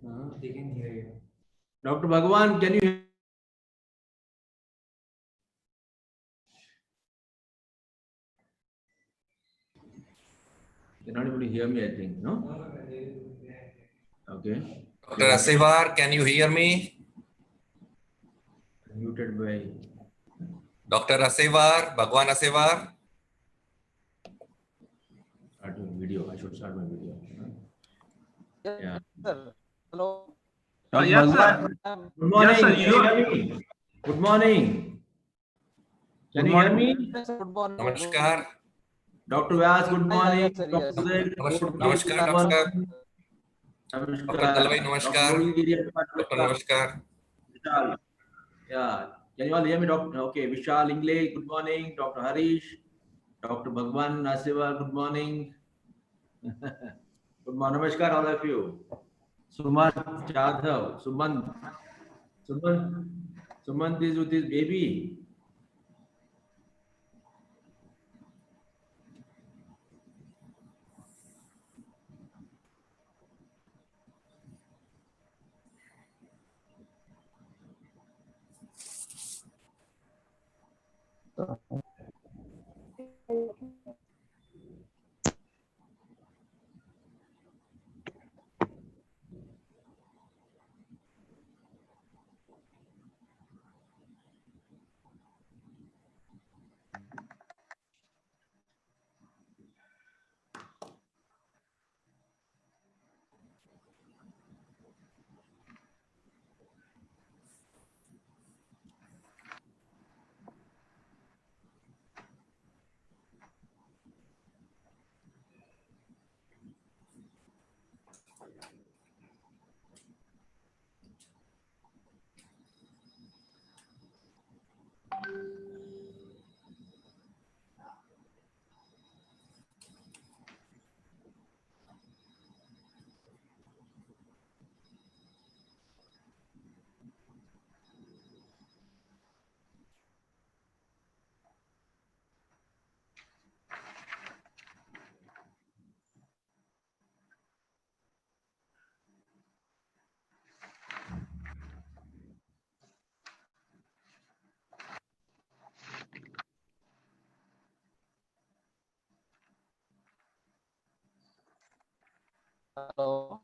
They can hear you. Dr. Bhagwan, can you? You're not able to hear me, I think, no? Okay. Dr. Asivar, can you hear me? Muted by. Dr. Asivar, Bhagwan Asivar. Start your video. I should start my video. Yeah. Sir. Hello. Yes, sir. Good morning. Yes, sir. Can you hear me? Good morning. Can you hear me? Yes, sir. Good morning. Namaskar. Dr. Vyas, good morning. Yes, sir. Yes. Dr. Zaid, Namaskar, good morning. Namaskar. Dr. Dalwai, Namaskar. Dr. Namaskar. Vishal. Yeah. Can you all hear me, Doctor? Okay. Vishal Ingle, good morning. Dr. Harish, Dr. Bhagwan Nasiva, good morning. Good morning. Namaskar, all of you. Sumant Jadhav, Sumant is with his baby. Hello.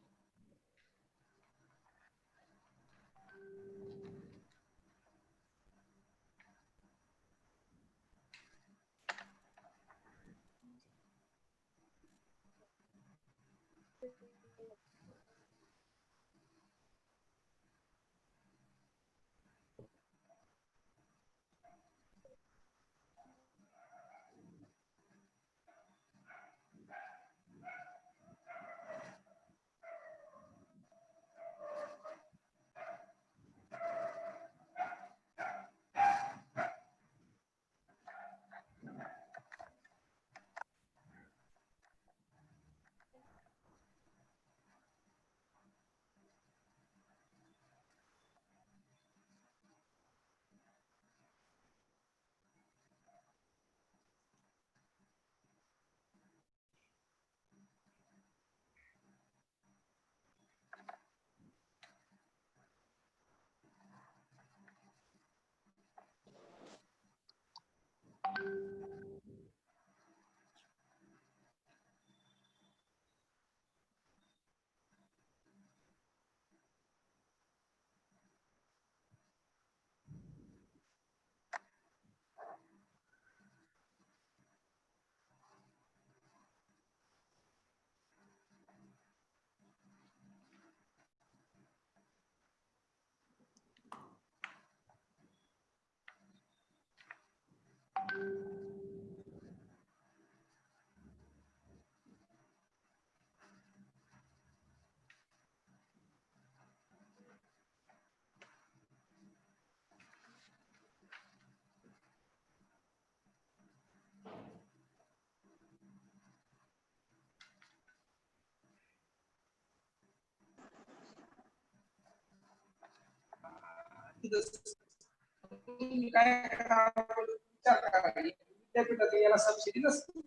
विद्यापीठात याला subsidy नसते.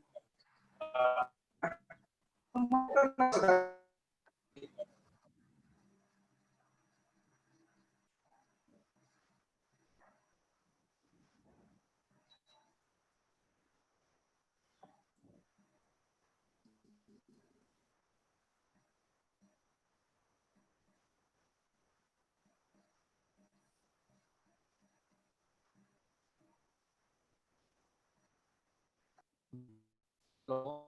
Hello.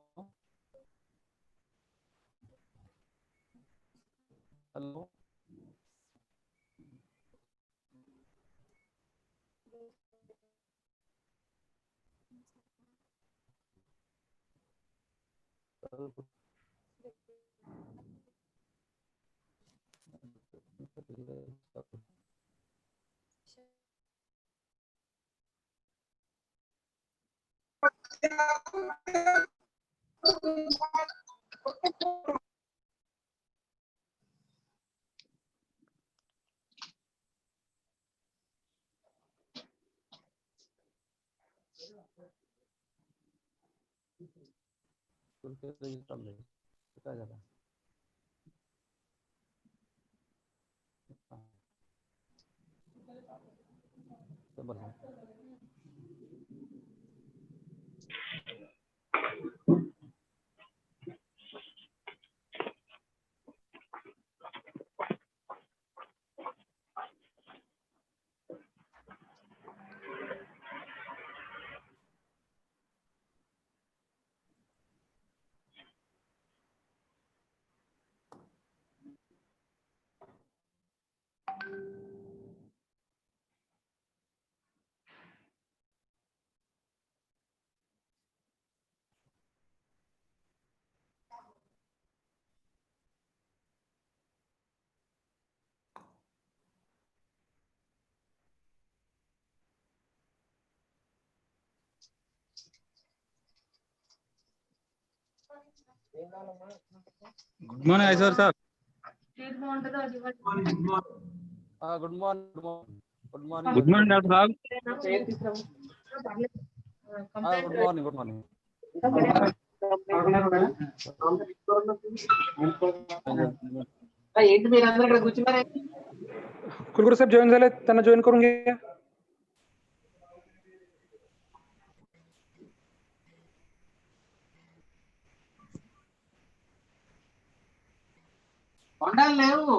काय झालं? Good morning Aishwar साहब. Good morning. Good morning. Good morning doctor साहब. Good morning. Good morning. कुलगुरू साहेब join झाले, त्यांना जॉईन करून घ्या. లేవు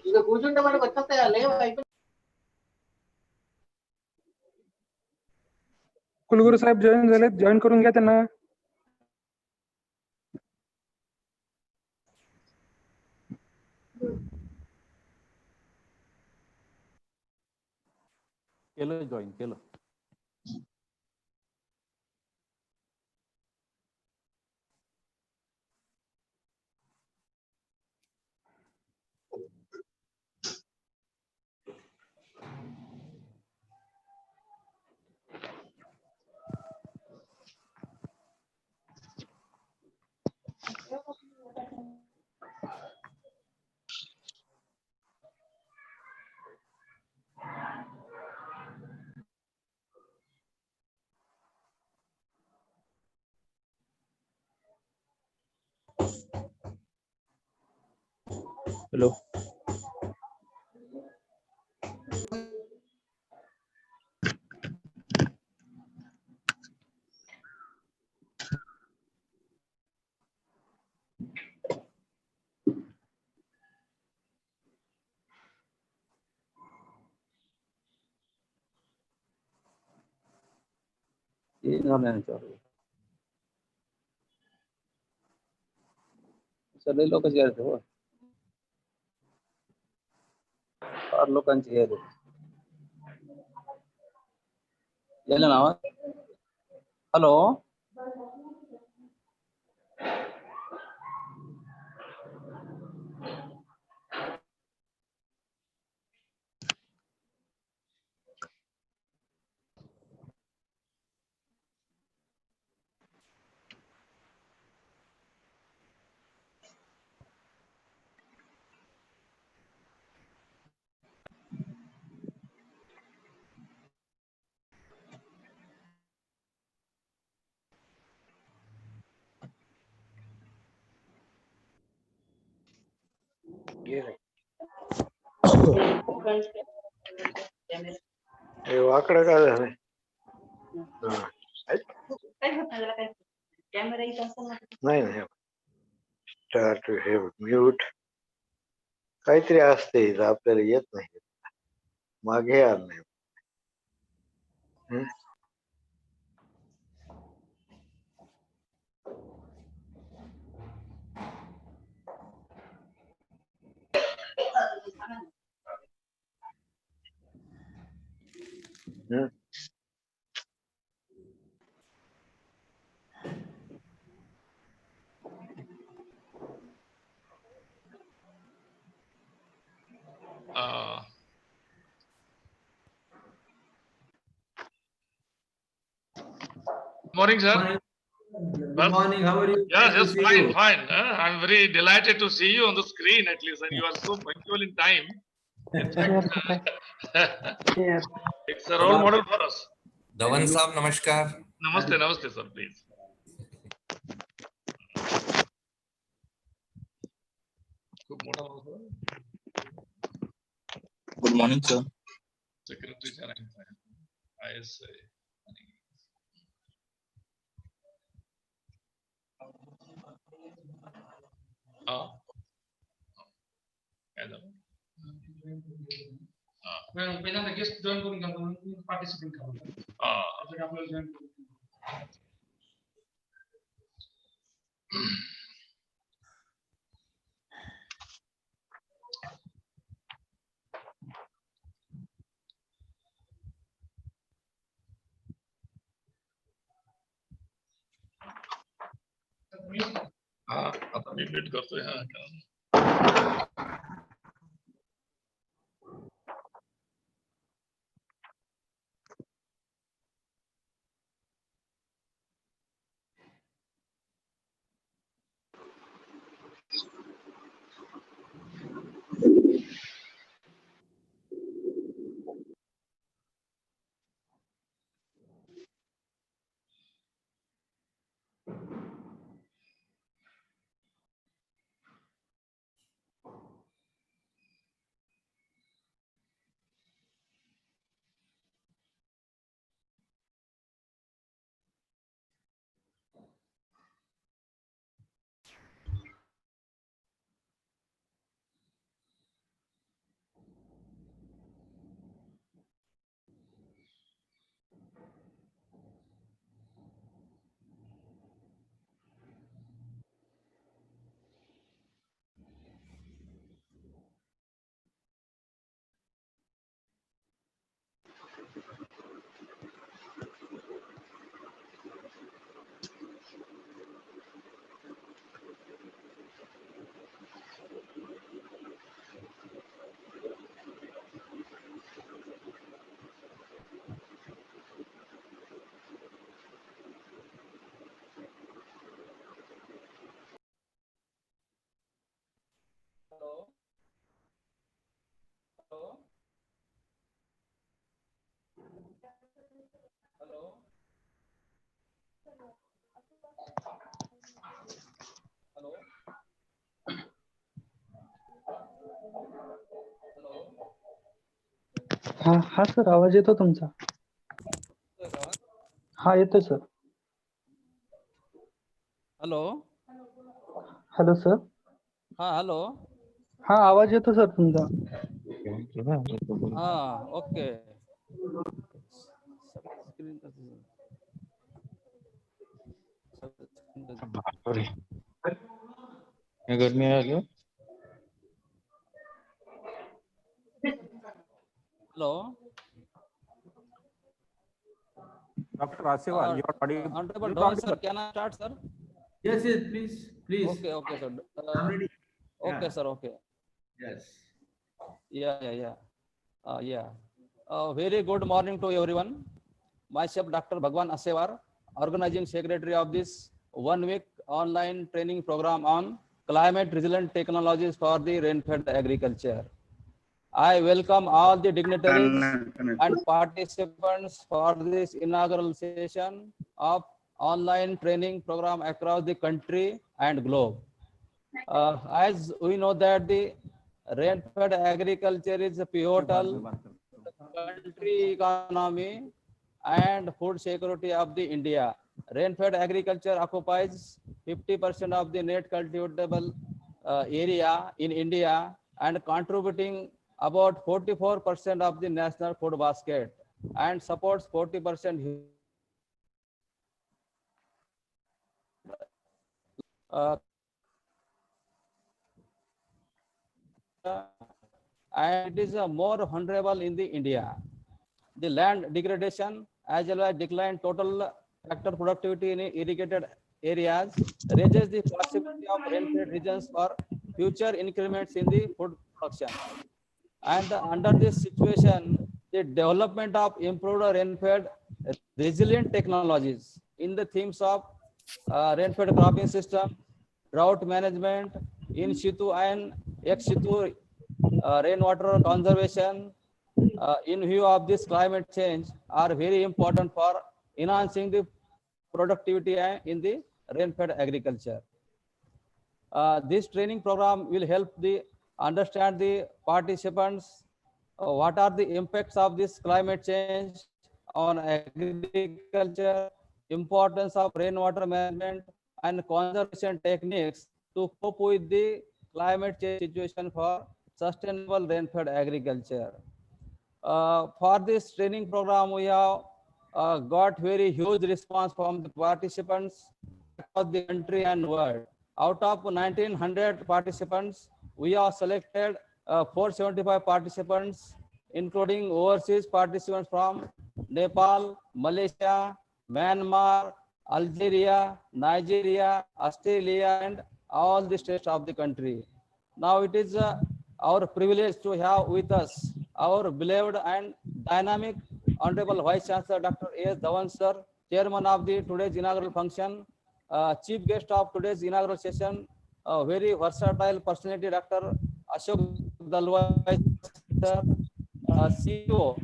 ఇక కూర్చుంటే మనకు వచ్చేస్తాయా లేవు అయిపోయి. कुलगुरू साहेब जॉईन झाले, जॉईन करून घ्या त्यांना. केलं जॉईन केलं. हॅलो. सगळे लोक यायचे हो, 4 लोकांची यायचे यायला नाव. हॅलो. वाकडं काय झालंय? नाही नाही, स्टार्ट हे म्यूट काहीतरी असते, आपल्याला येत नाही, मागे आलं नाही. Morning, sir. Good morning. How are you? Yeah, Nice to just see fine, you. fine. I'm very delighted to see you on the screen at least, and you are so punctual in time. In fact, it's a role model for us. Dhawan Saab, namaskar. Namaste, namaste, sir, please. Good morning, sir. Secretary, sir, I'm fine. ISA. पहिल्यांदा guest join करून घ्या participant करा आता मी meet करतोय हा हा sir, आवाज येतो तुमचा. हा येतो सर. हॅलो. Hello sir. हा हॅलो. हा आवाज येतो सर तुमचा. हा ओके. गर्मी आली. Hello. Dr. Asiwal, you are audible. Honorable Dhawan sir, can I start, sir? Yes, yes, please, please. Okay, okay, sir. I'm ready. Okay, Yeah. sir. Okay. Yes. Yeah. Very good morning to everyone. Myself, Dr. Bhagwan Asevar, organizing secretary of this 1 week online training program on climate resilient technologies for the rainfed agriculture. I welcome all the dignitaries and participants for this inaugural session of online training program across the country and globe. As we know that the rainfed agriculture is a pivotal country economy and food security of the India. Rainfed agriculture occupies 50% of the net cultivable area in India and contributing about 44% of the national food basket and supports 40% and it is more vulnerable in the India. The land degradation as well as decline total factor productivity in irrigated areas raises the possibility of rainfed regions for future increments in the food production. And under this situation, the development of improved rainfed resilient technologies in the themes of rainfed cropping system, drought management, in situ and ex situ rainwater conservation, in view of this climate change, are very important for enhancing the productivity in the rainfed agriculture. This training program will help the understand the participants what are the impacts of this climate change on agriculture, importance of rainwater management and conservation techniques to cope with the climate change situation for sustainable rainfed agriculture. For this training program, we have got very huge response from the participants across the country and world. Out of 1900 participants, we have selected 475 participants, including overseas participants from Nepal, Malaysia, Myanmar, Algeria, Nigeria, Australia, and all the states of the country. Now it is our privilege to have with us our beloved and dynamic Honorable Vice Chancellor Dr. A.S. Dhawan sir, Chairman of the today's inaugural function, Chief Guest of today's inaugural session, very versatile personality Dr. Ashok Dalwai sir, CEO,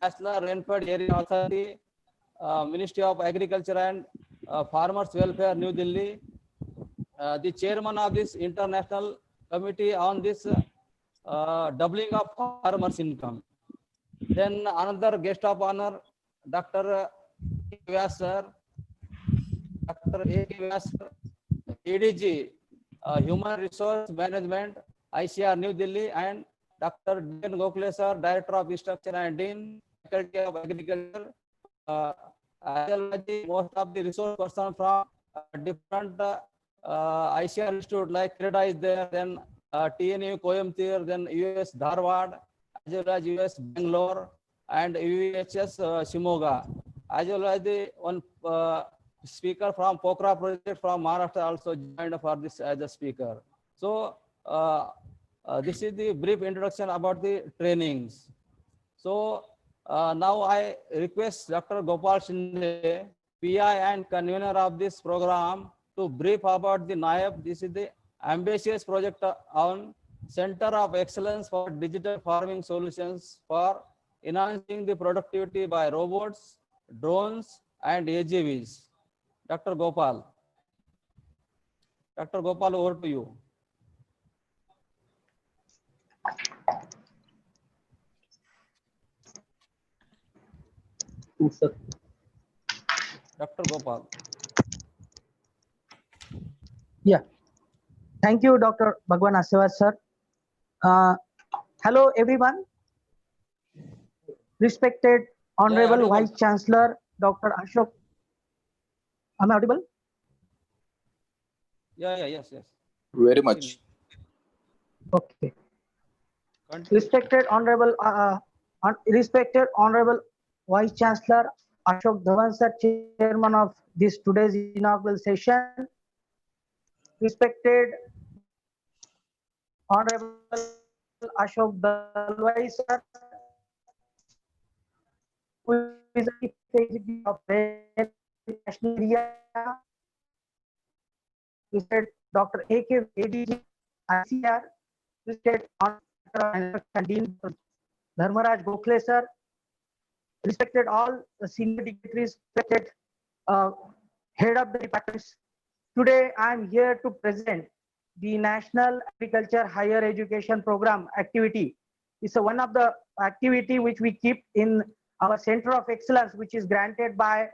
National Rainfed Area Authority, Ministry of Agriculture and Farmers Welfare, New Delhi, the Chairman of this International Committee on this doubling of farmers' income. Then another guest of honor, Dr. Vyas sir, Dr. A.K. Vyas sir, ADG, Human Resource Management, ICR New Delhi, and Dr. D.N. Gokhale sir, Director of Instruction and Dean, Faculty of Agriculture. As well as most of the resource persons from different ICR institute like CREDA is there, then TNU Coimbatore, then US Dharwad, as well as US Bangalore, and UHS Shimoga, as well as the one speaker from Pokhara project from Maharashtra also joined for this as a speaker. So this is the brief introduction about the trainings. So now I request Dr. Gopal Shinde, PI and convener of this program, to brief about the NAYAB. This is the ambitious project on Center of Excellence for Digital Farming Solutions for enhancing the productivity by robots, drones, and AGVs. Dr. Gopal. Dr. Gopal, over to you. Sir. Dr. Gopal. Yeah. Thank you, Dr. Bhagwan Asevar, sir. Hello, everyone. Respected Honorable Vice Chancellor, Dr. Ashok. Am I audible? Yes. Very much. Okay. Respected Honorable Vice Chancellor Ashok Dhawan sir, Chairman of this today's inaugural session. Respected Honorable Ashok Dalwai sir, who is the Chief Executive of National Area. Respected Dr. A.K. ADG ICR. Respected Honorable Dean Dharmaraj Gokhale sir. Respected all the senior dignitaries, respected head of the departments. Today I am here to present the National Agriculture Higher Education Program activity. It's one of the activity which we keep in our Center of Excellence, which is granted by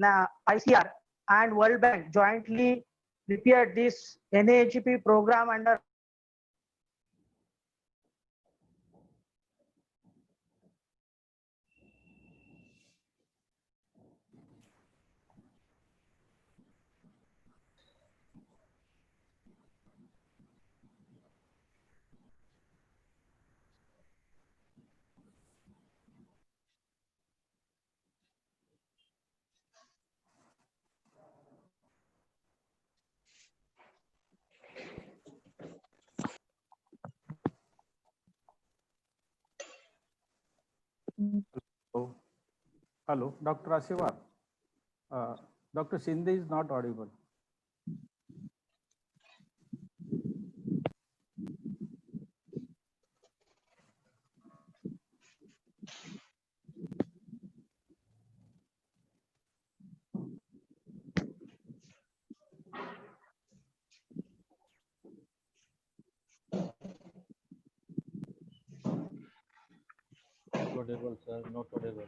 ICR and World Bank jointly prepared this NAHP program under Hello, Dr. Asevar. Dr. Shinde is not audible. Not audible, sir. Not audible.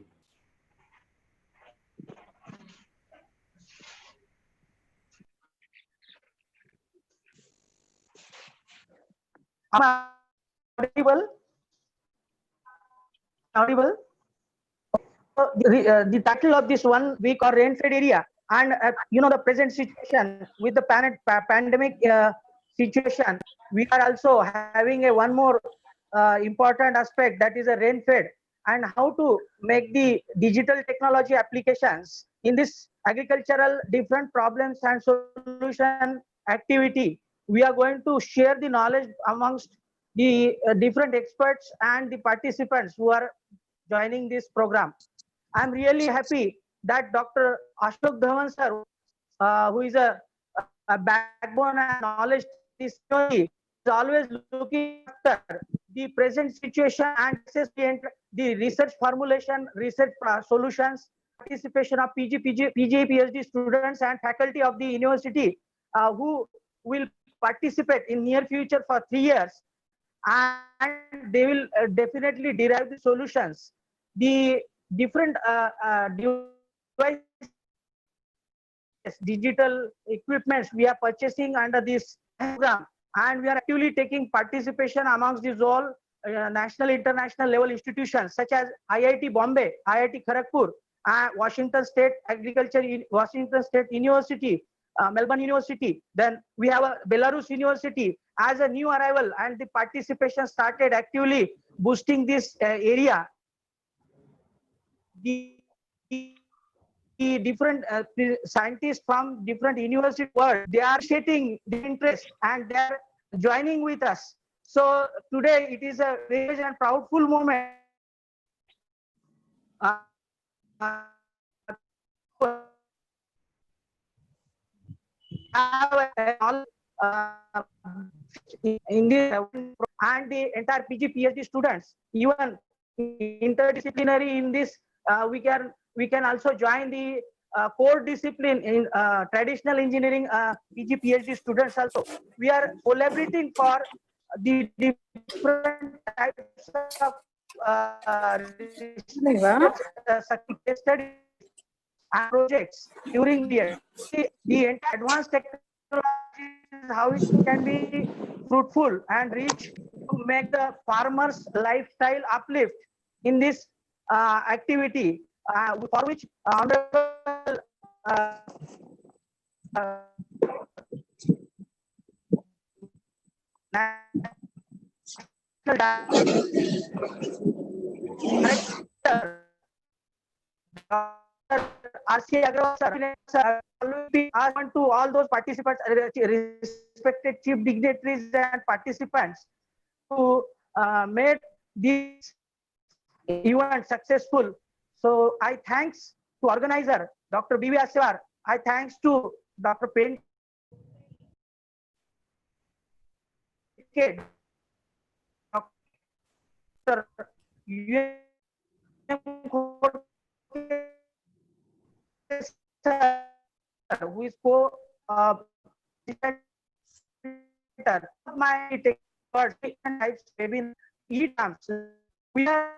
Am I audible? Audible? The title of this 1 week or rain-fed area, and the present situation with the pandemic situation, we are also having a one more important aspect, that is a rain-fed, and how to make the digital technology applications in this agricultural different problems and solution activity. We are going to share the knowledge amongst the different experts and the participants who are joining this program. I'm really happy that Dr. Ashok Dhawan sir, who is a backbone and knowledge this community, is always looking after the present situation and the research formulation, research solutions, participation of PG, PhD students and faculty of the university who will participate in near future for 3 years, and they will definitely derive the solutions. The different devices, digital equipments we are purchasing under this program, and we are actively taking participation amongst these all national, international level institutions such as IIT Bombay, IIT Kharagpur, Washington State Agriculture, Washington State University, Melbourne University. Then we have a Belarus University as a new arrival, and the participation started actively boosting this area. The different scientists from different university world, they are sharing the interest and they are joining with us. So today it is a rich and proudful moment in this, and the entire PG PhD students, even interdisciplinary in this, we can also join the core discipline in traditional engineering PG PhD students also. We are collaborating for the different types of success studies and projects during the year. The advanced technology is how it can be fruitful and reach to make the farmers' lifestyle uplift in this activity, for which honorable director RC Agrawal sir will be asked to all those participants, respected chief dignitaries and participants, to make this event successful. So I thanks to organizer Dr. B.V. Asewar. I thanks to Dr. Pain, Dr. who is my we are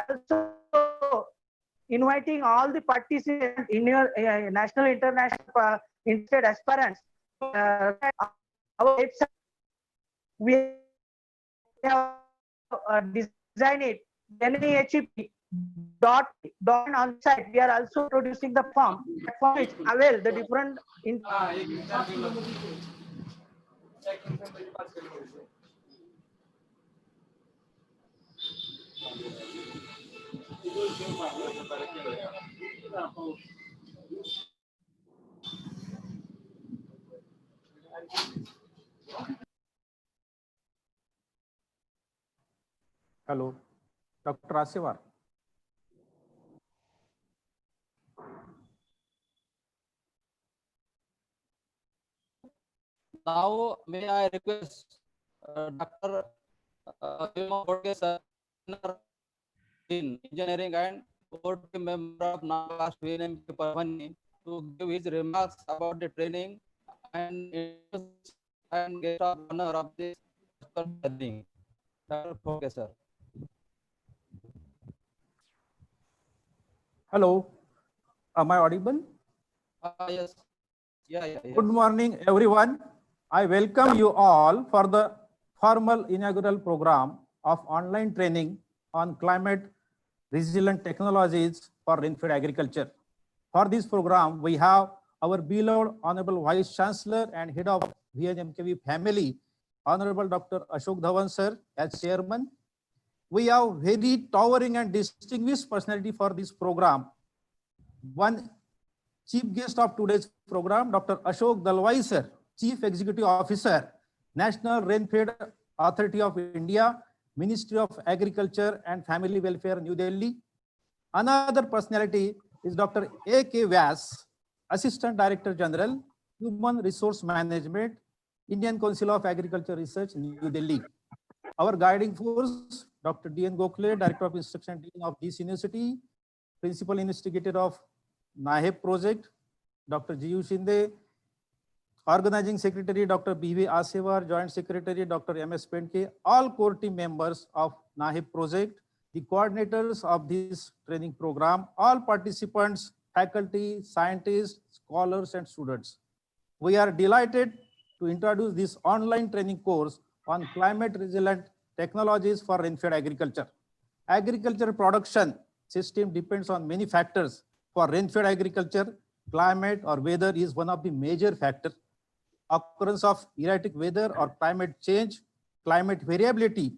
also inviting all the participants in your national, international interested aspirants. Our website, we have designed it NAHEP on site. We are also producing the form which avail the different Hello, Dr. Asewar. Now, may I request Dr. Sir, in engineering and board member of Nagas VNM Parvani to give his remarks about the training and guest of honor of this gathering. Dr. Photke, sir. Hello, am I audible? Yes. Yeah. Good morning, everyone. I welcome you all for the formal inaugural program of online training on climate resilient technologies for rainfed agriculture. For this program, we have our beloved Honorable Vice Chancellor and Head of VNMKV family, Honorable Dr. Ashok Dhawan sir as Chairman. We have very towering and distinguished personality for this program. One chief guest of today's program, Dr. Ashok Dalwai sir, Chief Executive Officer, National Rainfed Authority of India, Ministry of Agriculture and Family Welfare, New Delhi. Another personality is Dr. A.K. Vyas, Assistant Director General, Human Resource Management, Indian Council of Agriculture Research, New Delhi. Our guiding force, Dr. D.N. Gokhale, Director of Instruction Dean of this university, Principal Investigator of NAHEP project, Dr. G.U. Shinde, Organizing Secretary, Dr. B.V. Asevar, Joint Secretary, Dr. M.S. Pentke, all core team members of NAHEP project, the coordinators of this training program, all participants, faculty, scientists, scholars, and students. We are delighted to introduce this online training course on climate resilient technologies for rainfed agriculture. Agriculture production system depends on many factors. For rainfed agriculture, climate or weather is one of the major factors. Occurrence of erratic weather or climate change, climate variability,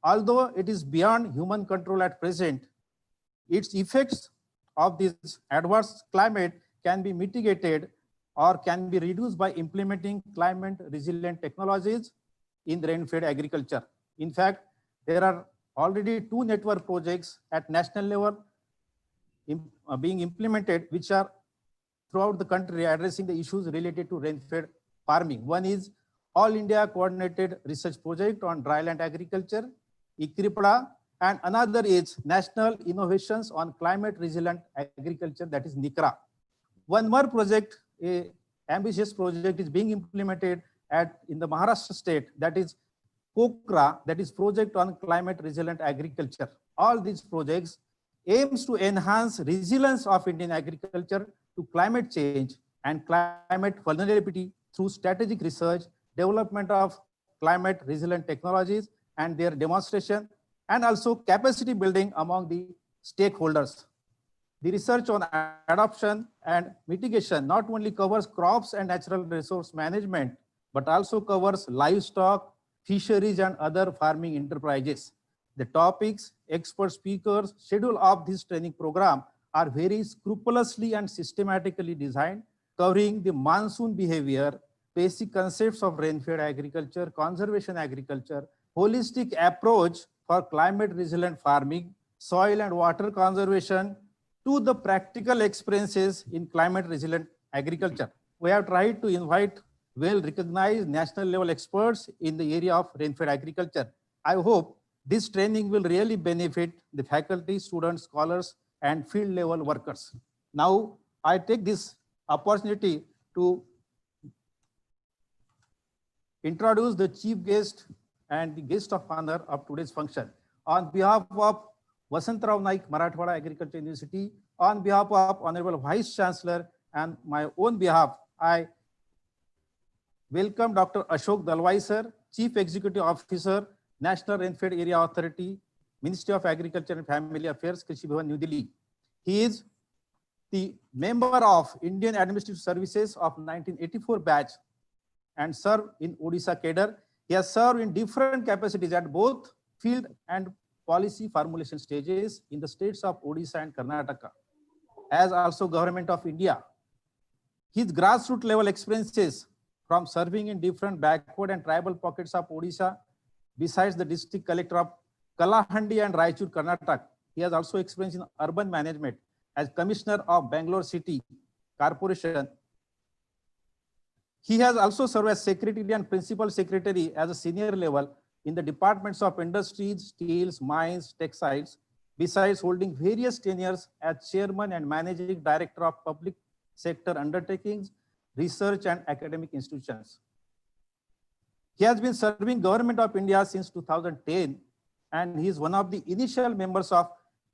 although it is beyond human control at present, its effects of this adverse climate can be mitigated or can be reduced by implementing climate resilient technologies in rainfed agriculture. In fact, there are already 2 network projects at national level being implemented, which are throughout the country addressing the issues related to rainfed farming. One is All India Coordinated Research Project on Dryland Agriculture, ICRIPDA, and another is National Innovations on Climate Resilient Agriculture, that is NICRA. One more project, a ambitious project, is being implemented in the Maharashtra state, that is POCRA, that is Project on Climate Resilient Agriculture. All these projects aims to enhance resilience of Indian agriculture to climate change and climate vulnerability through strategic research, development of climate resilient technologies and their demonstration, and also capacity building among the stakeholders. The research on adoption and mitigation not only covers crops and natural resource management, but also covers livestock, fisheries, and other farming enterprises. The topics, expert speakers, schedule of this training program are very scrupulously and systematically designed, covering the monsoon behavior, basic concepts of rainfed agriculture, conservation agriculture, holistic approach for climate resilient farming, soil and water conservation, to the practical experiences in climate resilient agriculture. We have tried to invite well-recognized national level experts in the area of rainfed agriculture. I hope this training will really benefit the faculty, students, scholars, and field level workers. Now, I take this opportunity to introduce the chief guest and the guest of honor of today's function. On behalf of Vasantrao Naik Marathwada Agriculture University, on behalf of Honorable Vice Chancellor and my own behalf, I welcome Dr. Ashok Dalwai sir, Chief Executive Officer, National Rainfed Area Authority, Ministry of Agriculture and Family Affairs, Krishi Bhavan, New Delhi. He is the member of Indian Administrative Services of 1984 batch and served in Odisha cadre. He has served in different capacities at both field and policy formulation stages in the states of Odisha and Karnataka, as also Government of India. His grassroots level experiences from serving in different backward and tribal pockets of Odisha, besides the district collector of Kalahandi and Raichur, Karnataka. He has also experience in urban management as Commissioner of Bangalore City Corporation He has also served as secretary and principal secretary as a senior level in the departments of industries, steels, mines, textiles, besides holding various tenures as chairman and managing director of public sector undertakings, research and academic institutions. He has been serving Government of India since 2010, and he is one of the initial members of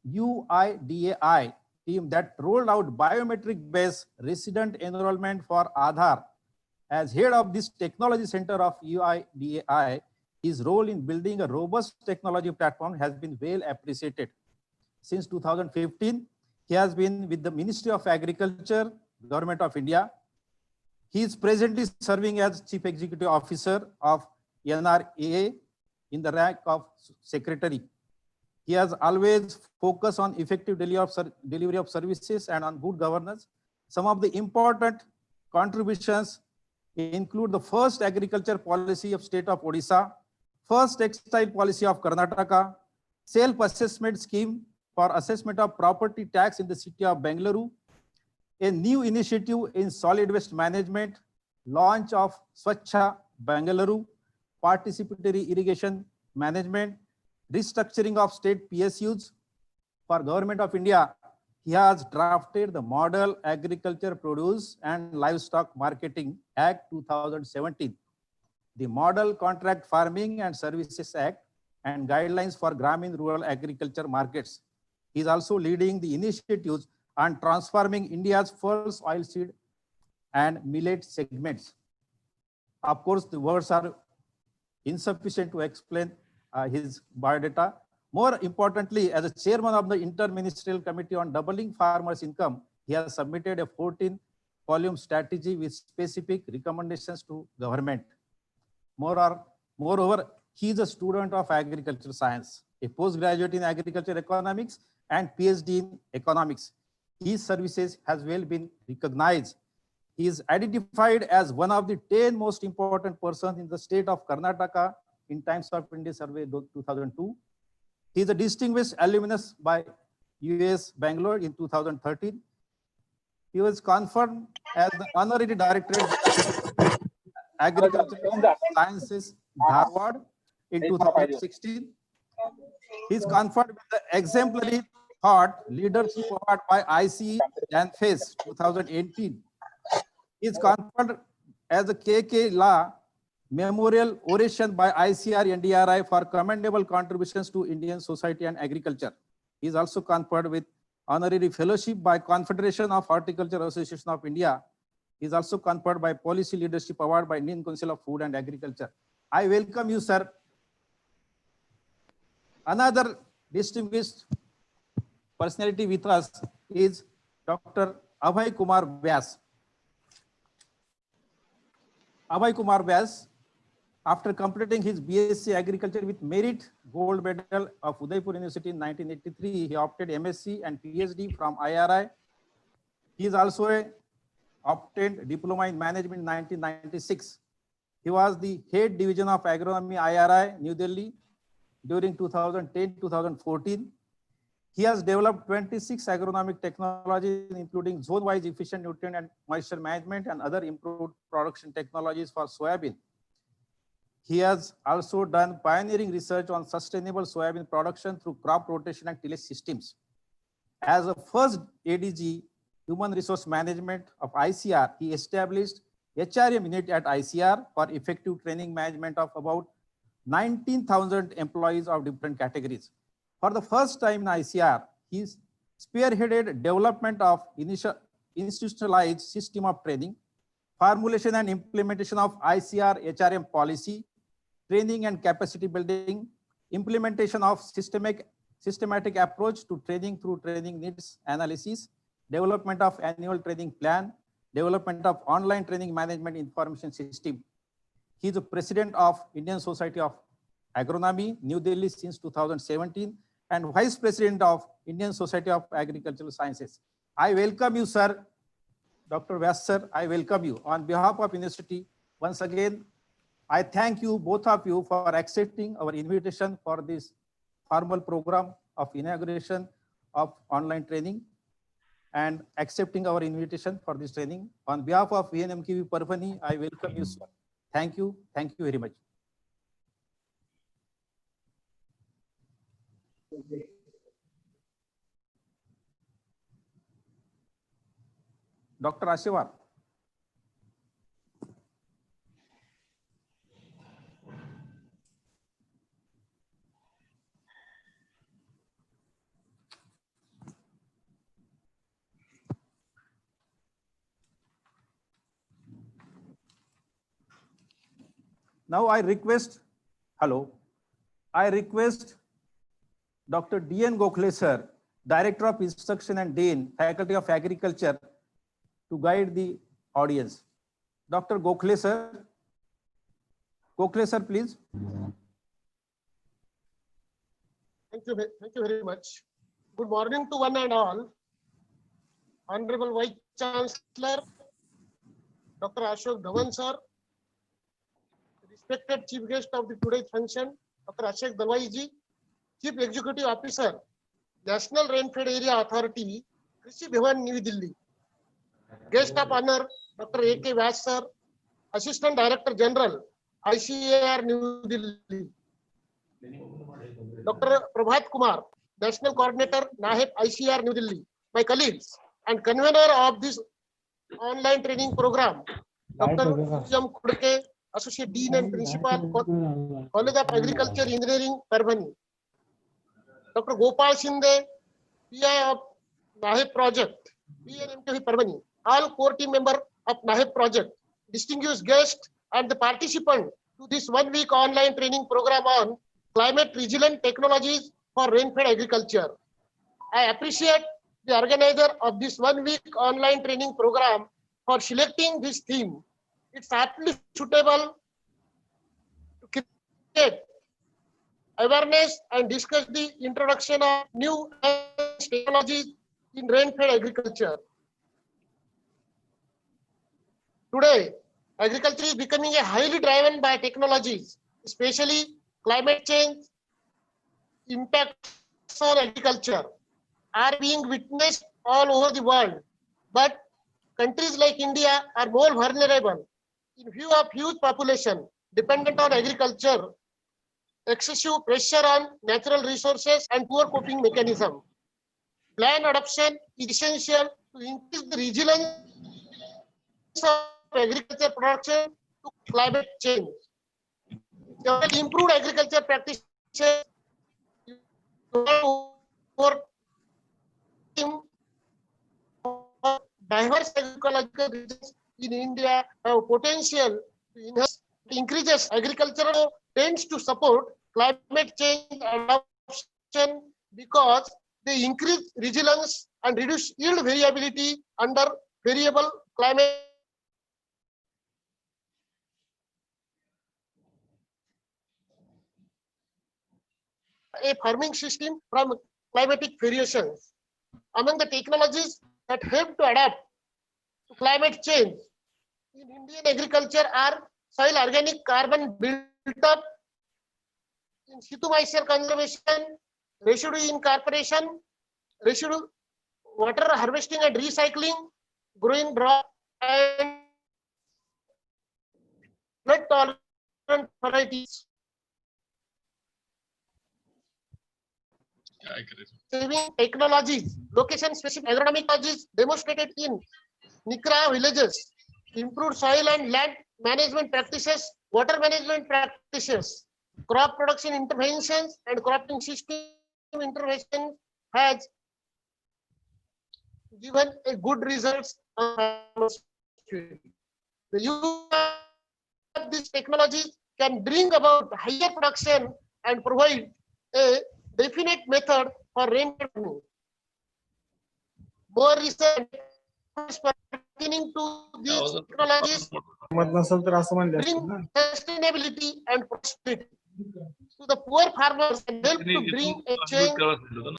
UIDAI team that rolled out biometric-based resident enrollment for Aadhaar. As head of this technology center of UIDAI, his role in building a robust technology platform has been well appreciated. Since 2015, he has been with the Ministry of Agriculture, Government of India. He is presently serving as Chief Executive Officer of NRAA in the rank of Secretary. He has always focused on effective delivery of services and on good governance. Some of the important contributions include the first agriculture policy of state of Odisha, first textile policy of Karnataka, self-assessment scheme for assessment of property tax in the city of Bengaluru, a new initiative in solid waste management, launch of Swachha Bengaluru, participatory irrigation management, restructuring of state PSUs. For Government of India, he has drafted the Model Agriculture Produce and Livestock Marketing Act 2017, the Model Contract Farming and Services Act, and guidelines for Gramin rural agriculture markets. He is also leading the initiatives on transforming India's first oilseed and millet segments. Of course, the words are insufficient to explain his biodata. More importantly, as a chairman of the Interministerial Committee on Doubling Farmers' Income, he has submitted a 14-volume strategy with specific recommendations to government. Moreover, he is a student of agricultural science, a postgraduate in agriculture economics and PhD in economics. His services has well been recognized. He is identified as one of the 10 most important persons in the state of Karnataka in Times of India Survey 2002. He is a distinguished alumnus by US Bangalore in 2013. He was conferred as the honorary director of Agricultural Sciences, Dharwad in 2016. He is conferred with the exemplary thought leadership award by ICE and FACE 2018. He is conferred as a KK Law Memorial Oration by ICR NDRI for commendable contributions to Indian society and agriculture. He is also conferred with honorary fellowship by Confederation of Horticulture Association of India. He is also conferred by Policy Leadership Award by Indian Council of Food and Agriculture. I welcome you, sir. Another distinguished personality with us is Dr. Abhay Kumar Vyas. Abhay Kumar Vyas, after completing his BSc Agriculture with merit gold medal of Udaipur University in 1983, he opted MSc and PhD from IRI. He is also obtained Diploma in Management in 1996. He was the head division of Agronomy IRI, New Delhi during 2010-2014. He has developed 26 agronomic technologies, including zone-wise efficient nutrient and moisture management and other improved production technologies for soybean. He has also done pioneering research on sustainable soybean production through crop rotation and tillage systems. As a first ADG, Human Resource Management of ICR, he established HRM unit at ICR for effective training management of about 19,000 employees of different categories. For the first time in ICR, he spearheaded development of institutionalized system of training, formulation and implementation of ICR HRM policy, training and capacity building, implementation of systematic approach to training through training needs analysis, development of annual training plan, development of online training management information system. He is the president of Indian Society of Agronomy, New Delhi since 2017, and vice president of Indian Society of Agricultural Sciences. I welcome you, sir. Dr. Vyas, sir, I welcome you. On behalf of university, once again, I thank you, both of you, for accepting our invitation for this formal program of inauguration of online training. and accepting our invitation for this training. On behalf of VNMQV Parvani, I welcome you, sir. Thank you. Thank you very much. Dr. Ashivar. Now I request Dr. D.N. Gokhale, sir, Director of Instruction and Dean, Faculty of Agriculture, to guide the audience. Dr. Gokhale, sir. Gokhale, sir, please. Thank you very much. Good morning to one and all. Honorable Vice Chancellor, Dr. Ashok Dhawan, sir. Respected Chief Guest of the today's function, Dr. Ashok Dalwai ji, Chief Executive Officer, National Rainfed Area Authority, Krishi Bhavan, New Delhi. Guest of Honor, Dr. A.K. Vyas, sir, Assistant Director General, ICAR, New Delhi. Dr. Prabhat Kumar, National Coordinator, NAHEP, ICAR, New Delhi. My colleagues and convener of this online training program, Dr. Sujam Kudke, Associate Dean and Principal, College of Agriculture Engineering, Parvani. Dr. Gopal Shinde, PI of NAHEP Project, VNMQV Parvani. All core team member of NAHEP Project, distinguished guest and the participant to this 1 week online training program on climate resilient technologies for rainfed agriculture. I appreciate the organizer of this 1 week online training program for selecting this theme. It's aptly suitable to create awareness and discuss the introduction of new technologies in rainfed agriculture. Today, agriculture is becoming a highly driven by technologies, especially climate change impacts on agriculture are being witnessed all over the world. But countries like India are more vulnerable in view of huge population dependent on agriculture, excessive pressure on natural resources, and poor coping mechanism. Plan adoption is essential to increase the resilience of agriculture production to climate change. Improved agriculture practices for diverse ecological regions in India have potential to enhance, increases agriculture tends to support climate change adoption because they increase resilience and reduce yield variability under variable climate. A farming system from climatic variations. Among the technologies that help to adapt to climate change in Indian agriculture are soil organic carbon built up in situ moisture conservation, residue incorporation, residue water harvesting and recycling, growing drought, and flood tolerant varieties. Saving technologies, location-specific agronomic technologies demonstrated in Nikra villages, improved soil and land management practices, water management practices, crop production interventions, and cropping system intervention has given a good results. The use of these technologies can bring about higher production and provide a definite method for rainfed farming. More research pertaining to these technologies bring sustainability and prosperity to the poor farmers and help to bring a change in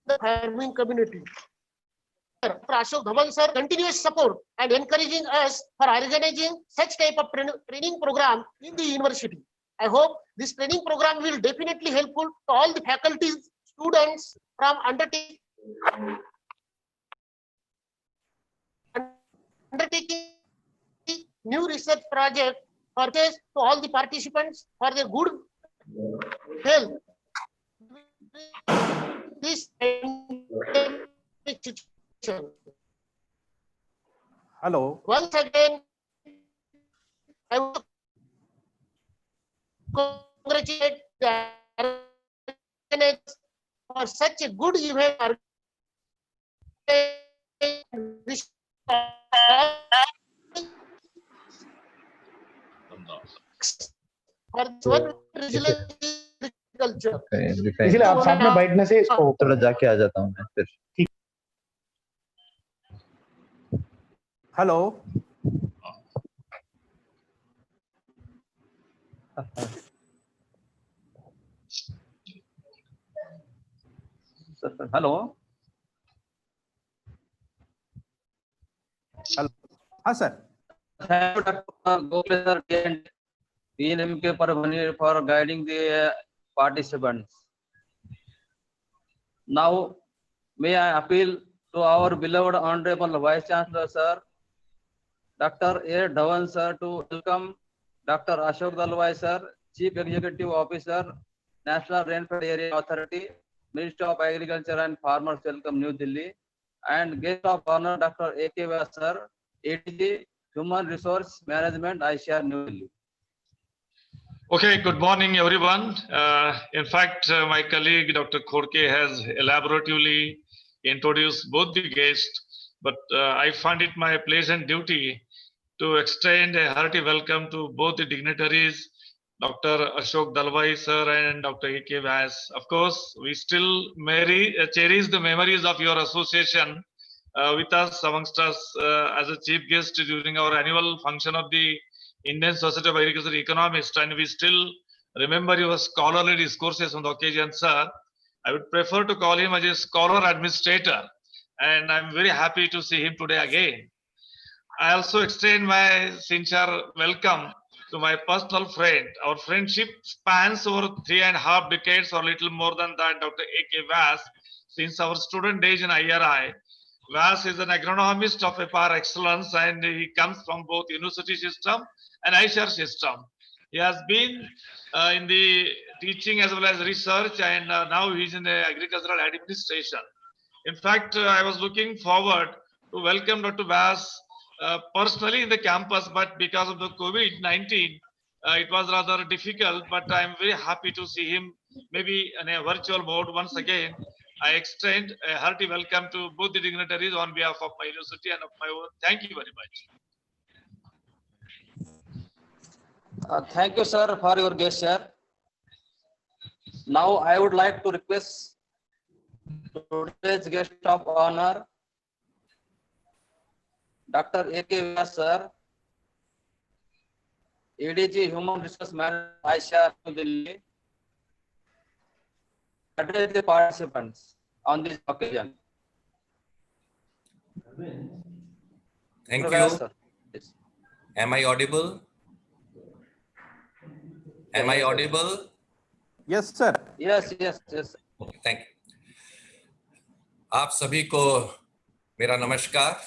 the farming community. Dr. Ashok Dhawan sir continuous support and encouraging us for organizing such type of training program in the university. I hope this training program will definitely helpful to all the faculties, students from undertaking undertaking new research project for this to all the participants for their good health. This situation. Hello. Once again, I want to congratulate the organizers for such a good event. For this one resilient agriculture. इसलिए आप साथ में बैठने से इसको थोड़ा जाके आ जाता हूँ मैं फिर. Hello. Hello. Hello. हाँ sir. Thank you, Dr. Gokhale and PNMK for guiding the participants. Now, may I appeal to our beloved Honorable Vice Chancellor, Sir, Dr. A. Dhawan, Sir, to welcome Dr. Ashok Dalwai, Sir, Chief Executive Officer, National Rainfed Area Authority, Ministry of Agriculture and Farmers, welcome New Delhi, and guest of honor, Dr. A.K. Vyas, Sir, ADG, Human Resource Management, ICR, New Delhi. Okay, good morning, everyone. In fact, my colleague, Dr. Khorke, has elaboratively introduced both the guests, but I find it my pleasant duty to extend a hearty welcome to both the dignitaries, Dr. Ashok Dalwai, sir, and Dr. A.K. Vyas. Of course, we still cherish the memories of your association with us, amongst us, as a chief guest during our annual function of the Indian Society of Agricultural Economists, and we still remember your scholarly discourses on the occasion, sir. I would prefer to call him as a scholar administrator, and I'm very happy to see him today again. I also extend my sincere welcome to my personal friend. Our friendship spans over 3.5 decades or little more than that, Dr. A.K. Vyas, since our student days in IRI. Vyas is an agronomist of a par excellence, and he comes from both university system and ICR system. He has been in the teaching as well as research, and now he's in the agricultural administration. In fact, I was looking forward to welcome Dr. Vyas personally in the campus, but because of the COVID-19, it was rather difficult, but I'm very happy to see him maybe in a virtual mode once again. I extend a hearty welcome to both the dignitaries on behalf of my university and of my own. Thank you very much. Thank you, sir, for your gesture. Now, I would like to request today's guest of honor, Dr. A.K. Vyas, sir, ADG Human Resource Management, ICR, New Delhi, address the participants on this occasion. Thank Vyas, you. sir. Yes. Am I audible? Am I audible? Yes, sir. Yes, yes, yes. Okay, thank you. आप सभी को मेरा नमस्कार.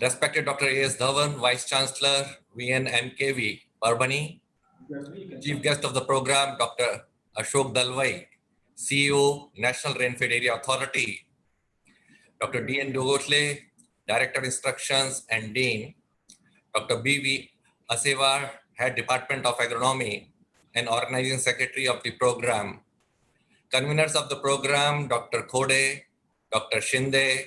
Respected Dr. A.S. Dhawan, Vice Chancellor, VNMKV, Parbhani, Chief Guest of the program, Dr. Ashok Dalwai, CEO, National Rainfed Area Authority, Dr. D.N. Gokhale, Director Instructions and Dean, Dr. B.V. Asewar, Head Department of Agronomy and Organizing Secretary of the program, conveners of the program, Dr. Khode, Dr. Shinde,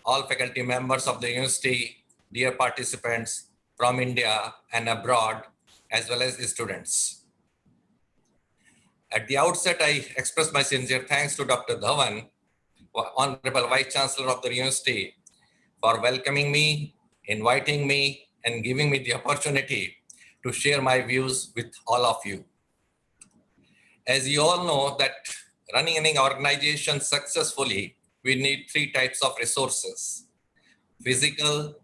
all faculty members of the university, dear participants from India and abroad, as well as students. At the outset, I express my sincere thanks to Dr. Dhawan, Honorable Vice Chancellor of the university, for welcoming me, inviting me, and giving me the opportunity to share my views with all of you. As you all know that running an organization successfully, we need 3 types of resources: physical,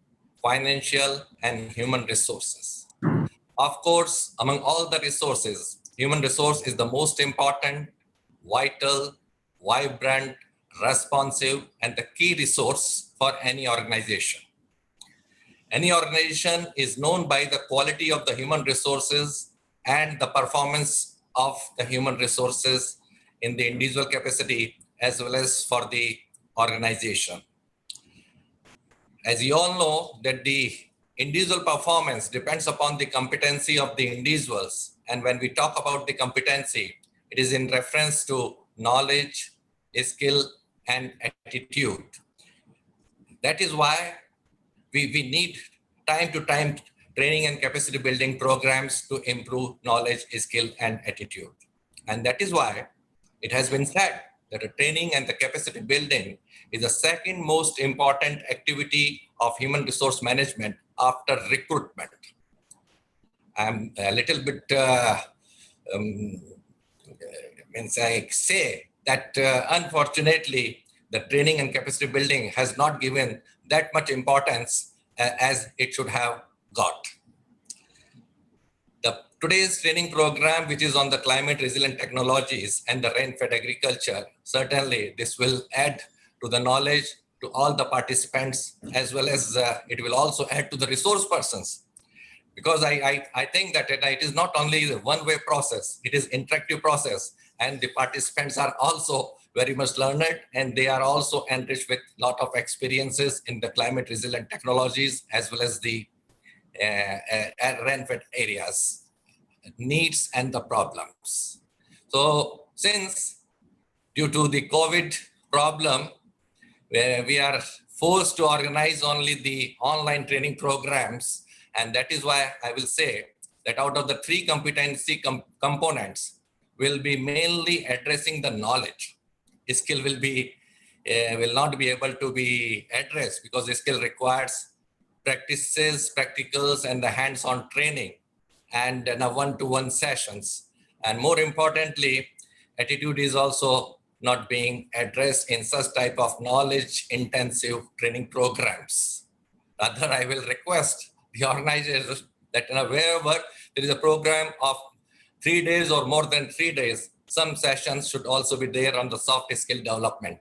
financial, and human resources. Of course, among all the resources, human resource is the most important, vital, vibrant, responsive, and the key resource for any organization. Any organization is known by the quality of the human resources and the performance of the human resources in the individual capacity as well as for the organization. As you all know that the individual performance depends upon the competency of the individuals. And when we talk about the competency, it is in reference to knowledge, skill, and attitude. That is why we need time to time training and capacity building programs to improve knowledge, skill, and attitude. And that is why it has been said that the training and the capacity building is the second most important activity of human resource management after recruitment. I'm a little bit, I say that unfortunately, the training and capacity building has not given that much importance as it should have got. Today's training program, which is on the climate resilient technologies and the rain-fed agriculture, certainly this will add to the knowledge to all the participants, as well as it will also add to the resource persons. Because I think that it is not only the one-way process, it is interactive process, and the participants are also very much learned, and they are also enriched with a lot of experiences in the climate resilient technologies, as well as the rain-fed areas, needs and the problems. So since due to the COVID problem, where we are forced to organize only the online training programs, and that is why I will say that out of the three competency components, will be mainly addressing the knowledge. Skill will not be able to be addressed because the skill requires practices, practicals, and the hands-on training, and one-to-one sessions. And more importantly, attitude is also not being addressed in such type of knowledge-intensive training programs. Rather, I will request the organizers that wherever there is a program of 3 days or more than 3 days, some sessions should also be there on the soft skill development.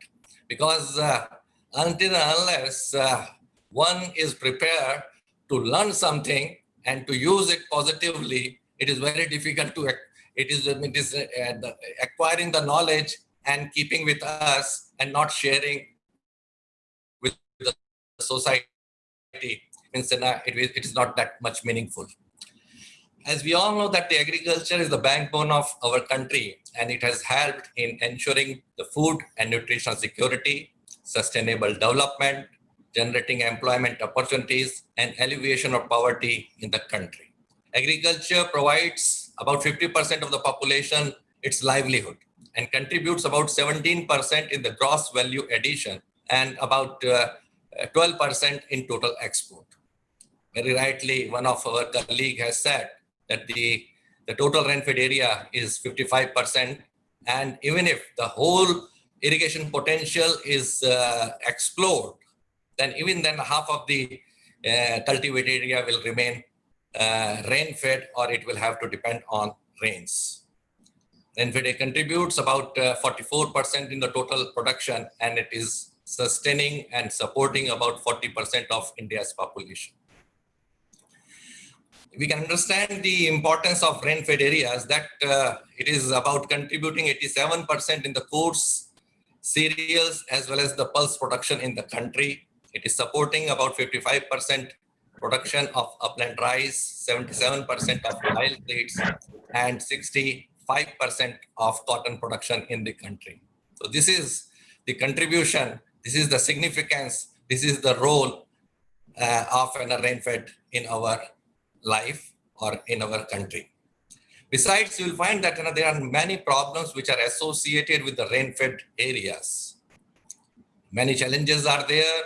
Because until and unless one is prepared to learn something and to use it positively, it is very difficult to, acquiring the knowledge and keeping with us and not sharing with the society, means it is not that much meaningful. As we all know that the agriculture is the backbone of our country, and it has helped in ensuring the food and nutritional security, sustainable development, generating employment opportunities, and alleviation of poverty in the country. Agriculture provides about 50% of the population its livelihood and contributes about 17% in the gross value addition and about 12% in total export. Very rightly, one of our colleagues has said that the total rainfed area is 55%, and even if the whole irrigation potential is explored, then even then half of the cultivated area will remain rain-fed, or it will have to depend on rains. Rainfed contributes about 44% in the total production, and it is sustaining and supporting about 40% of India's population. We can understand the importance of rain-fed areas, that it is about contributing 87% in the coarse cereals as well as the pulse production in the country. It is supporting about 55% production of upland rice, 77% of oilseeds, and 65% of cotton production in the country. So this is the contribution, this is the significance, this is the role of a rain-fed in our life or in our country. Besides, you will find that there are many problems which are associated with the rain-fed areas. Many challenges are there,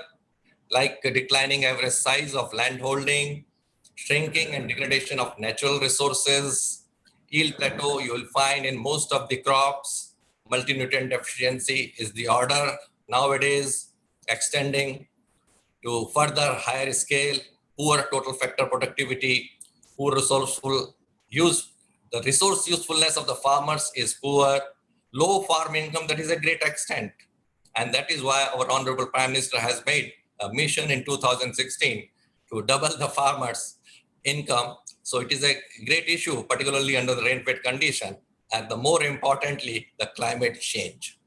like declining average size of land holding, shrinking and degradation of natural resources, yield plateau you will find in most of the crops, multi-nutrient deficiency is the order nowadays, extending to further higher scale, poor total factor productivity, poor resourceful use, the resource usefulness of the farmers is poor, low farm income, that is a great extent. And that is why our Honorable Prime Minister has made a mission in 2016 to double the farmers' income. So it is a great issue, particularly under the rain-fed condition, and the more importantly, the climate change.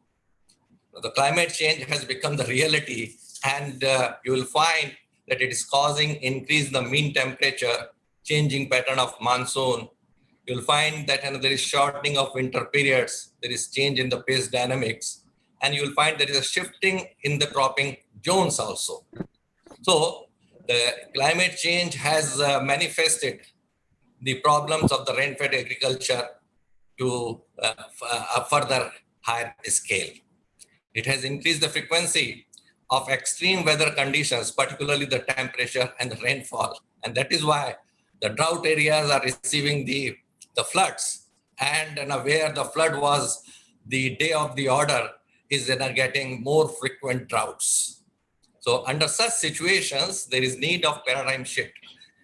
The climate change has become the reality, and you will find that it is causing increase in the mean temperature, changing pattern of monsoon. You'll find that there is shortening of winter periods, there is change in the pace dynamics, and you'll find there is a shifting in the cropping zones also. So the climate change has manifested the problems of the rain-fed agriculture to a further higher scale. It has increased the frequency of extreme weather conditions, particularly the temperature and the rainfall. And that is why the drought areas are receiving the floods. And where the flood was the day of the order is getting more frequent droughts. So under such situations, there is need of paradigm shift.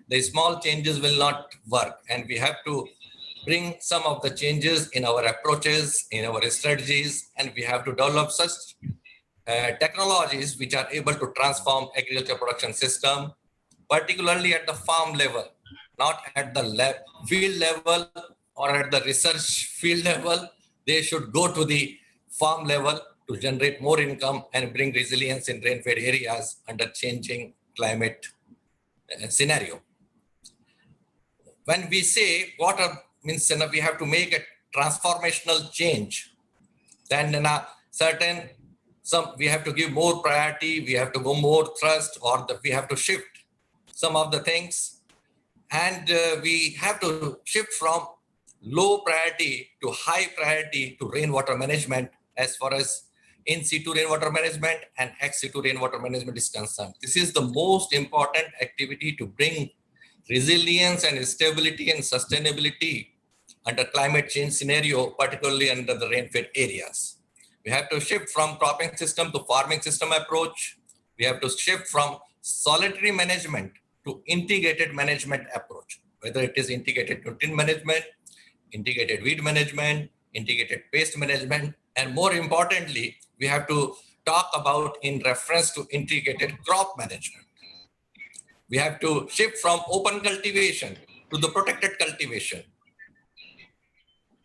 The small changes will not work, and we have to bring some of the changes in our approaches, in our strategies, and we have to develop such technologies which are able to transform agriculture production system, particularly at the farm level, not at the field level or at the research field level. They should go to the farm level to generate more income and bring resilience in rain-fed areas under changing climate scenario. When we say water means we have to make a transformational change, then we have to give more priority, we have to go more thrust, or we have to shift some of the things, and we have to shift from low priority to high priority to rainwater management as far as in situ rainwater management and ex situ rainwater management is concerned. This is the most important activity to bring resilience and stability and sustainability under climate change scenario, particularly under the rain-fed areas. We have to shift from cropping system to farming system approach. We have to shift from solitary management to integrated management approach, whether it is integrated nutrient management, integrated weed management, integrated pest management, and more importantly, we have to talk about in reference to integrated crop management. We have to shift from open cultivation to the protected cultivation.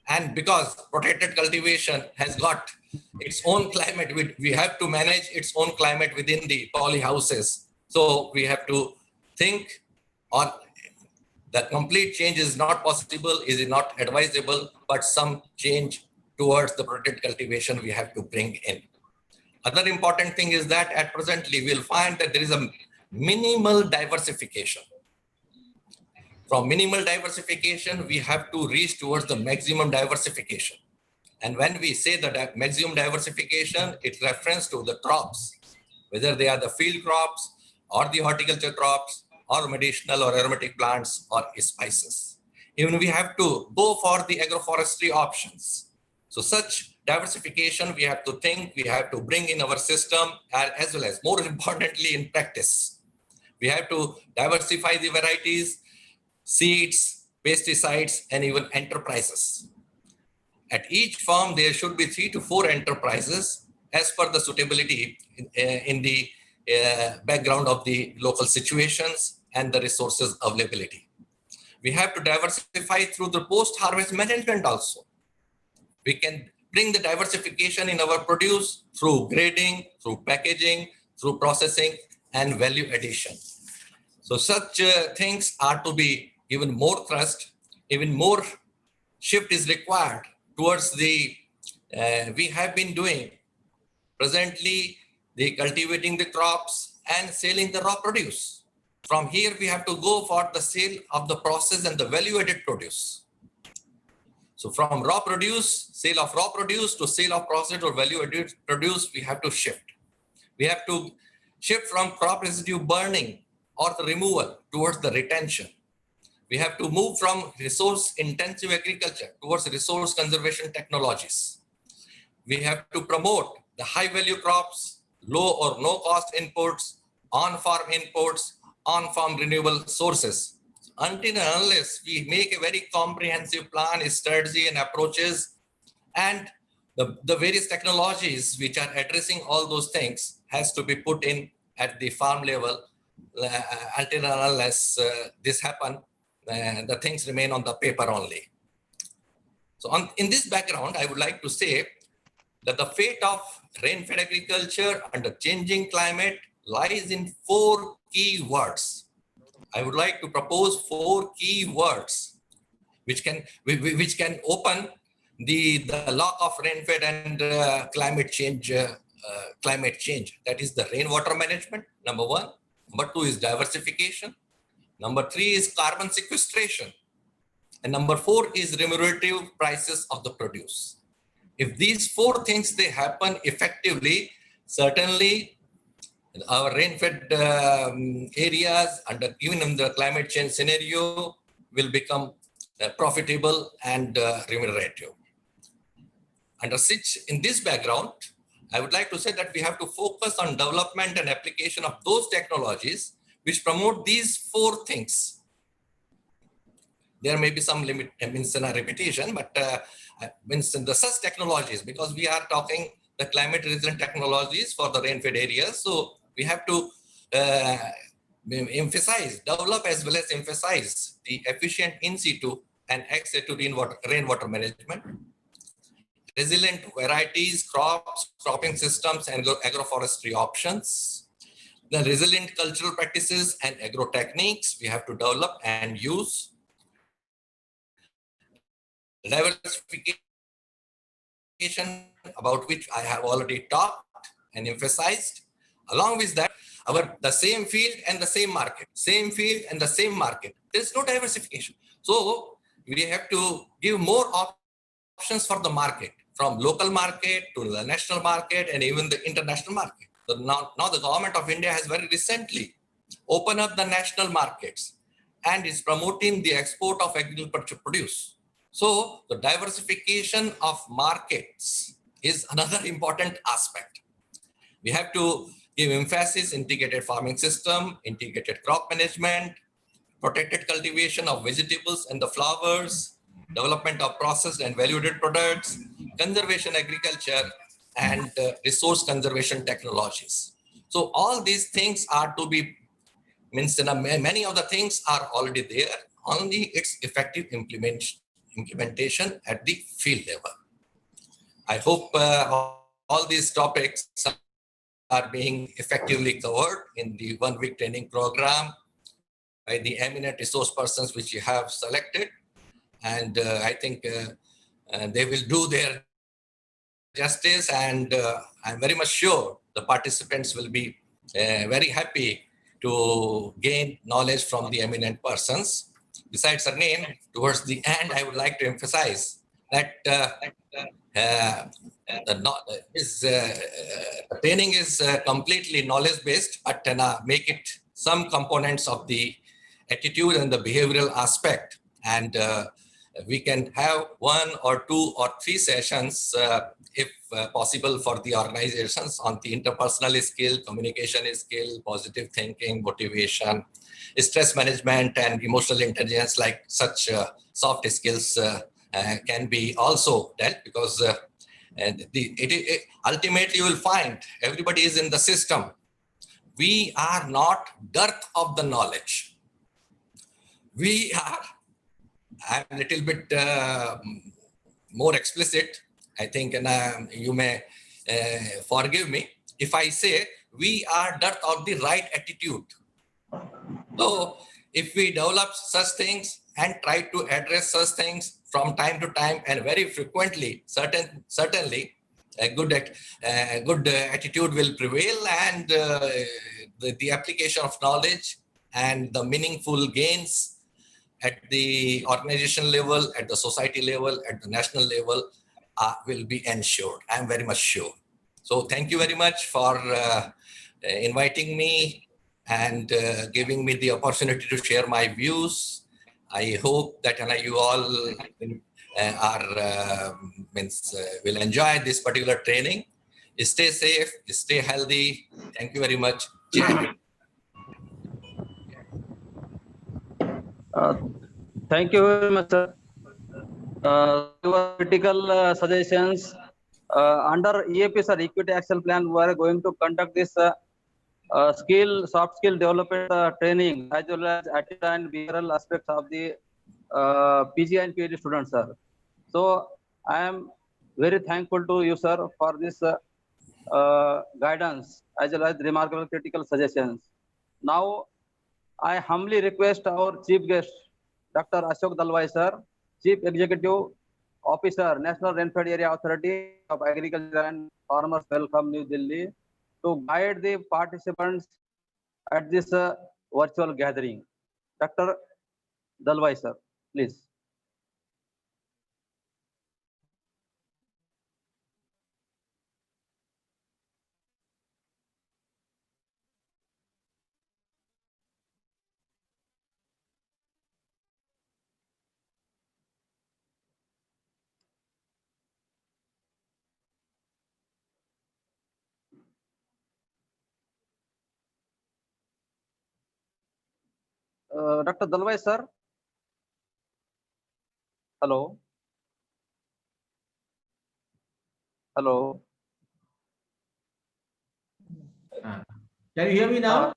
And because protected cultivation has got its own climate, we have to manage its own climate within the polyhouses. So we have to think on the complete change is not possible, is not advisable, but some change towards the protected cultivation we have to bring in. Other important thing is that at presently we'll find that there is a minimal diversification. From minimal diversification, we have to reach towards the maximum diversification. And when we say that maximum diversification, it refers to the crops, whether they are the field crops or the horticulture crops or medicinal or aromatic plants or spices. Even we have to go for the agroforestry options. So such diversification we have to think, we have to bring in our system, as well as more importantly in practice. We have to diversify the varieties, seeds, pesticides, and even enterprises. At each farm, there should be 3 to 4 enterprises as per the suitability in the background of the local situations and the resources availability. We have to diversify through the post-harvest management also. We can bring the diversification in our produce through grading, through packaging, through processing, and value addition. So such things are to be even more thrust, even more shift is required towards the, we have been doing presently the cultivating the crops and selling the raw produce. From here, we have to go for the sale of the process and the value added produce. So from raw produce, sale of raw produce to sale of processed or value added produce, we have to shift. We have to shift from crop residue burning or the removal towards the retention. We have to move from resource intensive agriculture towards resource conservation technologies. We have to promote the high value crops, low or no cost inputs, on-farm inputs, on-farm renewable sources. Until and unless we make a very comprehensive plan, strategy and approaches, and the various technologies which are addressing all those things has to be put in at the farm level, until and unless this happen, the things remain on the paper only. So in this background, I would like to say that the fate of rain-fed agriculture under changing climate lies in 4 key words. I would like to propose 4 key words which can open the lock of rain-fed and climate change. That is the rainwater management, number 1. Number 2 is diversification. Number 3 is carbon sequestration. And number 4 is remunerative prices of the produce. If these 4 things they happen effectively, certainly our rain-fed areas under even in the climate change scenario will become profitable and remunerative. Under such, in this background, I would like to say that we have to focus on development and application of those technologies which promote these 4 things. There may be some limit, repetition, but the such technologies, because we are talking the climate resilient technologies for the rain-fed areas. So we have to emphasize, develop as well as emphasize the efficient in situ and ex situ rainwater management, resilient varieties, crops, cropping systems, and agroforestry options, the resilient cultural practices and agro techniques we have to develop and use, diversification about which I have already talked and emphasized. Along with that, the same field and the same market, same field and the same market. There's no diversification. So we have to give more options for the market, from local market to the national market and even the international market. So now the government of India has very recently opened up the national markets and is promoting the export of agricultural produce. So the diversification of markets is another important aspect. We have to give emphasis integrated farming system, integrated crop management, protected cultivation of vegetables and the flowers, development of processed and value-added products, conservation agriculture, and resource conservation technologies. So all these things are to be, many of the things are already there, only its effective implementation at the field level. I hope all these topics are being effectively covered in the 1-week training program by the eminent resource persons which you have selected. And I think they will do their justice, and I'm very much sure the participants will be very happy to gain knowledge from the eminent persons. Besides again, towards the end, I would like to emphasize that the training is completely knowledge-based, but make it some components of the attitude and the behavioral aspect. And we can have 1 or 2 or 3 sessions, if possible, for the organizations on the interpersonal skill, communication skill, positive thinking, motivation, stress management, and emotional intelligence, like such soft skills can be also dealt, because ultimately you will find everybody is in the system. We are not dearth of the knowledge. We are, I'm a little bit more explicit, I think, and you may forgive me if I say we are dearth of the right attitude. So if we develop such things and try to address such things from time to time and very frequently, certainly a good attitude will prevail, and the application of knowledge and the meaningful gains at the organization level, at the society level, at the national level will be ensured. I'm very much sure. So thank you very much for inviting me and giving me the opportunity to share my views. I hope that you all will enjoy this particular training. Stay safe, stay healthy. Thank you very much. Thank you very much, sir. Your critical suggestions under EAP, sir, Equity Action Plan, we are going to conduct this soft skill development training, as well as attitude and behavioral aspects of the PG and PhD students, sir. So I am very thankful to you, sir, for this guidance as well as remarkable critical suggestions. Now, I humbly request our chief guest, Dr. Ashok Dalwai, sir, Chief Executive Officer, National Rainfed Area Authority of Agriculture and Farmers Welcome, New Delhi, to guide the participants at this virtual gathering. Dr. Dalwai, sir, please. Dr. Dalwai, sir. Hello. Hello. Can you hear me now?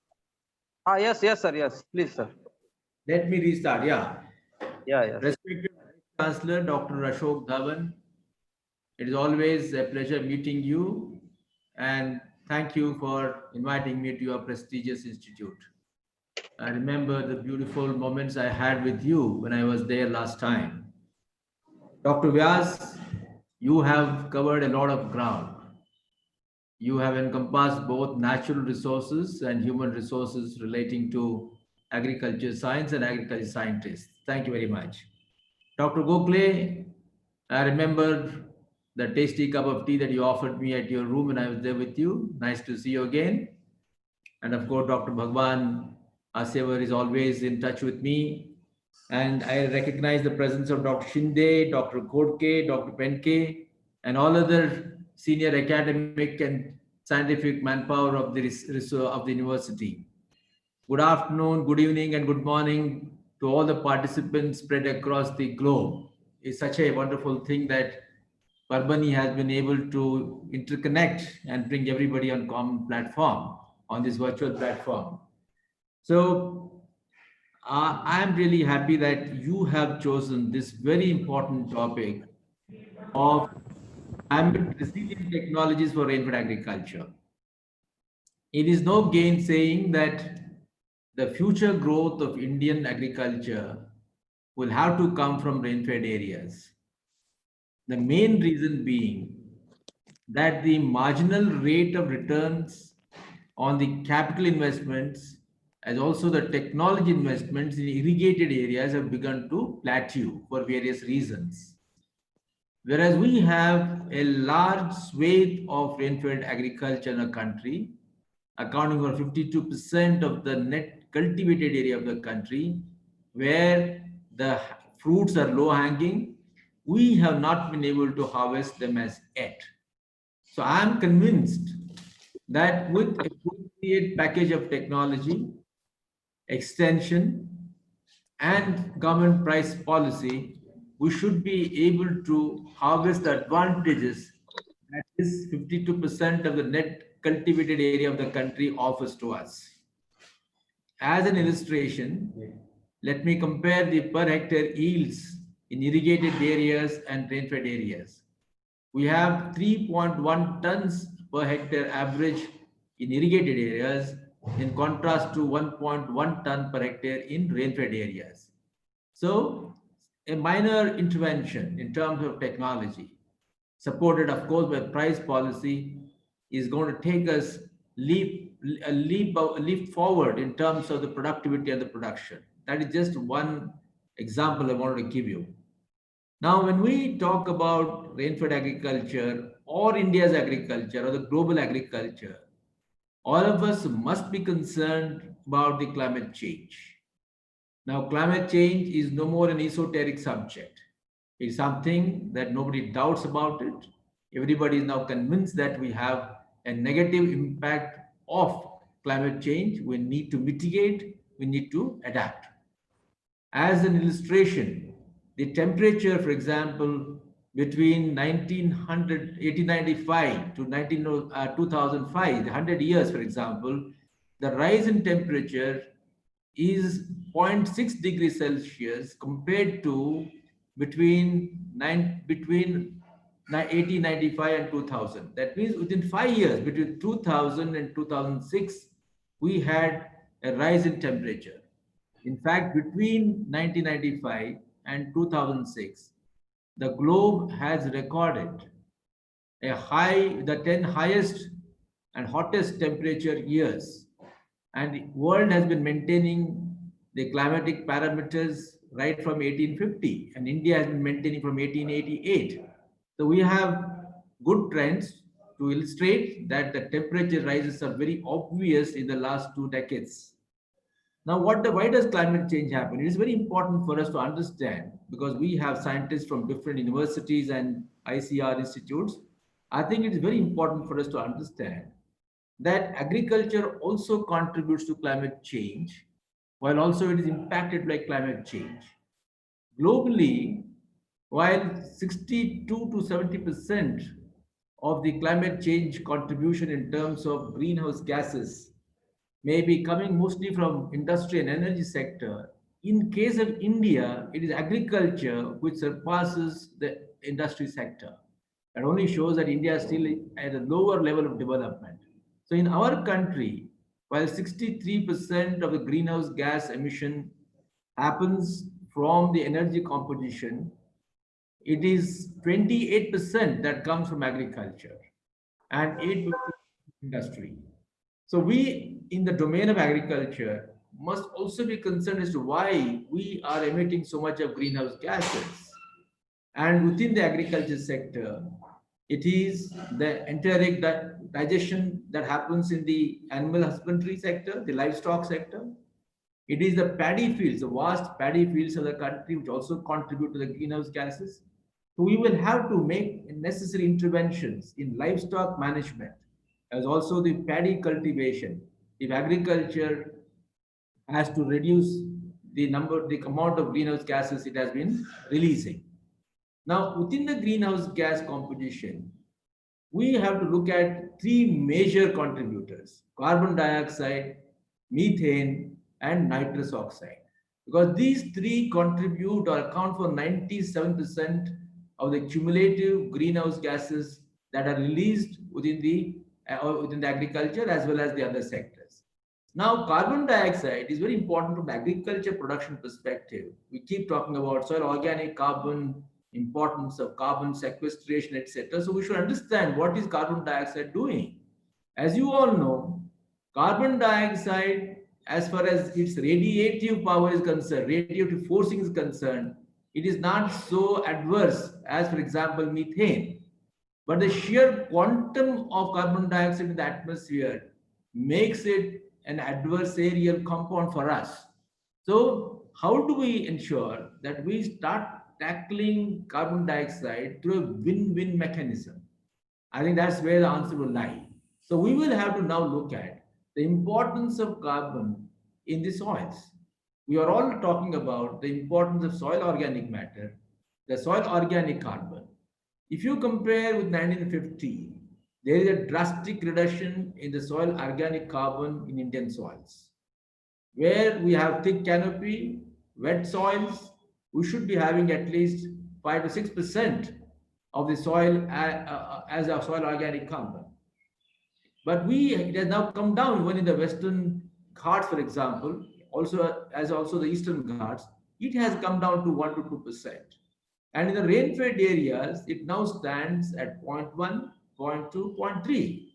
Yes, yes, sir. Yes, please, sir. Let me restart. Yeah. Yeah. Respected Chancellor Dr. Ashok Dhawan, it is always a pleasure meeting you, and thank you for inviting me to your prestigious institute. I remember the beautiful moments I had with you when I was there last time. Dr. Vyas, you have covered a lot of ground. You have encompassed both natural resources and human resources relating to agriculture science and agriculture scientists. Thank you very much. Dr. Gokhale, I remember the tasty cup of tea that you offered me at your room when I was there with you. Nice to see you again. And of course, Dr. Bhagwan Asevar is always in touch with me. And I recognize the presence of Dr. Shinde, Dr. Kodke, Dr. Penke, and all other senior academic and scientific manpower of the university. Good afternoon, good evening, and good morning to all the participants spread across the globe. It's such a wonderful thing that Parbani has been able to interconnect and bring everybody on common platform, on this virtual platform. So I am really happy that you have chosen this very important topic of climate resilient technologies for rainfed agriculture. It is no gainsaying that the future growth of Indian agriculture will have to come from rainfed areas. The main reason being that the marginal rate of returns on the capital investments as also the technology investments in irrigated areas have begun to plateau for various reasons. Whereas we have a large swathe of rainfed agriculture in a country, accounting for 52% of the net cultivated area of the country, where the fruits are low hanging, we have not been able to harvest them as yet. So I am convinced that with appropriate package of technology, extension, and government price policy, we should be able to harvest the advantages that this 52% of the net cultivated area of the country offers to us. As an illustration, let me compare the per hectare yields in irrigated areas and rainfed areas. We have 3.1 tons per hectare average in irrigated areas, in contrast to 1.1 ton per hectare in rainfed areas. So a minor intervention in terms of technology, supported of course by price policy, is going to take us a leap forward in terms of the productivity and the production. That is just one example I wanted to give you. Now, when we talk about rainfed agriculture or India's agriculture or the global agriculture, all of us must be concerned about the climate change. Now, climate change is no more an esoteric subject. It's something that nobody doubts about it. Everybody is now convinced that we have a negative impact of climate change. We need to mitigate, we need to adapt. As an illustration, the temperature, for example, between 1895 to 2005, 100 years, for example, the rise in temperature is 0.6 degrees Celsius compared to between 1895 and 2000. That means within 5 years, between 2000 and 2006, we had a rise in temperature. In fact, between 1995 and 2006, the globe has recorded the 10 highest and hottest temperature years. And the world has been maintaining the climatic parameters right from 1850, and India has been maintaining from 1888. So we have good trends to illustrate that the temperature rises are very obvious in the last 2 decades. Now, why does climate change happen? It is very important for us to understand, because we have scientists from different universities and ICR institutes. I think it is very important for us to understand that agriculture also contributes to climate change, while also it is impacted by climate change. Globally, while 62 to 70% of the climate change contribution in terms of greenhouse gases may be coming mostly from industry and energy sector, in case of India, it is agriculture which surpasses the industry sector. That only shows that India is still at a lower level of development. So in our country, while 63% of the greenhouse gas emission happens from the energy composition, it is 28% that comes from agriculture and 8% industry. So we, in the domain of agriculture, must also be concerned as to why we are emitting so much of greenhouse gases. And within the agriculture sector, it is the enteric digestion that happens in the animal husbandry sector, the livestock sector. It is the paddy fields, the vast paddy fields of the country, which also contribute to the greenhouse gases. So we will have to make necessary interventions in livestock management, as also the paddy cultivation, if agriculture has to reduce the amount of greenhouse gases it has been releasing. Now, within the greenhouse gas composition, we have to look at 3 major contributors: carbon dioxide, methane, and nitrous oxide. Because these 3 contribute or account for 97% of the cumulative greenhouse gases that are released within the agriculture as well as the other sectors. Now, carbon dioxide is very important from agriculture production perspective. We keep talking about soil organic carbon, importance of carbon sequestration, etc. So we should understand what is carbon dioxide doing. As you all know, carbon dioxide, as far as its radiative power is concerned, radiative forcing is concerned, it is not so adverse as, for example, methane. But the sheer quantum of carbon dioxide in the atmosphere makes it an adversarial compound for us. So how do we ensure that we start tackling carbon dioxide through a win-win mechanism? I think that's where the answer will lie. So we will have to now look at the importance of carbon in the soils. We are all talking about the importance of soil organic matter, the soil organic carbon. If you compare with 1950, there is a drastic reduction in the soil organic carbon in Indian soils. Where we have thick canopy, wet soils, we should be having at least 5 to 6% of the soil as a soil organic carbon. But it has now come down even in the Western Ghats, for example, also the Eastern Ghats, it has come down to 1 to 2%. And in the rainfed areas, it now stands at 0.1, 0.2, 0.3.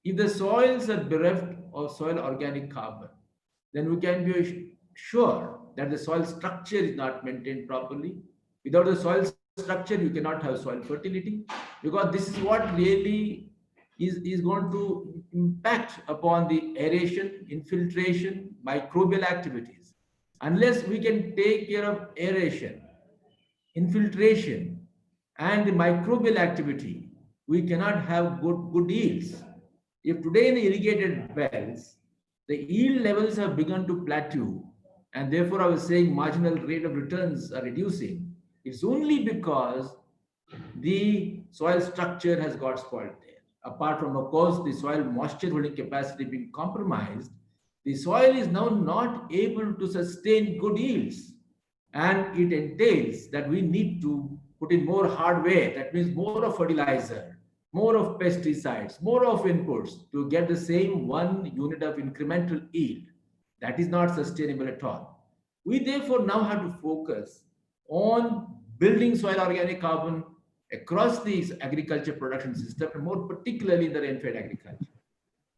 If the soils are bereft of soil organic carbon, then we can be sure that the soil structure is not maintained properly. Without the soil structure, you cannot have soil fertility, because this is what really is going to impact upon the aeration, infiltration, microbial activities. Unless we can take care of aeration, infiltration, and the microbial activity, we cannot have good yields. If today in the irrigated wells, the yield levels have begun to plateau, and therefore I was saying marginal rate of returns are reducing, it's only because the soil structure has got spoiled there. Apart from, of course, the soil moisture holding capacity being compromised, the soil is now not able to sustain good yields. And it entails that we need to put in more hardware, that means more of fertilizer, more of pesticides, more of inputs to get the same 1 unit of incremental yield. That is not sustainable at all. We therefore now have to focus on building soil organic carbon across the agriculture production system, and more particularly in the rainfed agriculture.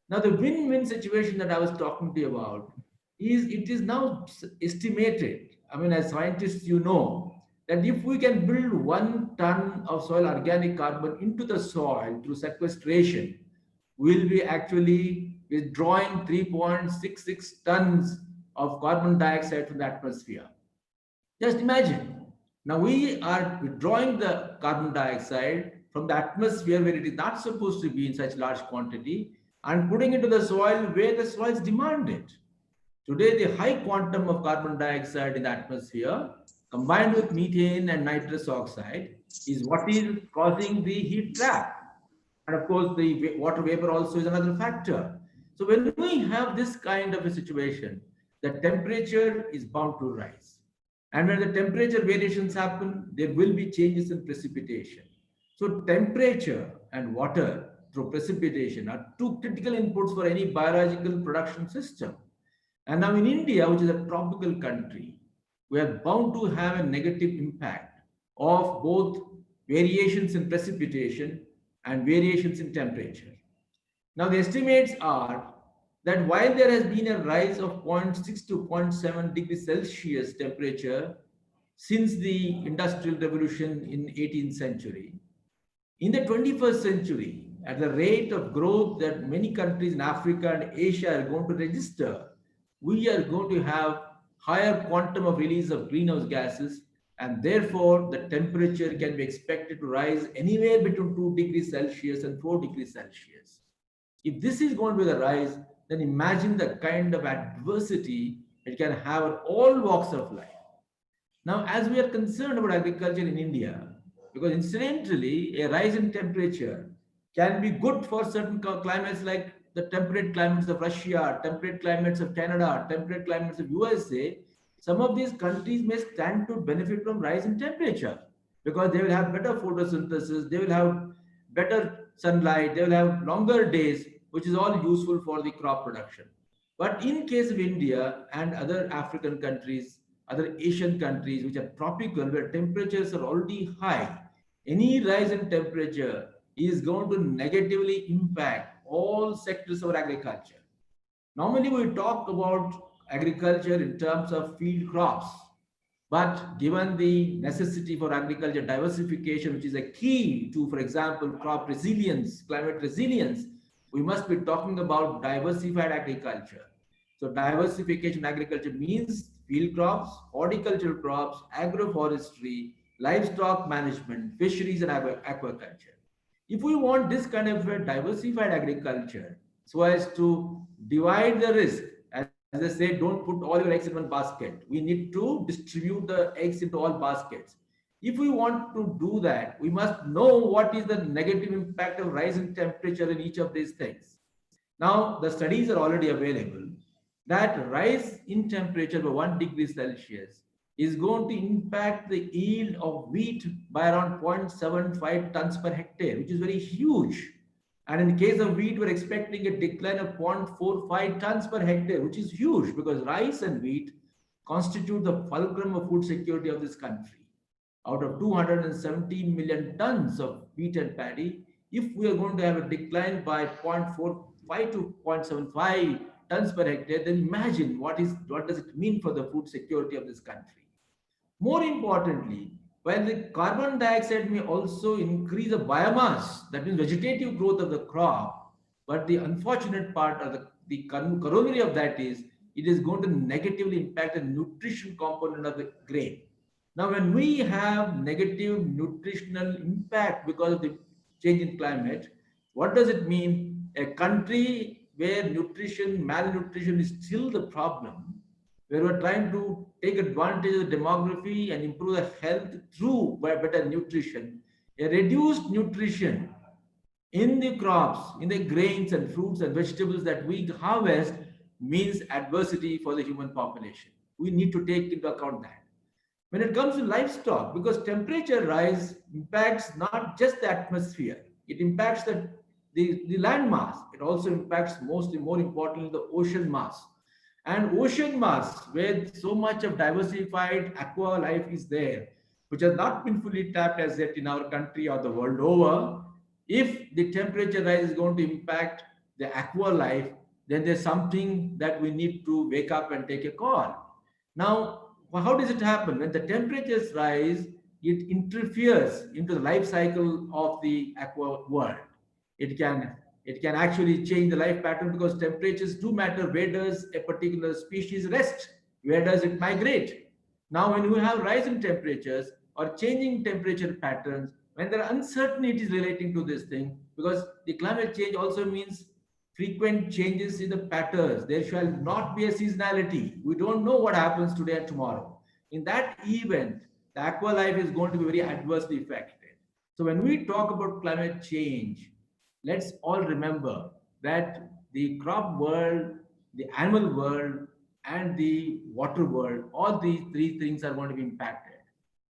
Now, the win-win situation that I was talking to you about is it is now estimated. I mean, as scientists, you know, that if we can build 1 ton of soil organic carbon into the soil through sequestration, we'll be actually withdrawing 3.66 tons of carbon dioxide from the atmosphere. Just imagine. Now we are withdrawing the carbon dioxide from the atmosphere where it is not supposed to be in such large quantity and putting it into the soil where the soils demand it. Today, the high quantum of carbon dioxide in the atmosphere combined with methane and nitrous oxide is what is causing the heat trap. And of course, the water vapor also is another factor. So when we have this kind of a situation, the temperature is bound to rise. And when the temperature variations happen, there will be changes in precipitation. So temperature and water through precipitation are 2 critical inputs for any biological production system. And now in India, which is a tropical country, we are bound to have a negative impact of both variations in precipitation and variations in temperature. Now the estimates are that while there has been a rise of 0.6 to 0.7 degrees Celsius temperature since the Industrial Revolution in 18th century, in the 21st century, at the rate of growth that many countries in Africa and Asia are going to register, we are going to have higher quantum of release of greenhouse gases, and therefore the temperature can be expected to rise anywhere between 2 degrees Celsius and 4 degrees Celsius. If this is going to be the rise, then imagine the kind of adversity it can have in all walks of life. Now, as we are concerned about agriculture in India, because incidentally, a rise in temperature can be good for certain climates like the temperate climates of Russia, temperate climates of Canada, temperate climates of USA. Some of these countries may stand to benefit from rise in temperature because they will have better photosynthesis, they will have better sunlight, they will have longer days, which is all useful for the crop production. But in case of India and other African countries, other Asian countries which are tropical, where temperatures are already high, any rise in temperature is going to negatively impact all sectors of agriculture. Normally we talk about agriculture in terms of field crops, but given the necessity for agriculture diversification, which is a key to, for example, crop resilience, climate resilience, we must be talking about diversified agriculture. So diversification agriculture means field crops, horticultural crops, agroforestry, livestock management, fisheries and aquaculture. If we want this kind of a diversified agriculture so as to divide the risk, as I say, don't put all your eggs in one basket. We need to distribute the eggs into all baskets. If we want to do that, we must know what is the negative impact of rise in temperature in each of these things. Now, the studies are already available that rise in temperature by 1 degree Celsius is going to impact the yield of wheat by around 0.75 tons per hectare, which is very huge. And in the case of wheat, we're expecting a decline of 0.45 tons per hectare, which is huge because rice and wheat constitute the fulcrum of food security of this country. Out of 217 million tons of wheat and paddy, if we are going to have a decline by 0.45 to 0.75 tons per hectare, then imagine what does it mean for the food security of this country. More importantly, while the carbon dioxide may also increase the biomass, that means vegetative growth of the crop, but the unfortunate part or the corollary of that is it is going to negatively impact the nutrition component of the grain. Now, when we have negative nutritional impact because of the change in climate, what does it mean? A country where malnutrition is still the problem, where we're trying to take advantage of the demography and improve the health through better nutrition. A reduced nutrition in the crops, in the grains and fruits and vegetables that we harvest means adversity for the human population. We need to take into account that. When it comes to livestock, because temperature rise impacts not just the atmosphere, it impacts the land mass. It also impacts more importantly, the ocean mass. And ocean mass, where so much of diversified aqua life is there, which has not been fully tapped as yet in our country or the world over, if the temperature rise is going to impact the aqua life, then there's something that we need to wake up and take a call. Now, how does it happen? When the temperatures rise, it interferes into the life cycle of the aqua world. It can actually change the life pattern because temperatures do matter. Where does a particular species rest? Where does it migrate? Now, when you have rising temperatures or changing temperature patterns, when there are uncertainties relating to this thing, because the climate change also means frequent changes in the patterns. There shall not be a seasonality. We don't know what happens today and tomorrow. In that event, the aqua life is going to be very adversely affected. So when we talk about climate change, let's all remember that the crop world, the animal world, and the water world, all these three things are going to be impacted.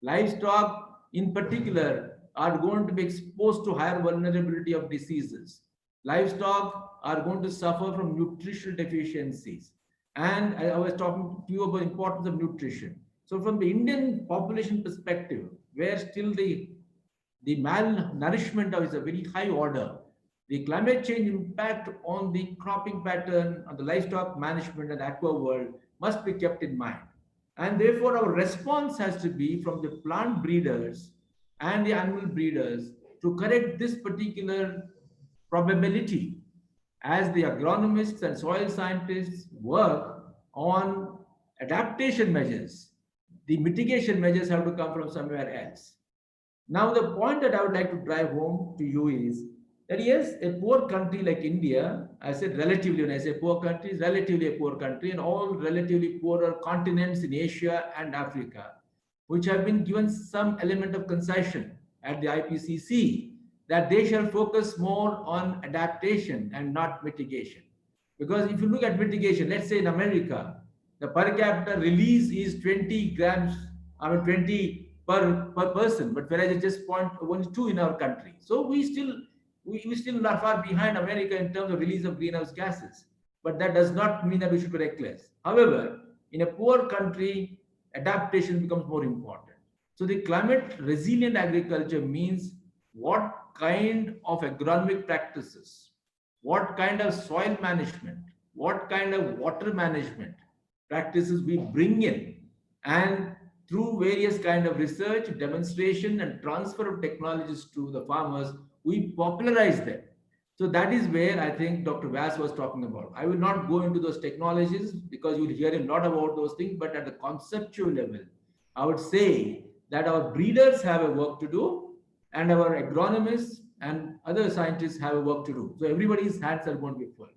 Livestock, in particular, are going to be exposed to higher vulnerability of diseases. Livestock are going to suffer from nutritional deficiencies. And I was talking to you about the importance of nutrition. So from the Indian population perspective, where still the malnourishment is a very high order, the climate change impact on the cropping pattern, on the livestock management and aqua world must be kept in mind. And therefore, our response has to be from the plant breeders and the animal breeders to correct this particular probability as the agronomists and soil scientists work on adaptation measures. The mitigation measures have to come from somewhere else. Now, the point that I would like to drive home to you is that yes, a poor country like India, I said relatively, when I say poor country, is relatively a poor country, and all relatively poorer continents in Asia and Africa, which have been given some element of concession at the IPCC, that they shall focus more on adaptation and not mitigation. Because if you look at mitigation, let's say in America, the per capita release is 20 grams, 20 per person, but whereas it's just 0.12 in our country. So we still are far behind America in terms of release of greenhouse gases. But that does not mean that we should be reckless. However, in a poor country, adaptation becomes more important. So the climate resilient agriculture means what kind of agronomic practices, what kind of soil management, what kind of water management practices we bring in, and through various kind of research, demonstration, and transfer of technologies to the farmers, we popularize them. So that is where I think Dr. Vyas was talking about. I will not go into those technologies because you'll hear a lot about those things, but at the conceptual level, I would say that our breeders have a work to do and our agronomists and other scientists have a work to do. So everybody's hands are going to be full.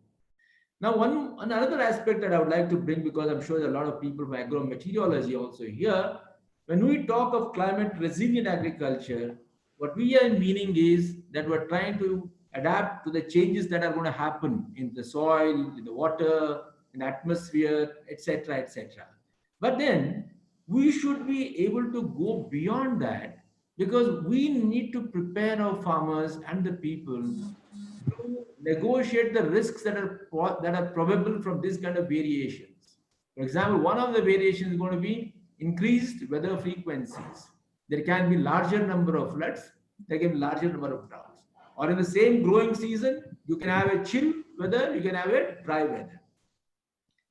Now, another aspect that I would like to bring, because I'm sure there are a lot of people from agrometeorology also here, when we talk of climate resilient agriculture, what we are meaning is that we're trying to adapt to the changes that are going to happen in the soil, in the water, in the atmosphere, etc., etc. But then we should be able to go beyond that, because we need to prepare our farmers and the people to negotiate the risks that are probable from this kind of variations. For example, one of the variations is going to be increased weather frequencies. There can be larger number of floods, there can be larger number of droughts. Or in the same growing season, you can have a chill weather, you can have a dry weather.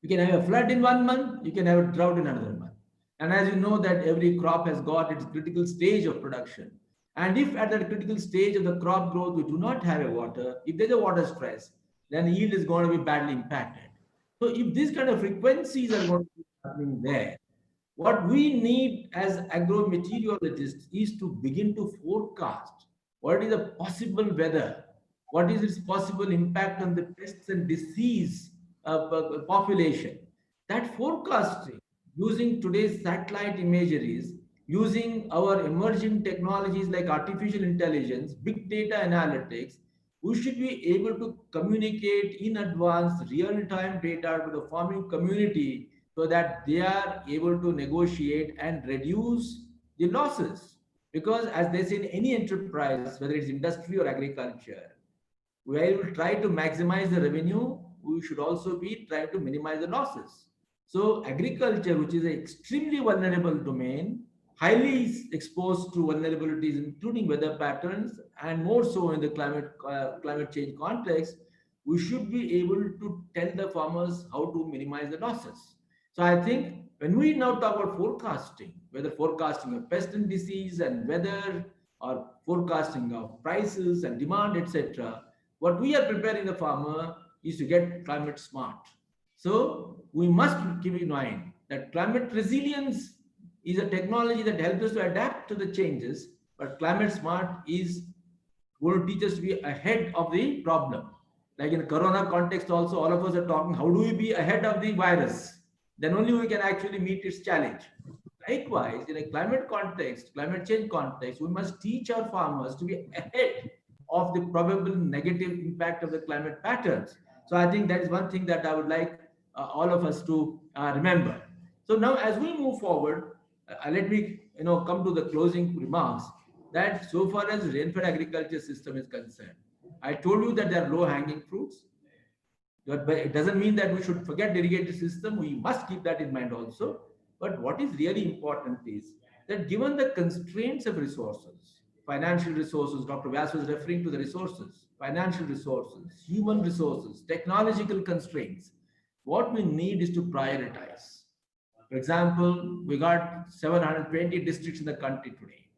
You can have a flood in 1 month, you can have a drought in another month. And as you know that every crop has got its critical stage of production. And if at that critical stage of the crop growth, we do not have a water, if there's a water stress, then the yield is going to be badly impacted. So if these kind of frequencies are going to be happening there, what we need as agrometeorologists is to begin to forecast what is the possible weather, what is its possible impact on the pests and disease population. That forecasting, using today's satellite imageries, using our emerging technologies like artificial intelligence, big data analytics, we should be able to communicate in advance real-time data to the farming community so that they are able to negotiate and reduce the losses. Because as they say in any enterprise, whether it's industry or agriculture, where we try to maximize the revenue, we should also be trying to minimize the losses. So agriculture, which is an extremely vulnerable domain, highly exposed to vulnerabilities, including weather patterns, and more so in the climate change context, we should be able to tell the farmers how to minimize the losses. So I think when we now talk about forecasting, whether forecasting of pest and disease and weather, or forecasting of prices and demand, etc., what we are preparing the farmer is to get climate smart. So we must keep in mind that climate resilience is a technology that helps us to adapt to the changes, but climate smart is going to teach us to be ahead of the problem. Like in the corona context also, all of us are talking, how do we be ahead of the virus? Then only we can actually meet its challenge. Likewise, in a climate context, climate change context, we must teach our farmers to be ahead of the probable negative impact of the climate patterns. So I think that is one thing that I would like all of us to remember. So now as we move forward, let me come to the closing remarks that so far as rainfed agriculture system is concerned, I told you that there are low hanging fruits. But it doesn't mean that we should forget the irrigation system. We must keep that in mind also. But what is really important is that given the constraints of resources, financial resources, Dr. Vyas was referring to the resources, financial resources, human resources, technological constraints, what we need is to prioritize. For example, we got 720 districts in the country today.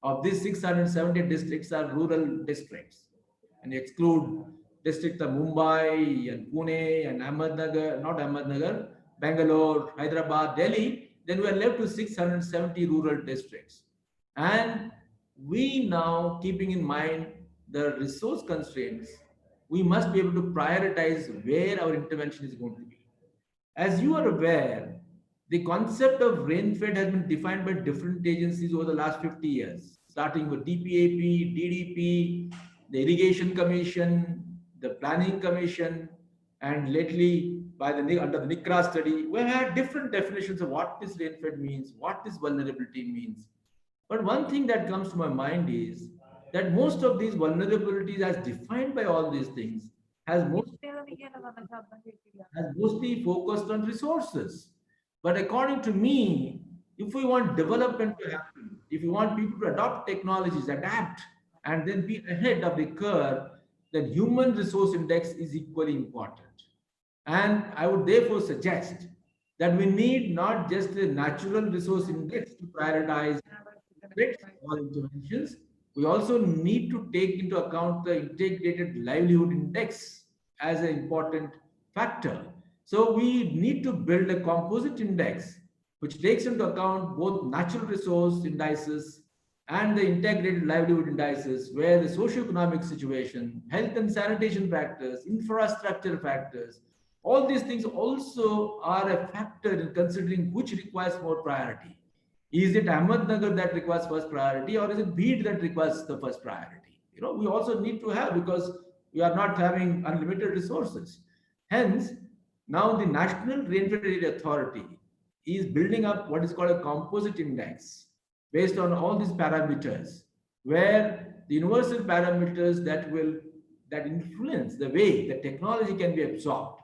Of these, 670 districts are rural districts. And you exclude districts of Mumbai and Pune and Ahmednagar, not Ahmednagar, Bangalore, Hyderabad, Delhi, then we are left with 670 rural districts. And we now, keeping in mind the resource constraints, we must be able to prioritize where our intervention is going to be. As you are aware, the concept of rainfed has been defined by different agencies over the last 50 years, starting with DPAP, DDP, the Irrigation Commission, the Planning Commission, and lately by the under the NICRA study, we have had different definitions of what this rainfed means, what this vulnerability means. But one thing that comes to my mind is that most of these vulnerabilities as defined by all these things has mostly focused on resources. But according to me, if we want development to happen, if we want people to adopt technologies, adapt, and then be ahead of the curve, then human resource index is equally important. And I would therefore suggest that we need not just a natural resource index to prioritize all interventions, we also need to take into account the integrated livelihood index as an important factor. So we need to build a composite index which takes into account both natural resource indices and the integrated livelihood indices, where the socioeconomic situation, health and sanitation factors, infrastructure factors, all these things also are a factor in considering which requires more priority. Is it Ahmednagar that requires first priority, or is it Bid that requires the first priority? We also need to have, because we are not having unlimited resources. Hence, now the National Rainfed Area Authority is building up what is called a composite index based on all these parameters, where the universal parameters that influence the way the technology can be absorbed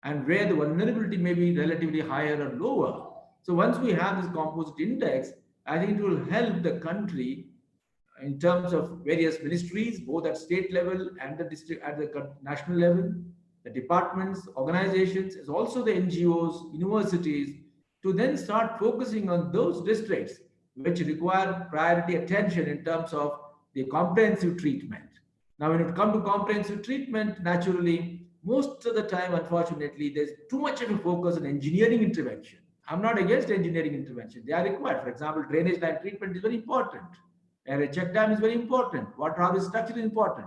and where the vulnerability may be relatively higher or lower. So once we have this composite index, I think it will help the country in terms of various ministries, both at state level and the district at the national level, the departments, organizations, as also the NGOs, universities, to then start focusing on those districts which require priority attention in terms of the comprehensive treatment. Now, when it comes to comprehensive treatment, naturally, most of the time, unfortunately, there's too much of a focus on engineering intervention. I'm not against engineering intervention. They are required. For example, drainage line treatment is very important. A check dam is very important. Water harvest structure is important.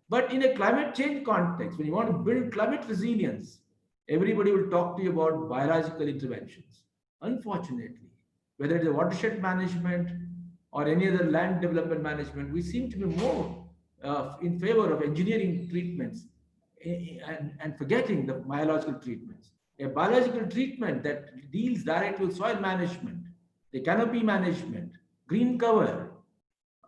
But in a climate change context, when you want to build climate resilience, everybody will talk to you about biological interventions. Unfortunately, whether it's a watershed management or any other land development management, we seem to be more in favor of engineering treatments and forgetting the biological treatments. A biological treatment that deals directly with soil management, the canopy management, green cover,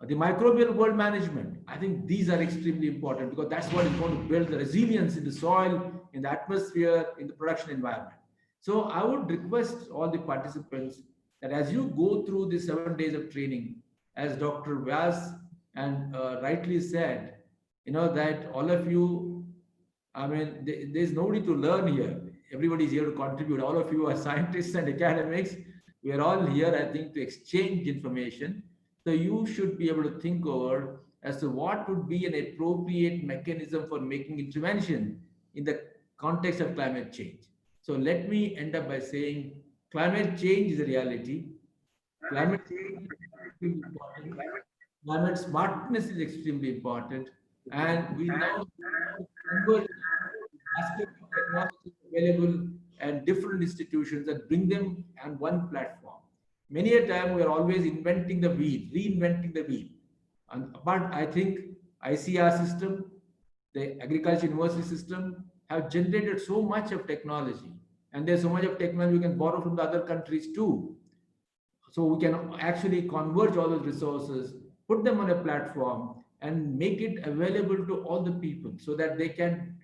the microbial world management, I think these are extremely important because that's what is going to build the resilience in the soil, in the atmosphere, in the production environment. So I would request all the participants that as you go through the 7 days of training, as Dr. Vyas and rightly said, that all of you, I mean, there's nobody to learn here. Everybody is here to contribute. All of you are scientists and academics. We are all here, I think, to exchange information. So you should be able to think over as to what would be an appropriate mechanism for making intervention in the context of climate change. So let me end up by saying climate change is a reality. Climate change is extremely important. Climate smartness is extremely important. And we now converge aspect of technology available and different institutions that bring them on one platform. Many a time we are always inventing the wheel, reinventing the wheel. But I think ICR system, the agriculture university system have generated so much of technology. And there's so much of technology we can borrow from the other countries too. So we can actually converge all those resources, put them on a platform and make it available to all the people so that they can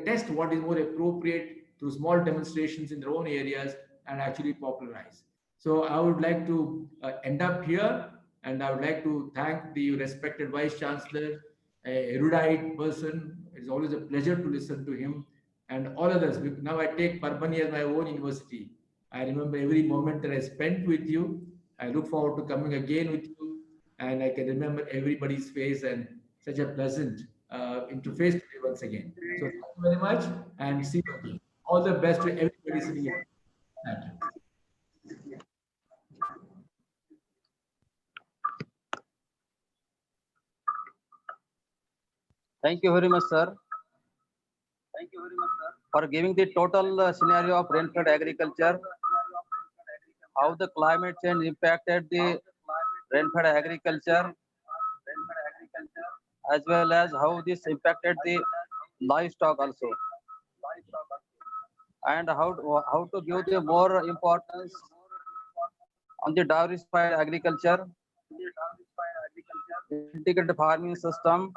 test what is more appropriate through small demonstrations in their own areas and actually popularize. So I would like to end up here, and I would like to thank the respected Vice Chancellor, a erudite person. It's always a pleasure to listen to him and all others. Now I take Parbhani as my own university. I remember every moment that I spent with you. I look forward to coming again with you, and I can remember everybody's face and such a pleasant interface today once again. So thank you very much, and see you again. All the best to everybody sitting here. Thank you. Thank you very much, sir. Thank you very much, sir, for giving the total scenario of rainfed agriculture, how the climate change impacted the rainfed agriculture, as well as how this impacted the livestock also, and how to give the more importance on the diversified agriculture, integrated farming system,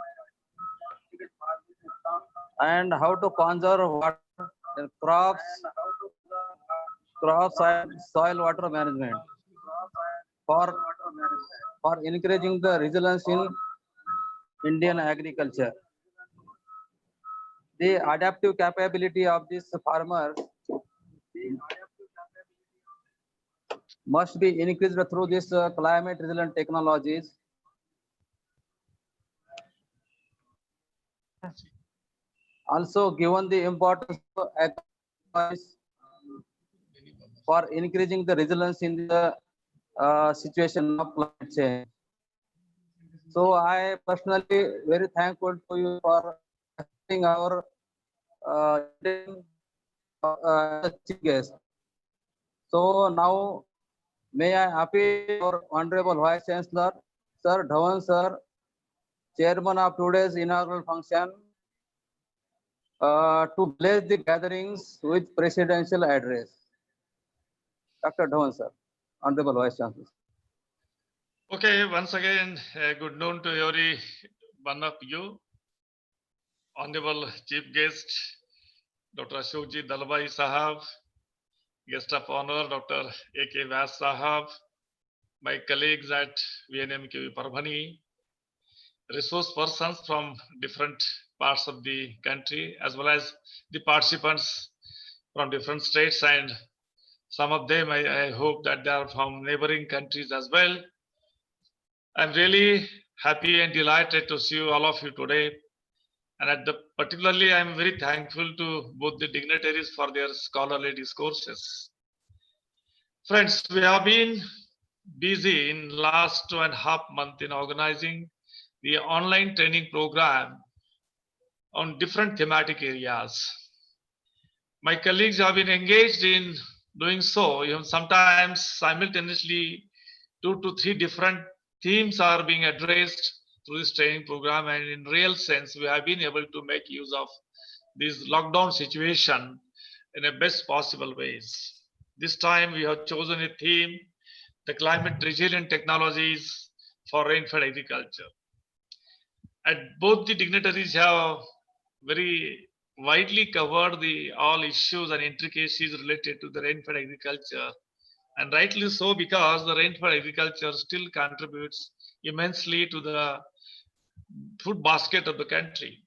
and how to conserve water, crops, and soil water management for encouraging the resilience in Indian agriculture. The adaptive capability of this farmer must be increased through this climate resilient technologies. Also, given the importance of for increasing the resilience in the situation of climate change. So I personally very thankful to you for having our chief guest. So now may I appeal our Honorable Vice Chancellor, Sir Dhawan Sir, Chairman of today's inaugural function, to bless the gatherings with presidential address. Dr. Dhawan Sir, Honorable Vice Chancellor. Okay, once again, good noon to every one of you. Honorable Chief Guest, Dr. Ashokji Dalwai Sahab, Guest of Honor, Dr. A.K. Vyas Sahab, my colleagues at VNMKV Parbhani, resource persons from different parts of the country, as well as the participants from different states, and some of them I hope that they are from neighboring countries as well. I'm really happy and delighted to see all of you today. And particularly, I'm very thankful to both the dignitaries for their scholarly discourses. Friends, we have been busy in last 2.5 months in organizing the online training program on different thematic areas. My colleagues have been engaged in doing so. Even sometimes simultaneously 2 to 3 different themes are being addressed through this training program, and in real sense, we have been able to make use of this lockdown situation in a best possible ways. This time we have chosen a theme, the climate resilient technologies for rainfed agriculture. And both the dignitaries have very widely covered all issues and intricacies related to the rainfed agriculture, and rightly so, because the rainfed agriculture still contributes immensely to the food basket of the country.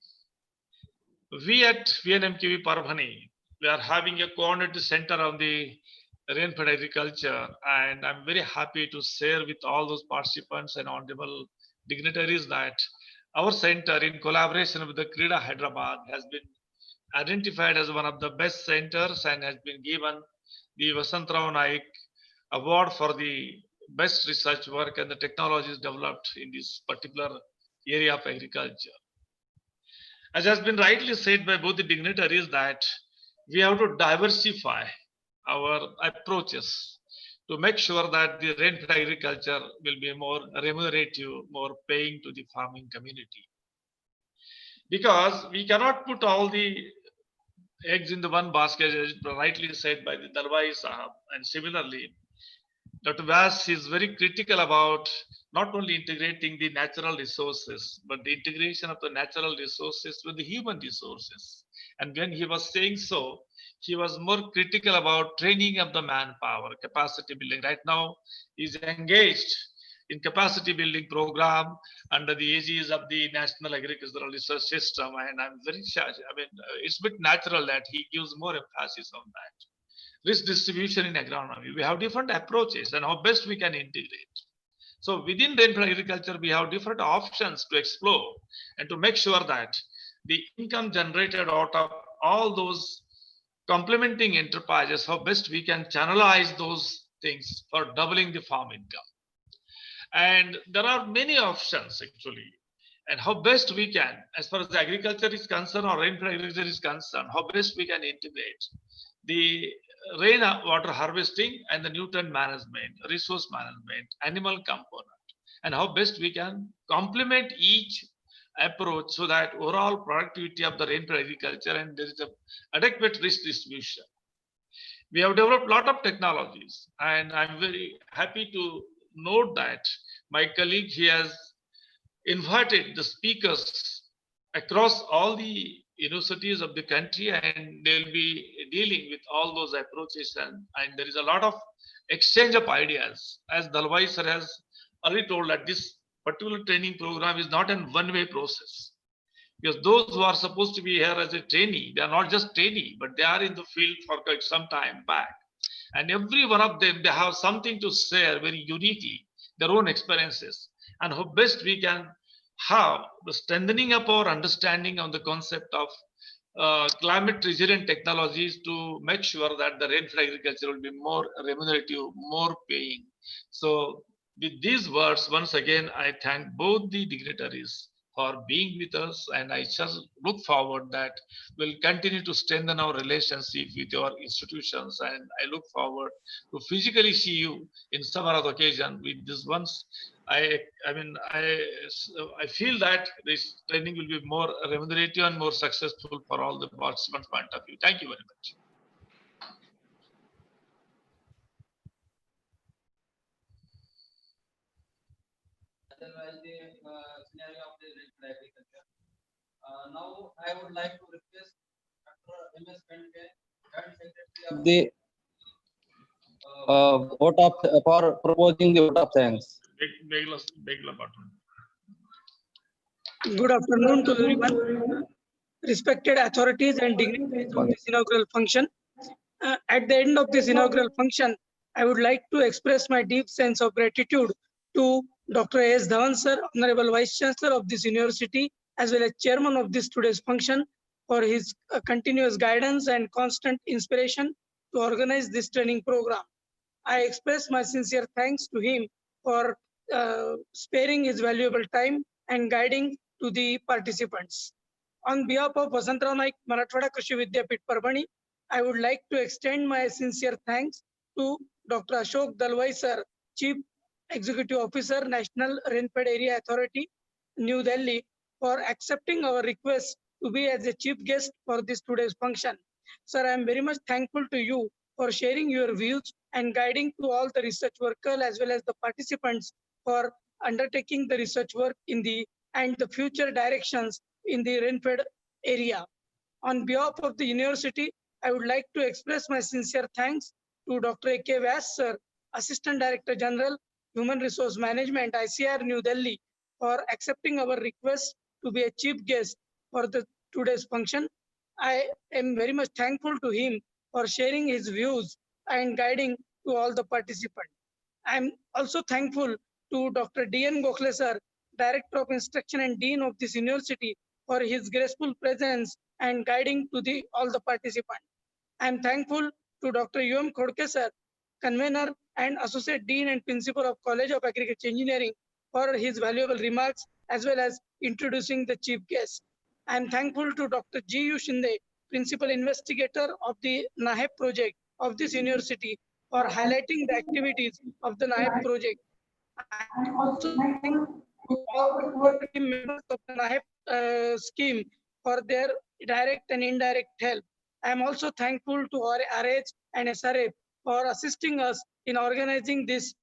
We at VNMKV Parvani, we are having a coordinated center on the rainfed agriculture, and I'm very happy to share with all those participants and honorable dignitaries that our center, in collaboration with the Krida Hyderabad, has been identified as one of the best centers and has been given the Vasantrao Naik Award for the best research work and the technologies developed in this particular area of agriculture. As has been rightly said by both the dignitaries, that we have to diversify our approaches to make sure that the rainfed agriculture will be more remunerative, more paying to the farming community. Because we cannot put all the eggs in the one basket, as rightly said by the Dalwai Sahab, and similarly, Dr. Vyas is very critical about not only integrating the natural resources, but the integration of the natural resources with the human resources. And when he was saying so, he was more critical about training of the manpower, capacity building. Right now, he's engaged in capacity building program under the aegis of the National Agricultural Research System. And I'm very sure, it's a bit natural that he gives more emphasis on that. Risk distribution in agronomy. We have different approaches and how best we can integrate. So within rainfed agriculture, we have different options to explore and to make sure that the income generated out of all those complementing enterprises, how best we can channelize those things for doubling the farm income. And there are many options actually, and how best we can, as far as the agriculture is concerned or rainfed agriculture is concerned, how best we can integrate the rain water harvesting and the nutrient management, resource management, animal component, and how best we can complement each approach so that overall productivity of the rainfed agriculture and there is a adequate risk distribution. We have developed a lot of technologies, and I'm very happy to note that my colleague, he has invited the speakers across all the universities of the country, and they'll be dealing with all those approaches, and there is a lot of exchange of ideas. As Dalwai sir has already told, that this particular training program is not a one-way process, because those who are supposed to be here as a trainee, they are not just trainee, but they are in the field for quite some time back, and every one of them, they have something to share very uniquely, their own experiences, and how best we can have the strengthening of our understanding on the concept of climate resilient technologies to make sure that the rainfed agriculture will be more remunerative, more paying. So with these words, once again, I thank both the dignitaries for being with us, and I just look forward that we'll continue to strengthen our relationship with your institutions, and I look forward to physically see you in some other occasion with this ones. I feel that this training will be more remunerative and more successful for all the participants' point of view. Thank you very much. Otherwise, the scenario of the rainfed agriculture. Now, I would like to request Dr. M.S. Pendke, Joint Secretary of the vote of for proposing the vote of thanks. Good afternoon to everyone, respected authorities and dignitaries of this inaugural function. At the end of this inaugural function, I would like to express my deep sense of gratitude to Dr. A.S. Dhawan sir, Honorable Vice Chancellor of this university, as well as Chairman of this today's function, for his continuous guidance and constant inspiration to organize this training program. I express my sincere thanks to him for sparing his valuable time and guiding to the participants. On behalf of Vasantrao Naik Marathwada Krishi Vidyapith Parbhani, I would like to extend my sincere thanks to Dr. Ashok Dalwai sir, Chief Executive Officer, National Rainfed Area Authority, New Delhi, for accepting our request to be as a chief guest for this today's function. Sir, I am very much thankful to you for sharing your views and guiding to all the research workers as well as the participants for undertaking the research work in the and the future directions in the Rainfed area. On behalf of the university, I would like to express my sincere thanks to Dr. A.K. Vyas, sir, Assistant Director General, Human Resource Management, ICR New Delhi, for accepting our request to be a chief guest for the today's function. I am very much thankful to him for sharing his views and guiding to all the participants. I am also thankful to Dr. D.N. Gokhale, sir, Director of Instruction and Dean of this university, for his graceful presence and guiding to all the participants. I am thankful to Dr. U.M. Khodke, sir, Convener and Associate Dean and Principal of College of Agriculture Engineering, for his valuable remarks as well as introducing the chief guest. I am thankful to Dr. G.U. Shinde, Principal Investigator of the NAHEP project of this university, for highlighting the activities of the NAHEP project. I am also thankful to all the team members of the NAHEP scheme for their direct and indirect help. I am also thankful to our RH and SRF for assisting us in organizing this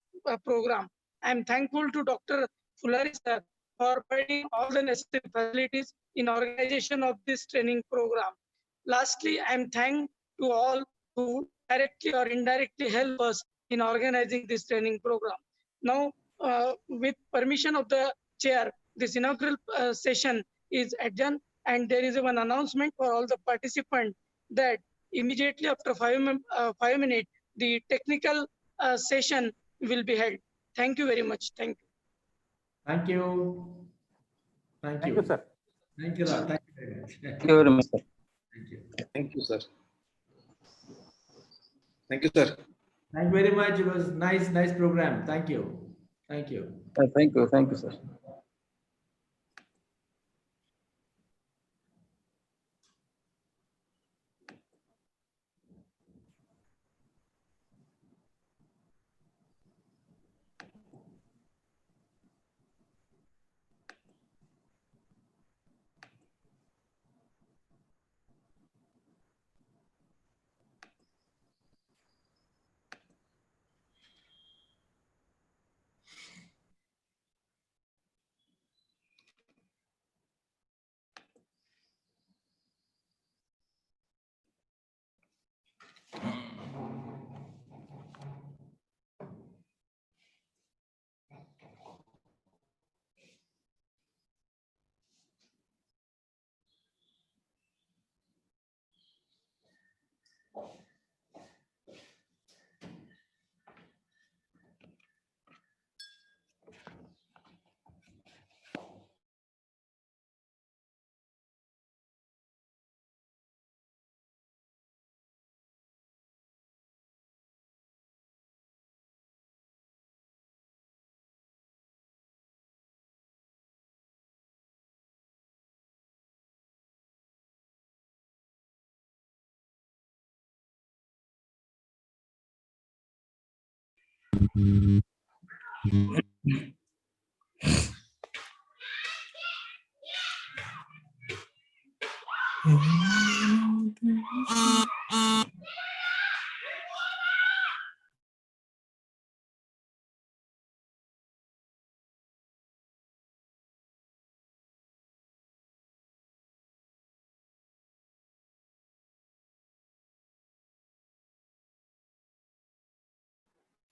program. I am thankful to Dr. Fulari, sir, for providing all the necessary facilities in organization of this training program. Lastly, I am thankful to all who directly or indirectly help us in organizing this training program. Now, with permission of the chair, this inaugural session is adjourned, and there is one announcement for all the participants that immediately after 5 minutes, the technical session will be held. Thank you very much. Thank you. Thank you. Thank you. Thank you, sir. Thank you, Lord. Thank you very much. Thank you very much, sir. Thank you. Thank you, sir. Thank you, sir. Thank you very much. It was nice program. Thank you. Thank you. Thank you, sir.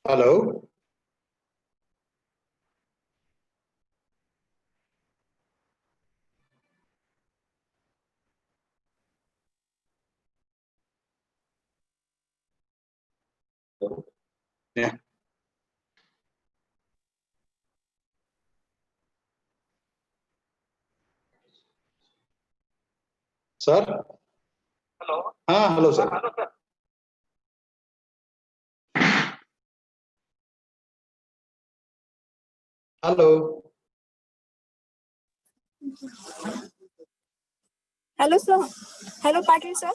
Hello. Yeah. Sir? Hello. Hello, sir. Hello. Hello, sir. Hello, Patil, sir.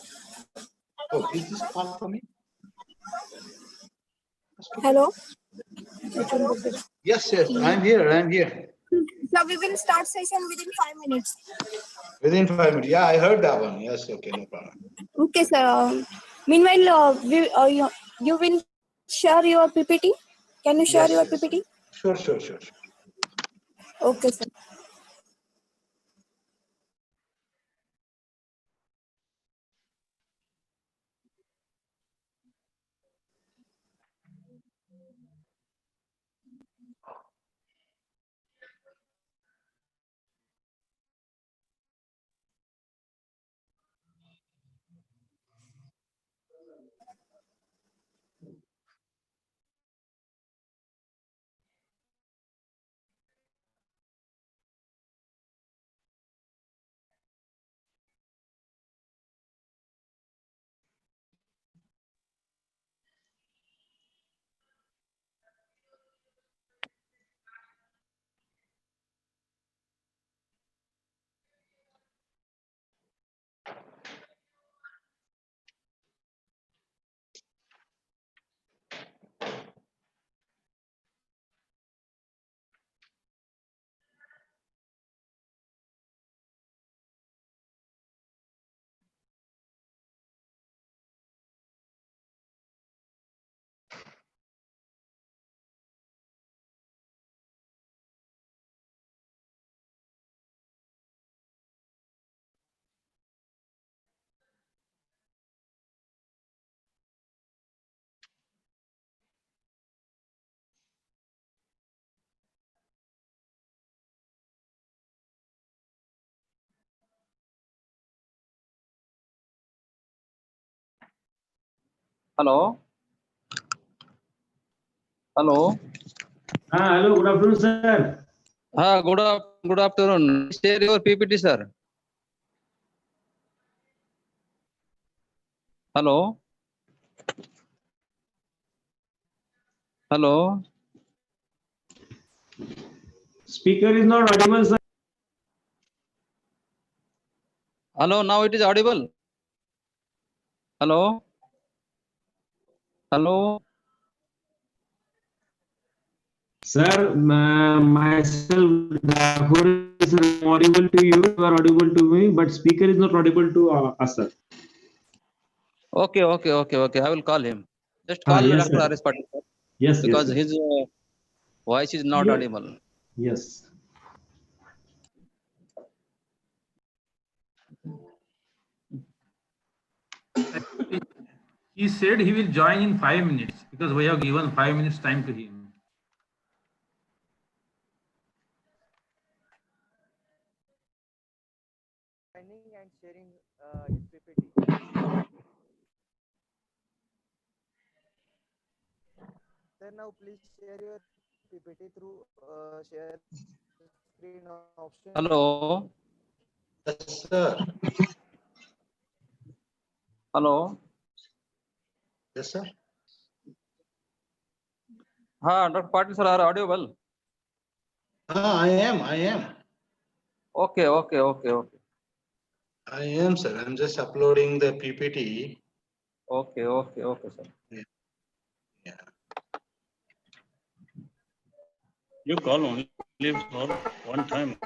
Oh, is this call for me? Hello. Yes, I'm here. Sir, Now we will start session within 5 minutes. Within 5 minutes. Yeah, I heard that one. Yes, okay, no problem. Okay, sir. Meanwhile, you will share your PPT. Can you share Yes, your yes. PPT? Sure, sure, sure. Okay, sir. Hello. Hello. Hello. Good afternoon, sir. Good afternoon. Share your PPT, sir. Hello. Hello. Speaker is not audible, sir. Hello. Now it is audible. Hello. Hello. Sir, myself, is audible to you. You are audible to me, but speaker is not audible to us, sir. Okay. I will call him. Just call Yes, Dr. sir. Harish Patil, sir, Yes, because yes, sir. his voice is not audible. Yes. He said he will join in 5 minutes because we have given 5 minutes time to him. Joining and sharing his PPT. Sir, now please share your PPT through share screen option. Hello. Yes, sir. Hello. Yes, sir. Dr. Patil, sir, are audible? I am. Okay. I am, sir. I'm just uploading the PPT. Okay, sir. Yeah. You call only for one time.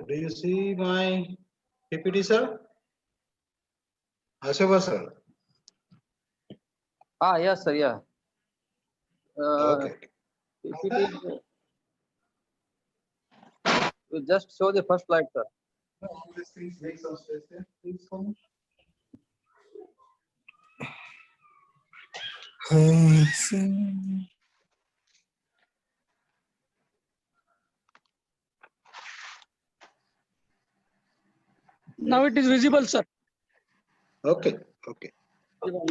Do you see my PPT, sir? Ashiva, sir. Yes, sir. Yeah. Okay. PPT, we just show the first slide, sir. Now it is visible, sir. Okay. Okay.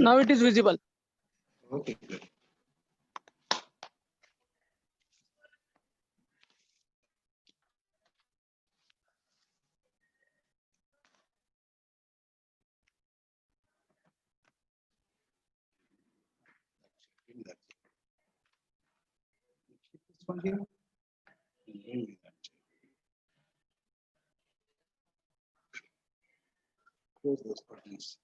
Now it is visible. Okay. Good. This one here. Close those buttons.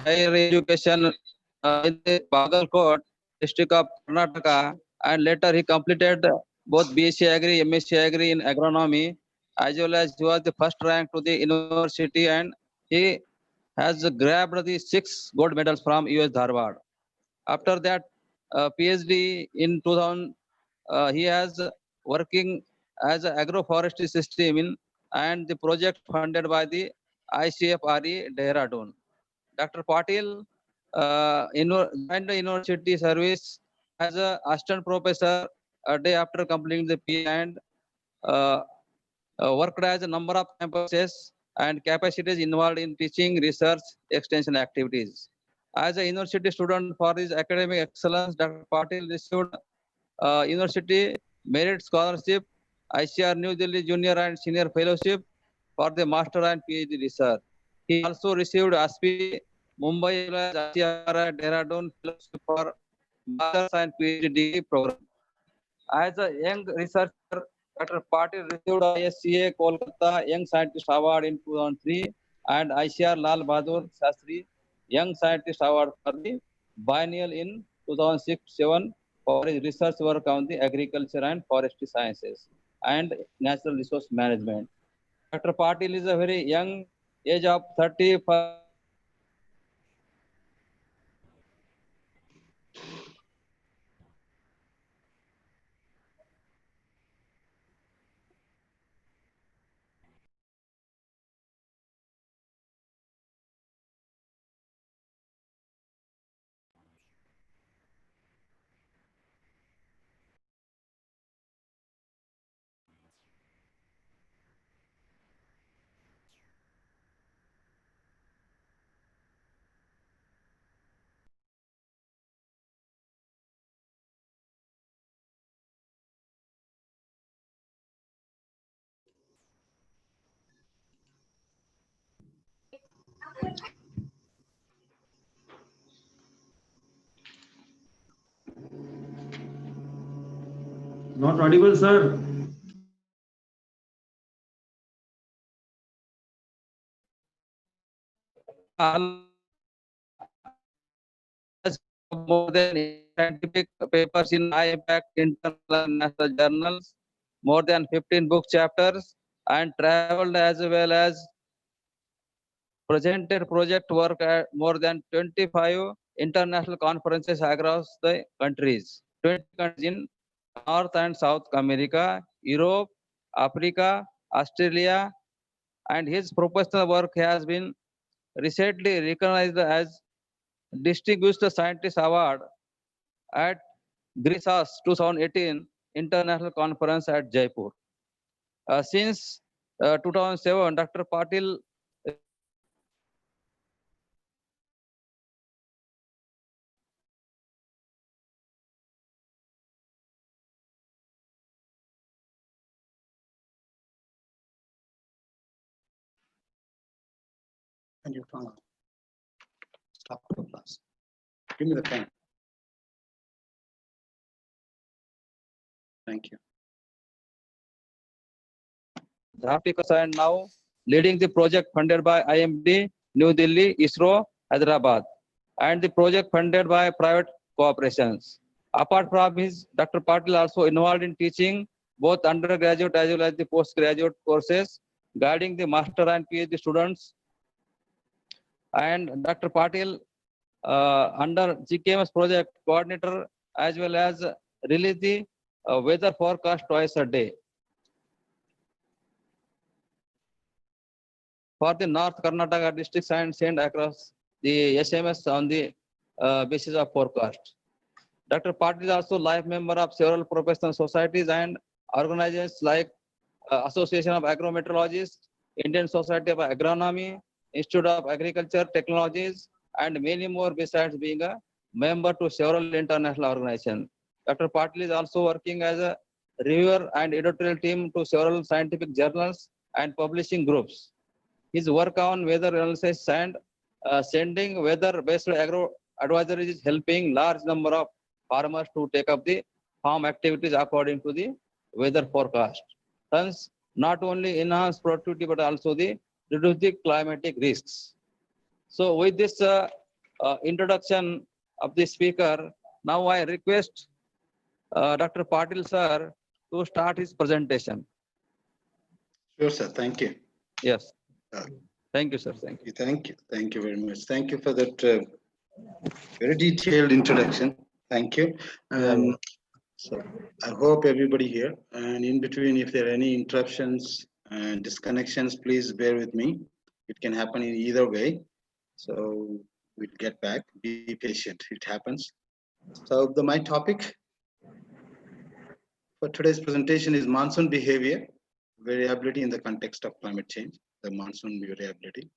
Higher education in the Bagalkot district of Karnataka, and later he completed both BSc Agri, MSc Agri in agronomy, as well as he was the first rank to the university, and he has grabbed the 6 gold medals from US Dharwad. After that, PhD in 2000, he has working as an agroforestry system in and the project funded by the ICFRE Dehradun. Dr. Patil joined the university service as an assistant professor a day after completing the PhD, and uh, worked as a number of campuses and capacities involved in teaching, research, extension activities. As a university student for his academic excellence, Dr. Patil received University Merit Scholarship, ICR New Delhi Junior and Senior Fellowship for the Master and PhD research. He also received ASPI Mumbai as well as ICR Dehradun Fellowship for Masters and PhD degree program. As a young researcher, Dr. Patil received ISCA Kolkata Young Scientist Award in 2003 and ICR Lal Bahadur Shastri Young Scientist Award for the biennial in 2006-7 for his research work on the agriculture and forestry sciences and natural resource management. Dr. Patil is a very young age of 30. Not audible, sir. More than scientific papers in high impact international and national journals, more than 15 book chapters, and traveled as well as presented project work at more than 25 international conferences across the countries, 20 countries in North and South America, Europe, Africa, Australia, and his professional work has been recently recognized as Distinguished Scientist Award at GRISAS 2018 International Conference at Jaipur. Since 2007, Dr. Patil And you turn on. Stop the class. Give me the pen. Thank you. and now leading the project funded by IMD, New Delhi, ISRO, Hyderabad, and the project funded by private corporations. Apart from his, Dr. Patil also involved in teaching both undergraduate as well as the postgraduate courses, guiding the master and PhD students. And Dr. Patil, under GKMS project coordinator, as well as release the weather forecast twice a day. For the North Karnataka districts and send across the SMS on the basis of forecast. Dr. Patil is also life member of several professional societies and organizations like Association of Agrometeorologists, Indian Society of Agronomy, Institute of Agriculture Technologies, and many more besides being a member to several international organizations. Dr. Patil is also working as a reviewer and editorial team to several scientific journals and publishing groups. His work on weather analysis and sending weather-based agro advisories is helping large number of farmers to take up the farm activities according to the weather forecast. Hence, not only enhance productivity but also the reduce the climatic risks. So, with this introduction of the speaker, now I request Dr. Patil sir to start his presentation. Sure, sir. Thank you. Yes. Thank you, sir. Thank you. Thank you. Thank you very much. Thank you for that very detailed introduction. Thank you. So I hope everybody here, and in between, if there are any interruptions and disconnections, please bear with me. It can happen in either way. So we'll get back. Be patient. It happens. So my topic for today's presentation is monsoon behavior, variability in the context of climate change, the monsoon variability,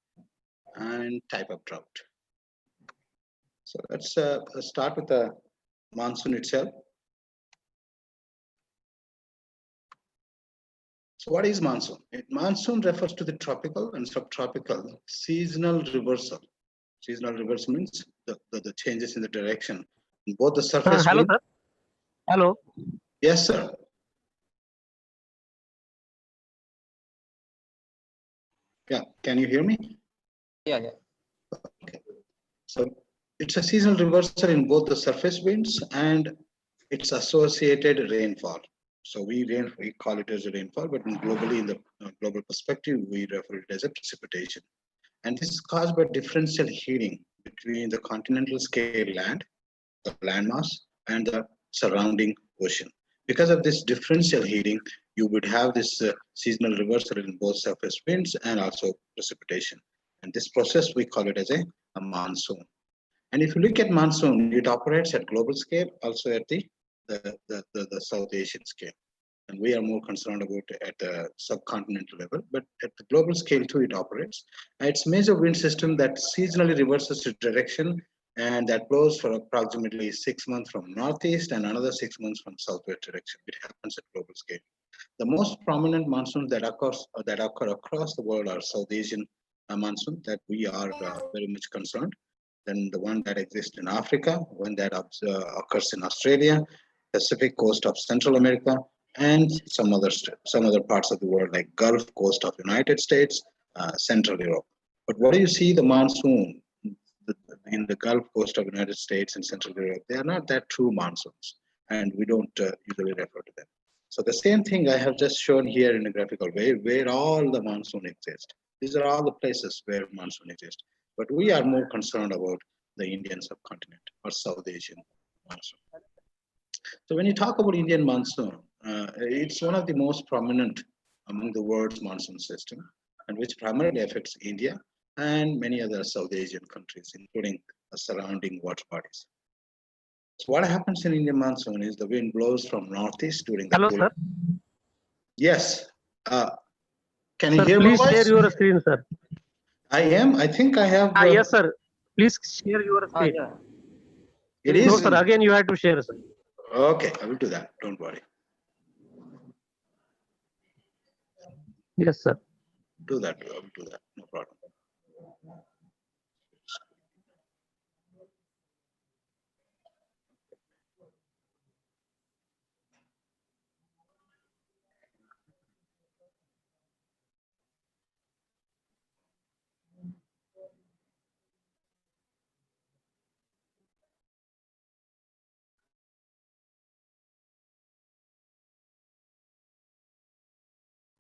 and type of drought. So let's start with the monsoon itself. So what is monsoon? Monsoon refers to the tropical and subtropical seasonal reversal. Seasonal reversal means the changes in the direction in both the surface hello, wind. sir. Hello. Yes, sir. Yeah, can you hear me? Yeah. Okay. So it's a seasonal reversal in both the surface winds and its associated rainfall. So we call it as a rainfall, but globally, in the global perspective, we refer it as a precipitation. And this is caused by differential heating between the continental scale land, the landmass, and the surrounding ocean. Because of this differential heating, you would have this seasonal reversal in both surface winds and also precipitation. And this process, we call it as a monsoon. And if you look at monsoon, it operates at global scale, also at the South Asian scale. And we are more concerned about it at the subcontinental level, but at the global scale too, it operates. It's a major wind system that seasonally reverses its direction, and that blows for approximately 6 months from northeast and another 6 months from southwest direction. It happens at global scale. The most prominent monsoons that occur across the world are South Asian monsoon that we are very much concerned. Then the one that exists in Africa, one that occurs in Australia, Pacific coast of Central America, and some other parts of the world like Gulf coast of United States, Central Europe. But what do you see the monsoon in the Gulf coast of United States and Central Europe? They are not that true monsoons, and we don't usually refer to them. So the same thing I have just shown here in a graphical way, where all the monsoon exist. These are all the places where monsoon exists. But we are more concerned about the Indian subcontinent or South Asian monsoon. So when you talk about Indian monsoon, it's one of the most prominent among the world's monsoon system, and which primarily affects India and many other South Asian countries, including the surrounding water bodies. So what happens in Indian monsoon is the wind blows from northeast during the Hello, sir. Yes. Can you Sir, hear please my voice? share your screen, sir. I think I have. Yes, sir. Please share your screen. Yeah. It is. No, sir. Again, you have to share, sir. Okay, I will do that. Don't worry. Yes, sir. Do that. I will do that. No problem.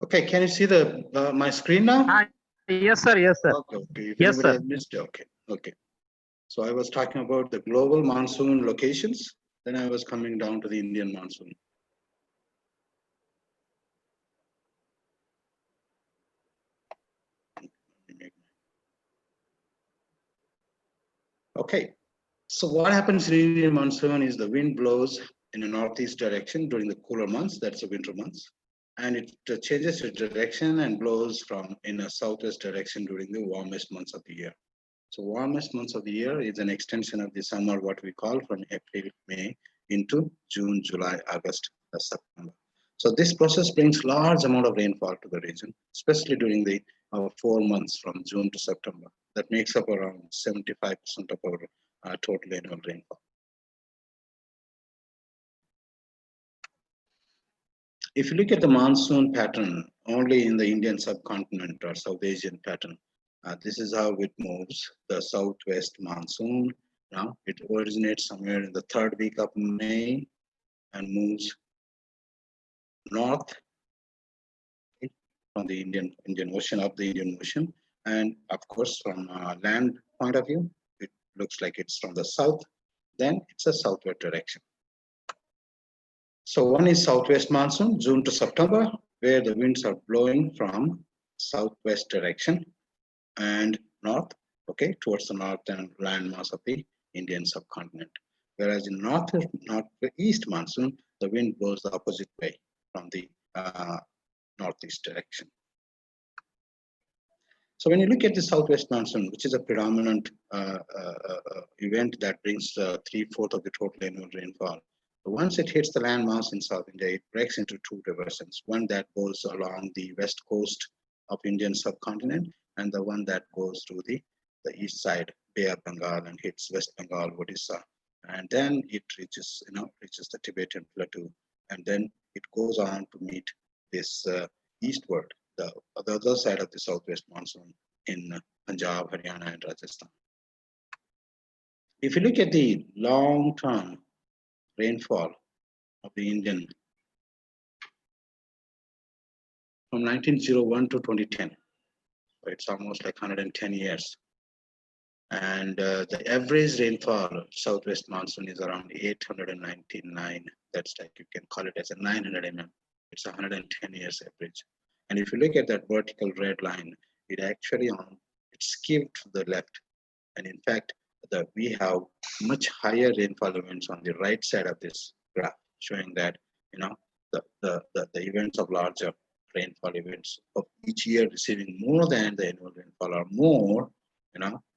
Okay, can you see the my screen now? Yes, sir. Yes, sir. Okay, okay. If Yes, anybody sir. has missed it, okay, okay. So I was talking about the global monsoon locations. Then I was coming down to the Indian monsoon. Okay, so what happens in Indian monsoon is the wind blows in a northeast direction during the cooler months, that's the winter months, and it changes its direction and blows from in a southwest direction during the warmest months of the year. So warmest months of the year is an extension of the summer, what we call from April, May into June, July, August, September. So this process brings large amount of rainfall to the region, especially during the 4 months from June to September. That makes up around 75% of our total annual rainfall. If you look at the monsoon pattern only in the Indian subcontinent or South Asian pattern, this is how it moves. The southwest monsoon, now it originates somewhere in the 3rd week of May and moves north from the Indian Ocean, up the Indian Ocean. And of course, from a land point of view, it looks like it's from the south, then it's a southward direction. So one is southwest monsoon, June to September, where the winds are blowing from southwest direction and north, okay, towards the northern landmass of the Indian subcontinent. Whereas in northeast monsoon, the wind blows the opposite way from the northeast direction. So when you look at the southwest monsoon, which is a predominant event that brings 3/4 of the total annual rainfall, once it hits the landmass in South India, it breaks into 2 diversions. One that goes along the west coast of Indian subcontinent, and the one that goes to the east side, Bay of Bengal, and hits West Bengal, Odisha, and then it reaches the Tibetan Plateau, and then it goes on to meet this eastward, the other side of the southwest monsoon in Punjab, Haryana, and Rajasthan. If you look at the long-term rainfall of the Indian from 1901 to 2010, so it's almost like 110 years. And the average rainfall of southwest monsoon is around 899. That's like, you can call it as a 900 mm. It's 110 years average. And if you look at that vertical red line, it actually it's skewed to the left. And in fact, we have much higher rainfall events on the right side of this graph, showing that the events of larger rainfall events of each year receiving more than the annual rainfall are more,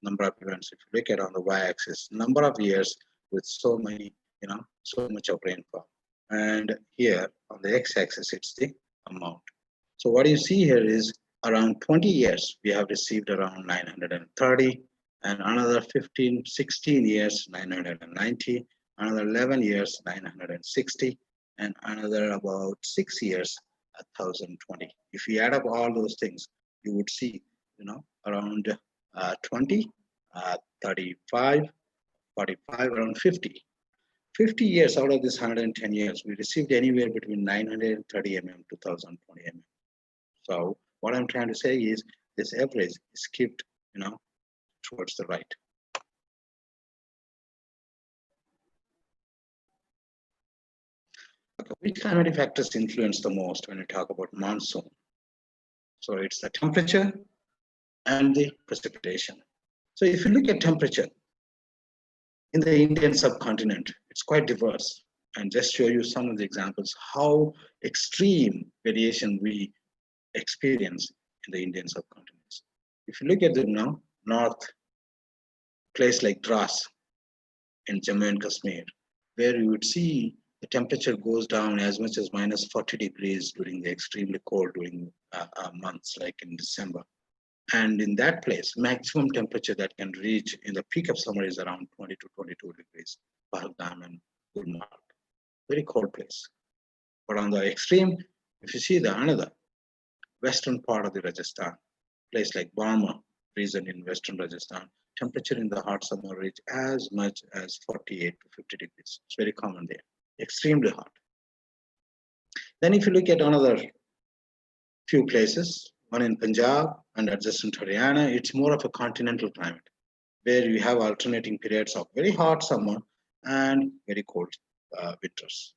number of events. If you look at on the y-axis, number of years with so many, so much of rainfall. And here on the x-axis, it's the amount. So what you see here is around 20 years, we have received around 930, and another 16 years, 990, another 11 years, 960, and another about 6 years, 1020. If we add up all those things, you would see, around 20, 35, 45, around 50. 50 years out of this 110 years, we received anywhere between 930 mm to 1020 mm. So what I'm trying to say is this average is skewed, towards the right. Okay, which climatic factors influence the most when we talk about monsoon? So it's the temperature and the precipitation. So if you look at temperature in the Indian subcontinent, it's quite diverse. And just show you some of the examples how extreme variation we experience in the Indian subcontinent. If you look at the north, place like Dras in Jammu and Kashmir, where you would see the temperature goes down as much as minus 40 degrees during the extremely cold during months like in December. And in that place, maximum temperature that can reach in the peak of summer is around 20 to 22 degrees, Pahalgam and Gulmarg. Very cold place. But on the extreme, if you see the another western part of the Rajasthan, place like Barma region in western Rajasthan, temperature in the hot summer reach as much as 48 to 50 degrees. It's very common there, extremely hot. Then if you look at another few places, one in Punjab and adjacent Haryana. It's more of a continental climate where you have alternating periods of very hot summer and very cold winters.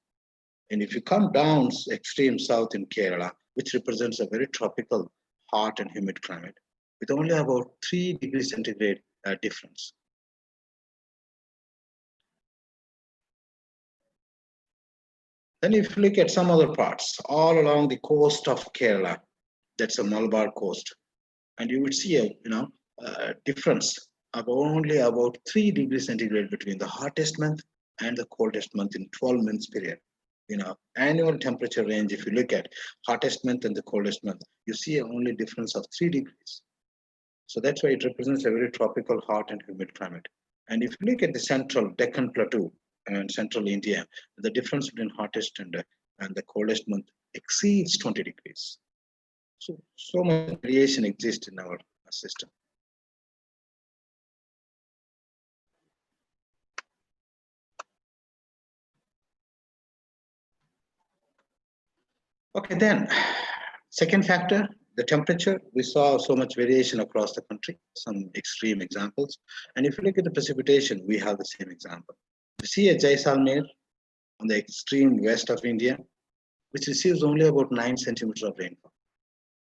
And if you come down extreme south in Kerala, which represents a very tropical, hot and humid climate, with only about 3 degrees centigrade difference. Then if you look at some other parts, all along the coast of Kerala, that's a Malabar coast, and you would see a difference of only about 3 degrees centigrade between the hottest month and the coldest month in 12 months period. Annual temperature range, if you look at hottest month and the coldest month, you see only difference of 3 degrees. So that's why it represents a very tropical, hot and humid climate. And if you look at the central Deccan Plateau and central India, the difference between hottest and the coldest month exceeds 20 degrees. So much variation exists in our system. Okay, then, second factor, the temperature. We saw so much variation across the country, some extreme examples. And if you look at the precipitation, we have the same example. You see a Jaisalmer on the extreme west of India, which receives only about 9 centimeters of rainfall.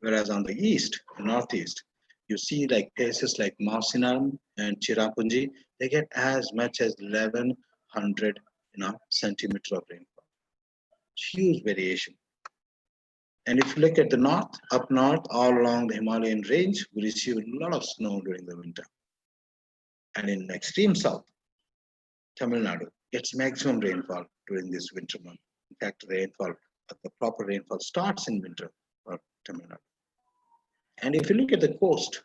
Whereas on the east, northeast, you see like places like Mausinam and Chirapunji, they get as much as 1100 centimeters of rainfall. Huge variation. And if you look at the north, up north, all along the Himalayan range, we receive a lot of snow during the winter. And in extreme south, Tamil Nadu gets maximum rainfall during this winter month. In fact, the proper rainfall starts in winter for Tamil Nadu. And if you look at the coast,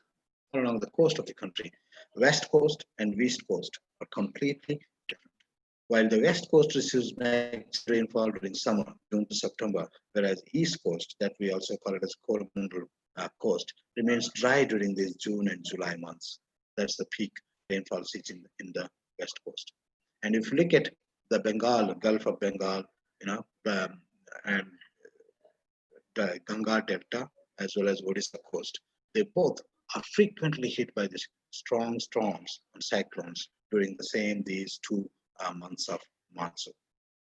along the coast of the country, west coast and east coast are completely different. While the west coast receives max rainfall during summer, June to September, whereas east coast, that we also call it as coromandel coast, remains dry during these June and July months. That's the peak rainfall season in the west coast. And if you look at the Bengal, Gulf of Bengal, and the Ganga Delta, as well as Odisha coast, they both are frequently hit by these strong storms and cyclones during these 2 months of monsoon.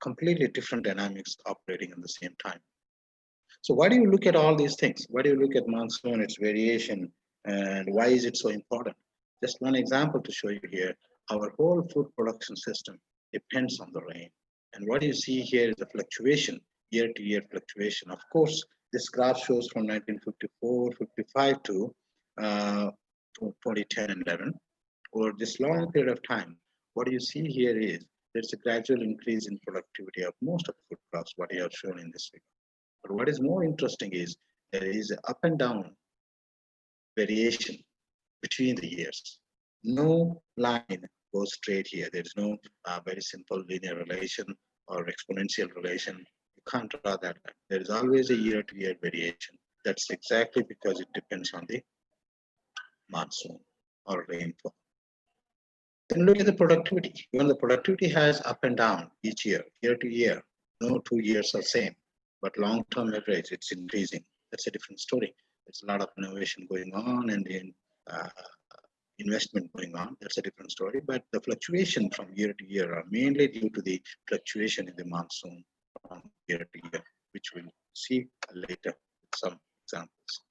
Completely different dynamics operating at the same time. So why do you look at all these things? Why do you look at monsoon, its variation, and why is it so important? Just one example to show you here. Our whole food production system depends on the rain. And what you see here is a fluctuation, year-to-year fluctuation. Of course, this graph shows from 1954, 55 to 2010 and 11. Over this long period of time, what you see here is there's a gradual increase in productivity of most of the food crops, what you have shown in this figure. But what is more interesting is there is an up and down variation between the years. No line goes straight here. There's no very simple linear relation or exponential relation. You can't draw that line. There is always a year-to-year variation. That's exactly because it depends on the monsoon or rainfall. Then look at the productivity. Even the productivity has up and down each year to year. No 2 years are same, but long-term average, it's increasing. That's a different story. There's a lot of innovation going on and investment going on. That's a different story. But the fluctuation from year to year are mainly due to the fluctuation in the monsoon from year to year, which we'll see later with some examples.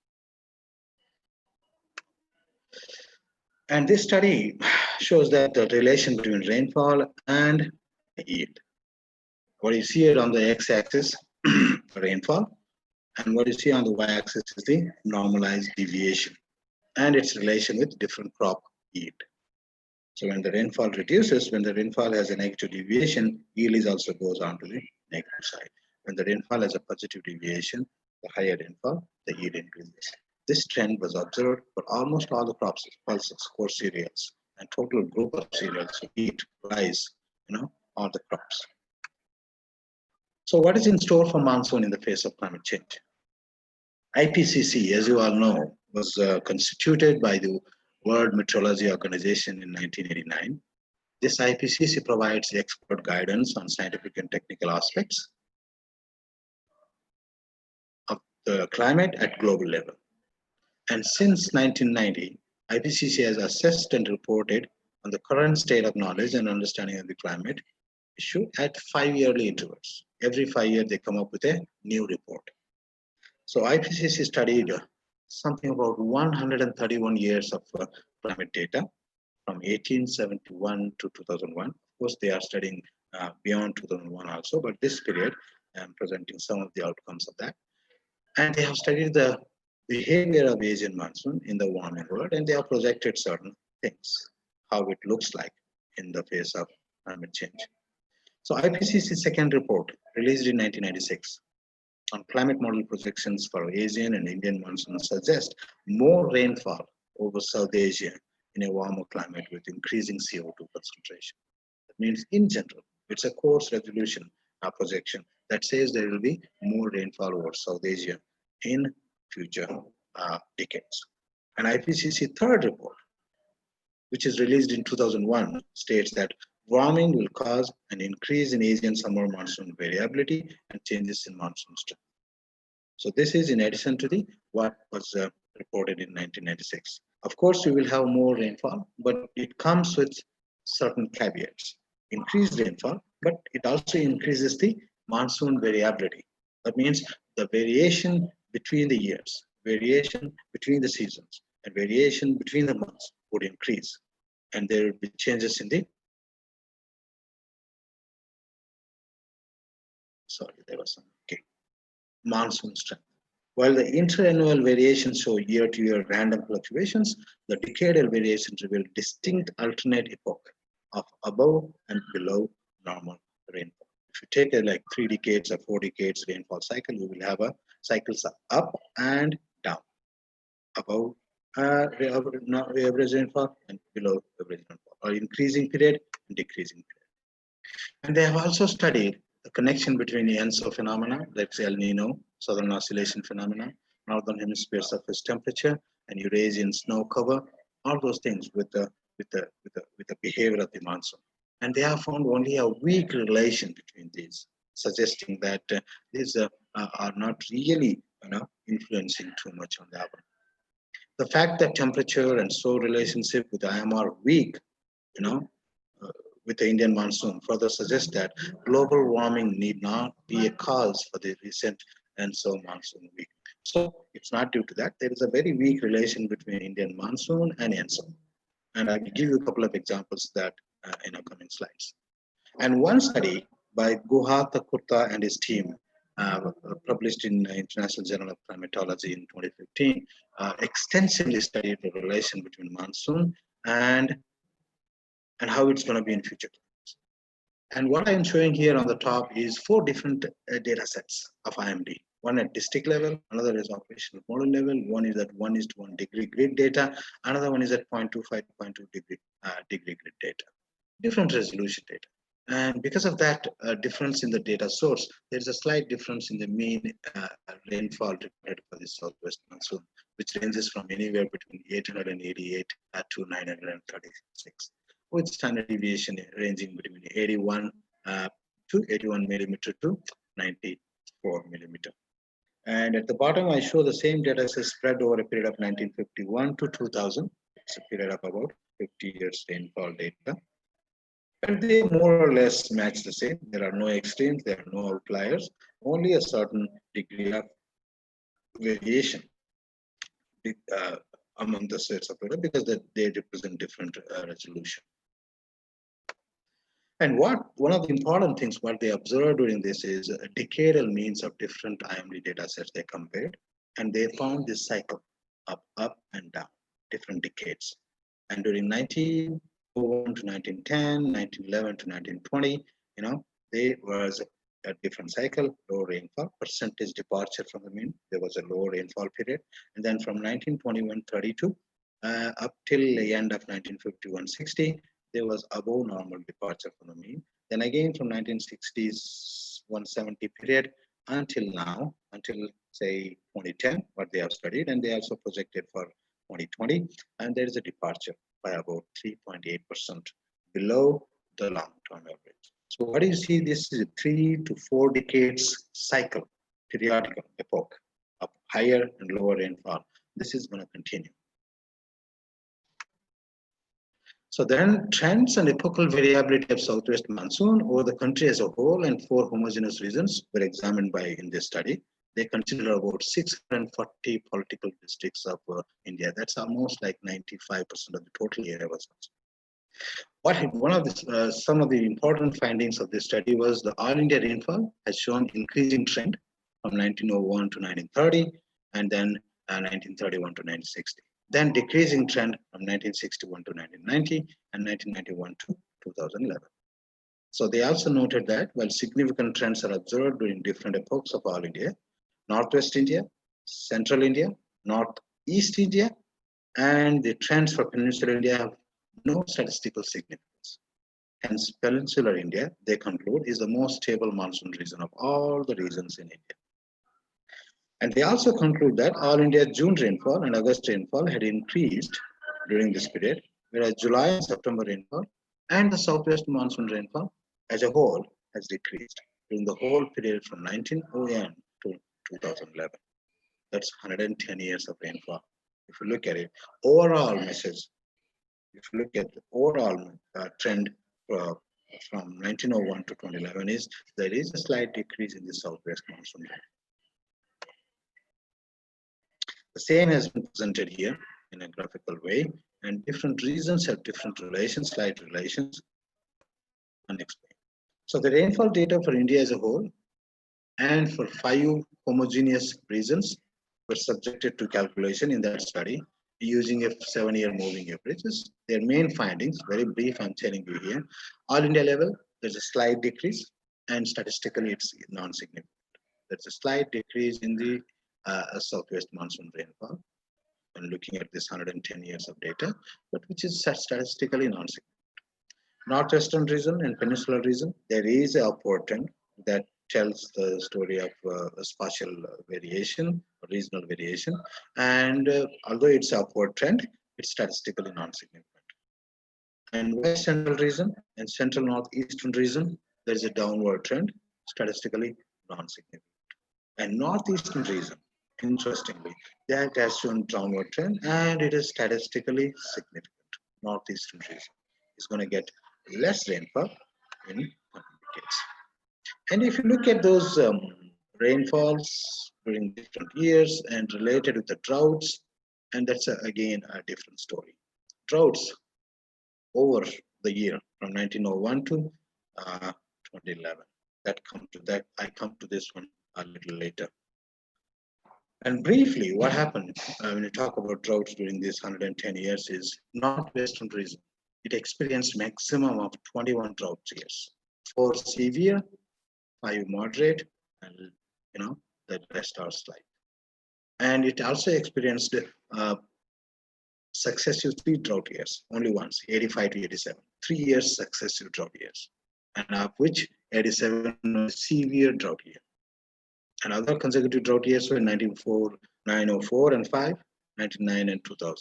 And this study shows that the relation between rainfall and yield. What you see here on the x-axis, rainfall, and what you see on the y-axis is the normalized deviation and its relation with different crop yield. So when the rainfall reduces, when the rainfall has a negative deviation, yield is also goes on to the negative side. When the rainfall has a positive deviation, the higher rainfall, the yield increases. This trend was observed for almost all the crops, pulses, coarse cereals, and total group of cereals, wheat, rice, all the crops. So what is in store for monsoon in the face of climate change? IPCC, as you all know, was constituted by the World Meteorology Organization in 1989. This IPCC provides expert guidance on scientific and technical aspects of the climate at global level. And since 1990, IPCC has assessed and reported on the current state of knowledge and understanding of the climate issue at 5-yearly intervals. Every 5 years, they come up with a new report. So IPCC studied something about 131 years of climate data from 1871 to 2001. Of course, they are studying beyond 2001 also, but this period, I'm presenting some of the outcomes of that. And they have studied the behavior of Asian monsoon in the warming world, and they have projected certain things, how it looks like in the face of climate change. So IPCC's second report, released in 1996, on climate model projections for Asian and Indian monsoons suggest more rainfall over South Asia in a warmer climate with increasing CO2 concentration. That means in general, it's a coarse resolution projection that says there will be more rainfall over South Asia in future decades. And IPCC third report, which is released in 2001, states that warming will cause an increase in Asian summer monsoon variability and changes in monsoon strength. So this is in addition to the what was reported in 1996. Of course, we will have more rainfall, but it comes with certain caveats. Increased rainfall, but it also increases the monsoon variability. That means the variation between the years, variation between the seasons, and variation between the months would increase. And there will be changes in the monsoon strength. While the interannual variations show year-to-year random fluctuations, the decadal variations reveal distinct alternate epoch of above and below normal rainfall. If you take a like 3 decades or 4 decades rainfall cycle, you will have a cycles up and down, above average rainfall and below average rainfall, or increasing period and decreasing period. And they have also studied the connection between the ENSO phenomena, like El Nino, Southern Oscillation phenomena, Northern Hemisphere surface temperature, and Eurasian snow cover, all those things with the behavior of the monsoon. And they have found only a weak relation between these, suggesting that these are not really influencing too much on the outcome. The fact that temperature and soil relationship with IM are weak, with the Indian monsoon further suggests that global warming need not be a cause for the recent ENSO monsoon weak. So it's not due to that. There is a very weak relation between Indian monsoon and ENSO. And I will give you a couple of examples that in upcoming slides. And one study by Guhatha Kurta and his team, published in International Journal of Climatology in 2015, extensively studied the relation between monsoon and how it's going to be in future climates. And what I'm showing here on the top is 4 different data sets of IMD. One at district level, another is operational model level, one is at 1:1 degree grid data, another one is at 0.25 to 0.2 degree grid data. Different resolution data. And because of that difference in the data source, there's a slight difference in the mean rainfall reported for the southwest monsoon, which ranges from anywhere between 888 to 936. With standard deviation ranging between 81 to 81 millimeter to 94 millimeter. And at the bottom, I show the same data set spread over a period of 1951 to 2000. It's a period of about 50 years rainfall data. And they more or less match the same. There are no extremes, there are no outliers, only a certain degree of variation among the sets of data because they represent different resolution. And one of the important things what they observed during this is decadal means of different IMD data sets they compared, and they found this cycle up and down, different decades. And during 1901 to 1910, 1911 to 1920, there was a different cycle, low rainfall, percentage departure from the mean. There was a low rainfall period. And then from 1921-32 up till the end of 1951-60, there was above normal departure from the mean. Then again from 1960s 170 period until now, until say 2010, what they have studied, and they also projected for 2020, and there is a departure by about 3.8% below the long-term average. So what do you see? This is a 3 to 4 decades cycle, periodical epoch of higher and lower rainfall. This is going to continue. So then trends and epochal variability of southwest monsoon over the country as a whole and 4 homogeneous regions were examined in this study. They consider about 640 political districts of India. That's almost like 95% of the total area was considered. Some of the important findings of this study was the all India rainfall has shown increasing trend from 1901 to 1930 and then 1931 to 1960. Then decreasing trend from 1961 to 1990 and 1991 to 2011. So they also noted that while significant trends are observed during different epochs of all India, Northwest India, Central India, Northeast India, and the trends for Peninsular India have no statistical significance. Hence, Peninsular India, they conclude, is the most stable monsoon region of all the regions in India. And they also conclude that all India June rainfall and August rainfall had increased during this period, whereas July and September rainfall and the southwest monsoon rainfall as a whole has decreased during the whole period from 1901 to 2011. That's 110 years of rainfall. If you look at it, overall message, if you look at the overall trend from 1901 to 2011 is there is a slight decrease in the southwest monsoon rainfall. The same has been presented here in a graphical way, and different regions have different relations, slight relations, unexplained. So the rainfall data for India as a whole and for 5 homogeneous regions were subjected to calculation in that study using a 7-year moving averages. Their main findings, very brief, I'm telling you here. All India level, there's a slight decrease, and statistically it's non-significant. There's a slight decrease in the southwest monsoon rainfall when looking at this 110 years of data, but which is statistically non-significant. Northwestern region and peninsular region, there is an upward trend that tells the story of spatial variation, regional variation, and although it's an upward trend, it's statistically non-significant. And West Central region and Central Northeastern region, there is a downward trend, statistically non-significant. And Northeastern region, interestingly, that has shown downward trend and it is statistically significant. Northeastern region is going to get less rainfall in coming decades. And if you look at those rainfalls during different years and related with the droughts, and that's again a different story. Droughts over the year from 1901 to 2011. I come to this one a little later. And briefly, what happened when you talk about droughts during these 110 years is Northwestern region. It experienced maximum of 21 drought years, 4 severe, 5 moderate, and the rest are slight. And it also experienced successive 3 drought years, only once, 85 to 87, 3 years successive drought years, and of which 87 was severe drought year. And other consecutive drought years were 1904 and 5, 1999 and 2000.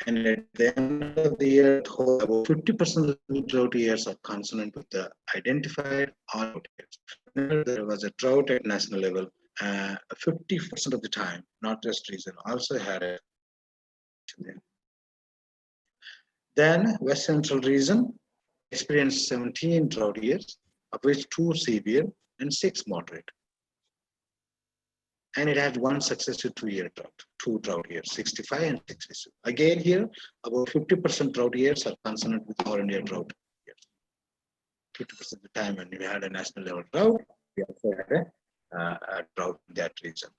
And at the end of the year, about 50% of the drought years are consonant with the identified drought years. There was a drought at national level. 50% of the time, Northwest region also had it. Then West Central region experienced 17 drought years, of which 2 severe and 6 moderate. And it had 1 successive 2-year drought, 2 drought years, 65 and 66. Again here, about 50% drought years are consonant with all India drought years. 50% of the time when we had a national level drought, we also had a drought in that region.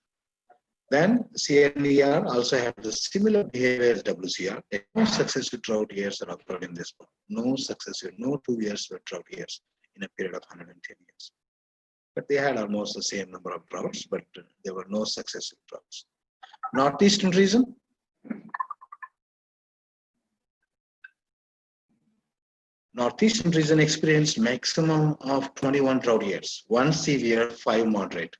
Then CNER also had the similar behavior as WCR. No successive drought years are occurred in this one. No 2 years were drought years in a period of 110 years. But they had almost the same number of droughts, but there were no successive droughts. Northeastern region. Northeastern region experienced maximum of 21 drought years, 1 severe, 5 moderate.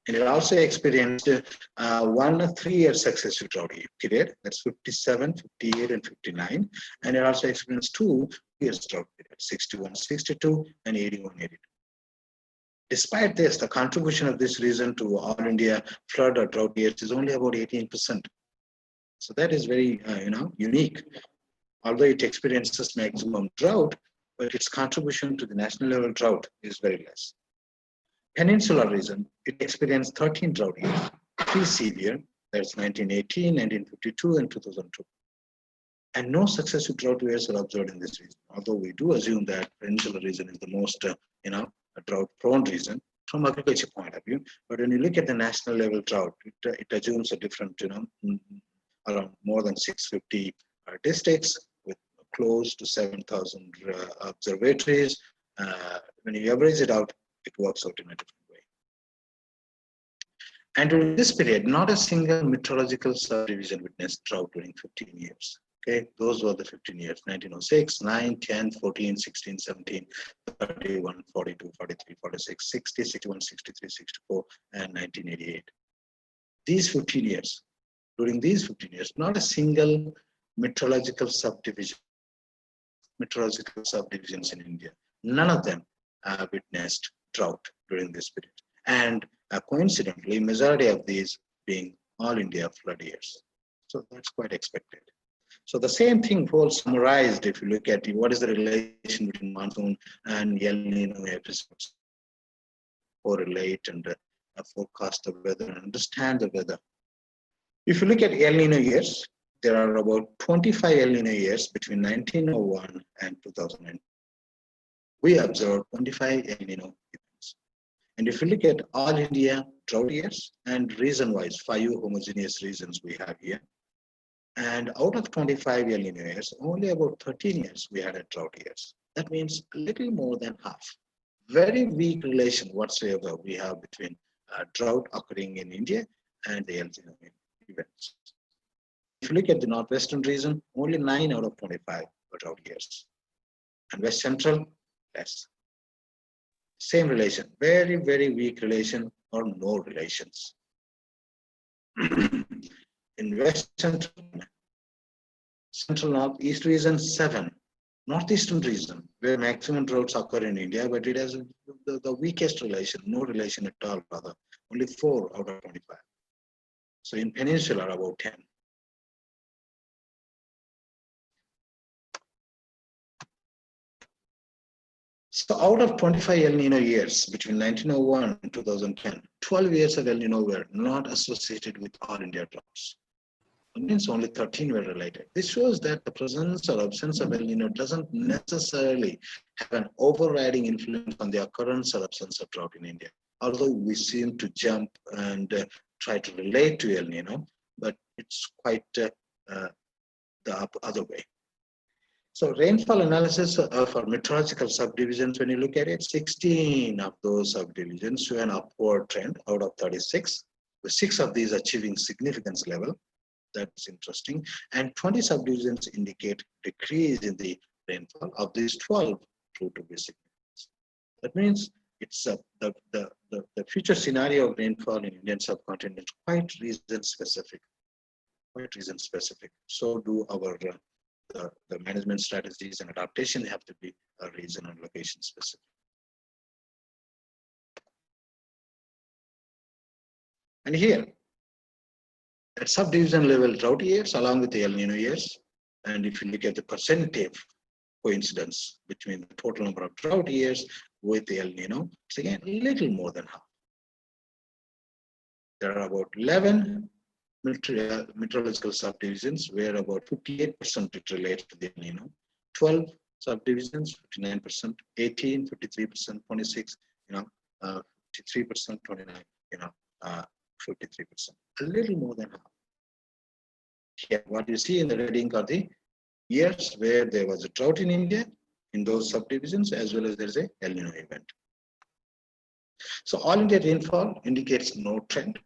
And it also experienced 1 3-year successive drought period, that's 57, 58, and 59. And it also experienced 2 years drought period, 61, 62, and 81, 82. Despite this, the contribution of this region to all India flood or drought years is only about 18%. So that is very, unique. Although it experiences maximum drought, but its contribution to the national level drought is very less. Peninsular region, it experienced 13 drought years, 3 severe, that's 1918, 1952, and 2002. And no successive drought years are observed in this region, although we do assume that peninsular region is the most, drought-prone region from agriculture point of view. But when you look at the national level drought, it assumes a different, around more than 650 districts with close to 7,000 observatories. When you average it out, it works out in a different way. And during this period, not a single meteorological subdivision witnessed drought during 15 years. Okay, those were the 15 years, 1906, 9, 10, 14, 16, 17, 31, 42, 43, 46, 60, 61, 63, 64, and 1988. These 15 years, during these 15 years, not a single meteorological subdivisions in India, none of them witnessed drought during this period. And coincidentally, majority of these being all India flood years. So that's quite expected. So the same thing holds summarized if you look at what is the relation between monsoon and El Nino episodes. Correlate and forecast the weather and understand the weather. If you look at El Nino years, there are about 25 El Nino years between 1901 and 2009. We observed 25 El Nino events. And if you look at all India drought years and region-wise, 5 homogeneous regions we have here, and out of 25 El Nino years, only about 13 years we had a drought years. That means a little more than half. Very weak relation whatsoever we have between drought occurring in India and the El Nino events. If you look at the northwestern region, only 9 out of 25 were drought years. And West Central, less. Same relation, very, very weak relation or no relations. In West Central Northeast region, 7. Northeastern region, where maximum droughts occur in India, but it has the weakest relation, no relation at all, rather. Only 4 out of 25. So in Peninsular, about 10. So out of 25 El Nino years between 1901 and 2010, 12 years of El Nino were not associated with all India droughts. It means only 13 were related. This shows that the presence or absence of El Nino doesn't necessarily have an overriding influence on the occurrence or absence of drought in India. Although we seem to jump and try to relate to El Nino, but it's quite the other way. So rainfall analysis for meteorological subdivisions, when you look at it, 16 of those subdivisions show an upward trend out of 36, with 6 of these achieving significance level. That's interesting. And 20 subdivisions indicate decrease in the rainfall. Of these, 12 prove to be significant. That means it's the future scenario of rainfall in Indian subcontinent is quite region specific. Quite region specific. So do our the management strategies and adaptation have to be region and location specific. And here, at subdivision level drought years along with the El Nino years, and if you look at the percentage coincidence between the total number of drought years with the El Nino, it's again a little more than half. There are about 11 meteorological subdivisions where about 58% it relates to the El Nino, 12 subdivisions, 59%, 18, 53%, 26, 53%, 29, 53%, a little more than half. Here, what you see in the red ink are the years where there was a drought in India in those subdivisions, as well as there's a El Nino event. So all India rainfall indicates no trend.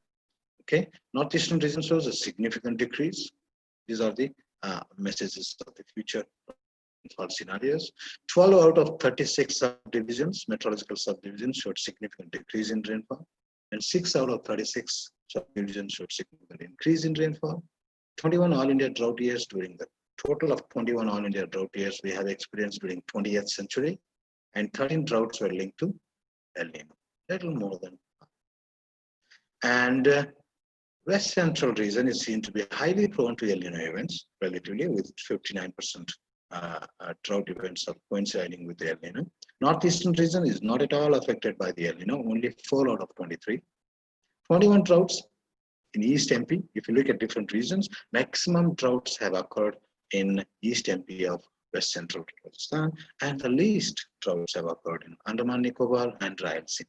Okay, northeastern region shows a significant decrease. These are the messages of the future rainfall scenarios. 12 out of 36 subdivisions, meteorological subdivisions, showed significant decrease in rainfall, and 6 out of 36 subdivisions showed significant increase in rainfall. 21 all India drought years during the total of 21 all India drought years we have experienced during 20th century, and 13 droughts were linked to El Nino. little more than. And West Central region is seen to be highly prone to El Nino events, relatively, with 59% drought events are coinciding with the El Nino. Northeastern region is not at all affected by the El Nino, only 4 out of 23. 21 droughts in East MP. If you look at different regions, maximum droughts have occurred in East MP of West Central Rajasthan, and the least droughts have occurred in Andaman Nicobar and Rayalaseema.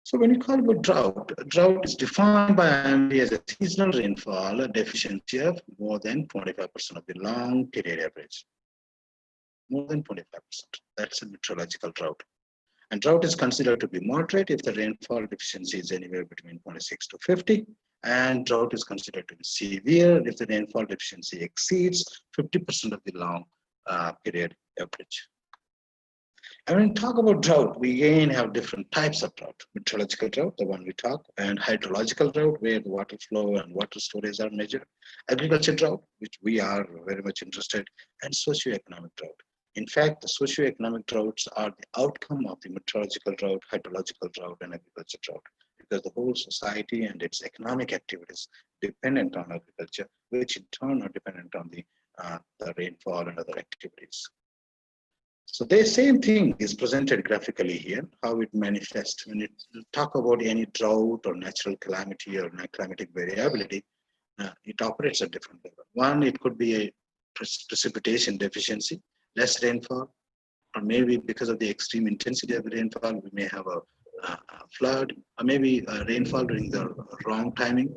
So when you call about drought is defined by IMD as a seasonal rainfall, a deficiency of more than 25% of the long period average. More than 25%. That's a meteorological drought. And drought is considered to be moderate if the rainfall deficiency is anywhere between 26 to 50. And drought is considered to be severe if the rainfall deficiency exceeds 50% of the long period average. And when we talk about drought, we again have different types of drought. Meteorological drought, the one we talk, and hydrological drought, where the water flow and water storage are measured. Agriculture drought, which we are very much interested, and socioeconomic drought. In fact, the socioeconomic droughts are the outcome of the meteorological drought, hydrological drought, and agriculture drought, because the whole society and its economic activities dependent on agriculture, which in turn are dependent on the rainfall and other activities. So the same thing is presented graphically here, how it manifests. When you talk about any drought or natural calamity or climatic variability, it operates at different levels. One, it could be a precipitation deficiency, less rainfall, or maybe because of the extreme intensity of the rainfall, we may have a flood, or maybe rainfall during the wrong timing,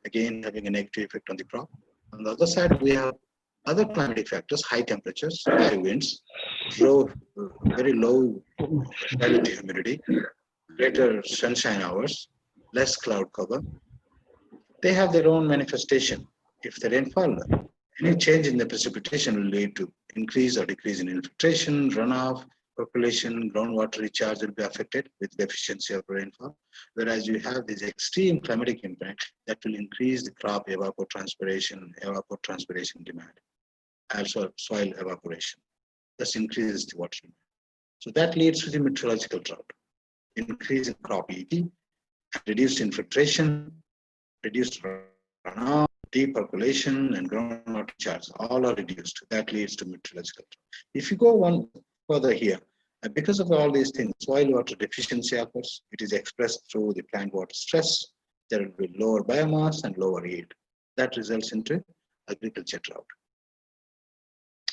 again having a negative effect on the crop. On the other side, we have other climatic factors, high temperatures, high winds, very low relative humidity, greater sunshine hours, less cloud cover. They have their own manifestation. If the rainfall, any change in the precipitation will lead to increase or decrease in infiltration, runoff, percolation, groundwater recharge will be affected with deficiency of rainfall. Whereas you have this extreme climatic impact that will increase the crop evapotranspiration demand, also soil evaporation. Thus increases the water demand. So that leads to the meteorological drought. Increase in crop ET, reduced infiltration, reduced runoff, deep percolation, and groundwater recharge, all are reduced. That leads to meteorological drought. If you go one further here, because of all these things, soil water deficiency occurs. It is expressed through the plant water stress. There will be lower biomass and lower yield. That results into agriculture drought.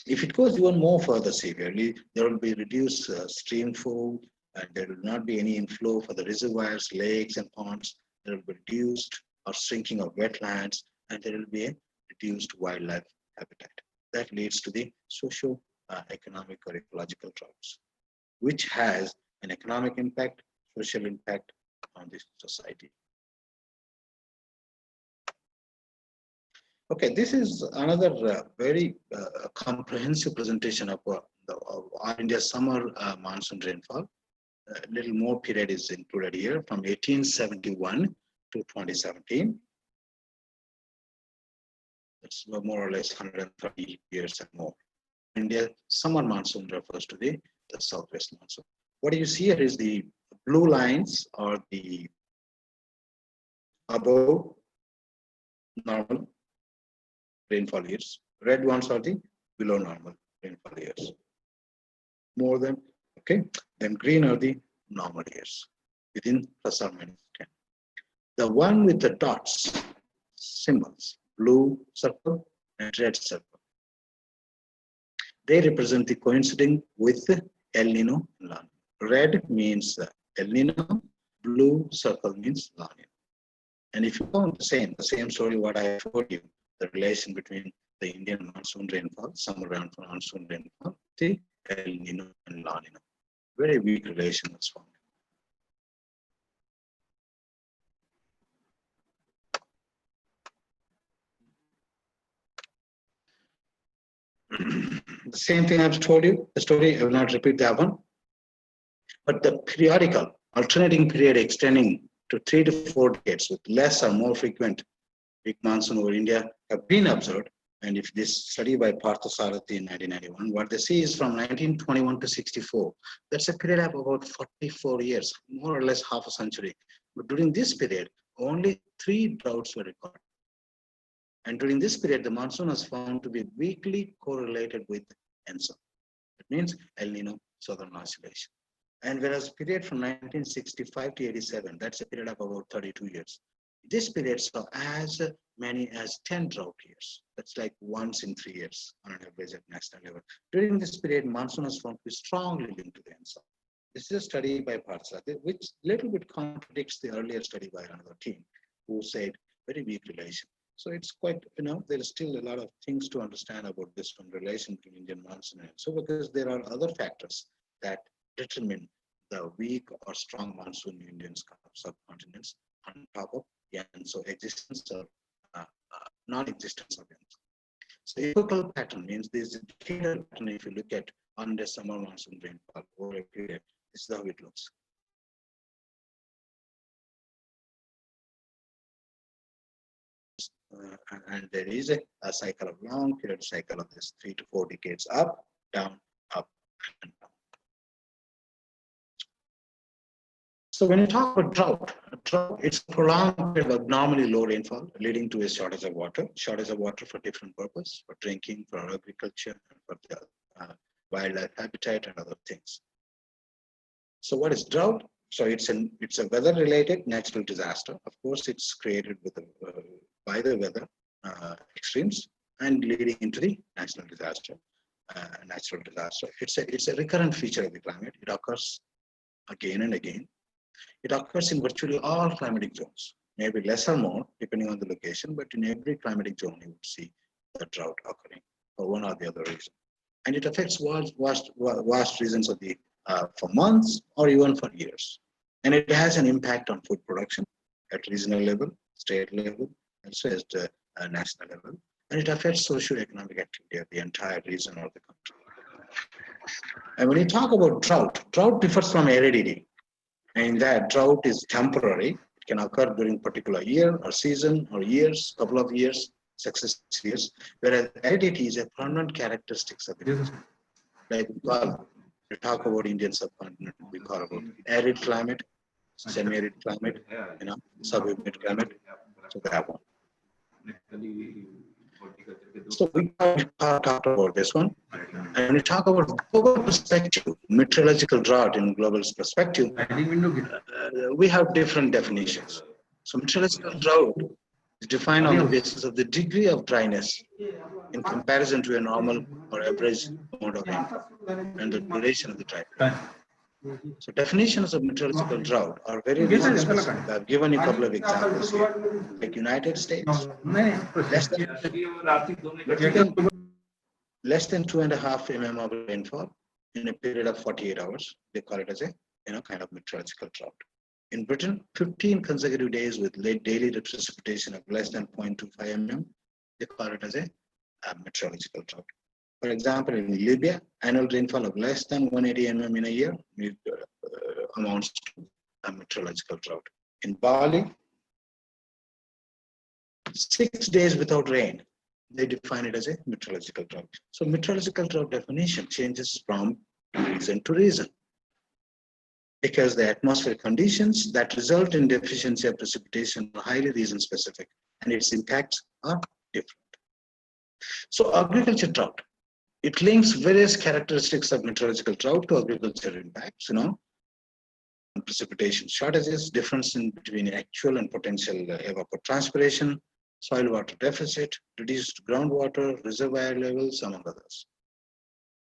If it goes even more further severely, there will be reduced stream flow, and there will not be any inflow for the reservoirs, lakes, and ponds. There will be reduced or shrinking of wetlands, and there will be a reduced wildlife habitat. That leads to the socio-economic or ecological droughts, which has an economic impact, social impact on the society. Okay, this is another very comprehensive presentation of our India's summer monsoon rainfall. A little more period is included here from 1871 to 2017. It's more or less 130 years and more. India summer monsoon refers to the southwest monsoon. What you see here is the blue lines are the above normal rainfall years. Red ones are the below normal rainfall years. More than, okay. Then green are the normal years within plus or minus 10. The one with the dots, symbols, blue circle and red circle, they represent the coinciding with El Nino and La Nina. Red means El Nino, blue circle means La Nina. And if you count the same story what I told you, the relation between the Indian monsoon rainfall, summer monsoon rainfall, the El Nino and La Nina. Very weak relation was found. The same thing I've told you, the story, I will not repeat that one. But the periodical, alternating period extending to 3 to 4 decades with less or more frequent weak monsoon over India have been observed, And if this study by Parthasarathi in 1991, what they see is from 1921 to 64, that's a period of about 44 years, more or less half a century. But during this period, only 3 droughts were recorded. And during this period, the monsoon was found to be weakly correlated with ENSO. It means El Nino Southern Oscillation. And whereas period from 1965 to 87, that's a period of about 32 years. This period saw as many as 10 drought years. That's like once in 3 years on an average at national level. During this period, monsoon was found to be strongly linked to the ENSO. This is a study by Parthasarathi, which little bit contradicts the earlier study by another team who said very weak relation. So it's quite, there is still a lot of things to understand about this one relation between Indian monsoon and ENSO, because there are other factors that determine the weak or strong monsoon in Indian subcontinents on top of ENSO existence or non-existence of ENSO. So epochal pattern means this is a decadal pattern. If you look at under summer monsoon rainfall over a period, this is how it looks. And there is a cycle of long period cycle of this 3 to 4 decades up, down, up, and down. So when you talk about drought, it's a prolonged period of abnormally low rainfall leading to a shortage of water for different purpose, for drinking, for agriculture, and for the wildlife habitat and other things. So what is drought? So it's a weather-related natural disaster. Of course, it's created with by the weather extremes and leading into the national disaster, natural disaster. It's a recurrent feature of the climate. It occurs again and again. It occurs in virtually all climatic zones, maybe less or more depending on the location, but in every climatic zone you would see the drought occurring for one or the other reason. And it affects vast regions of the for months or even for years. And it has an impact on food production at regional level, state level, as well as the national level. And it affects socio-economic activity of the entire region or the country. And when you talk about drought differs from aridity. And that drought is temporary. It can occur during particular year or season or years, couple of years, successive years, whereas aridity is a permanent characteristics of it. Like we talk about Indian subcontinent, we call about arid climate, semi-arid climate, subhumid climate. So that one. So we talked about this one. And when we talk about global perspective, meteorological drought in global perspective, we have different definitions. So meteorological drought is defined on the basis of the degree of dryness in comparison to a normal or average amount of rainfall and the duration of the dry period. So definitions of meteorological drought are very region specific. I've given you a couple of examples here. Like United States, less than 2.5 mm of rainfall in a period of 48 hours. They call it as a kind of meteorological drought. In Britain, 15 consecutive days with daily precipitation of less than 0.25 mm. They call it as a meteorological drought. For example, in Libya, annual rainfall of less than 180 mm in a year amounts to a meteorological drought. In Bali, 6 days without rain, they define it as a meteorological drought. So meteorological drought definition changes from region to region because the atmospheric conditions that result in deficiency of precipitation are highly region specific and its impacts are different. So agriculture drought, it links various characteristics of meteorological drought to agriculture impacts, precipitation shortages, difference in between actual and potential evapotranspiration, soil water deficit, reduced groundwater, reservoir levels, among others.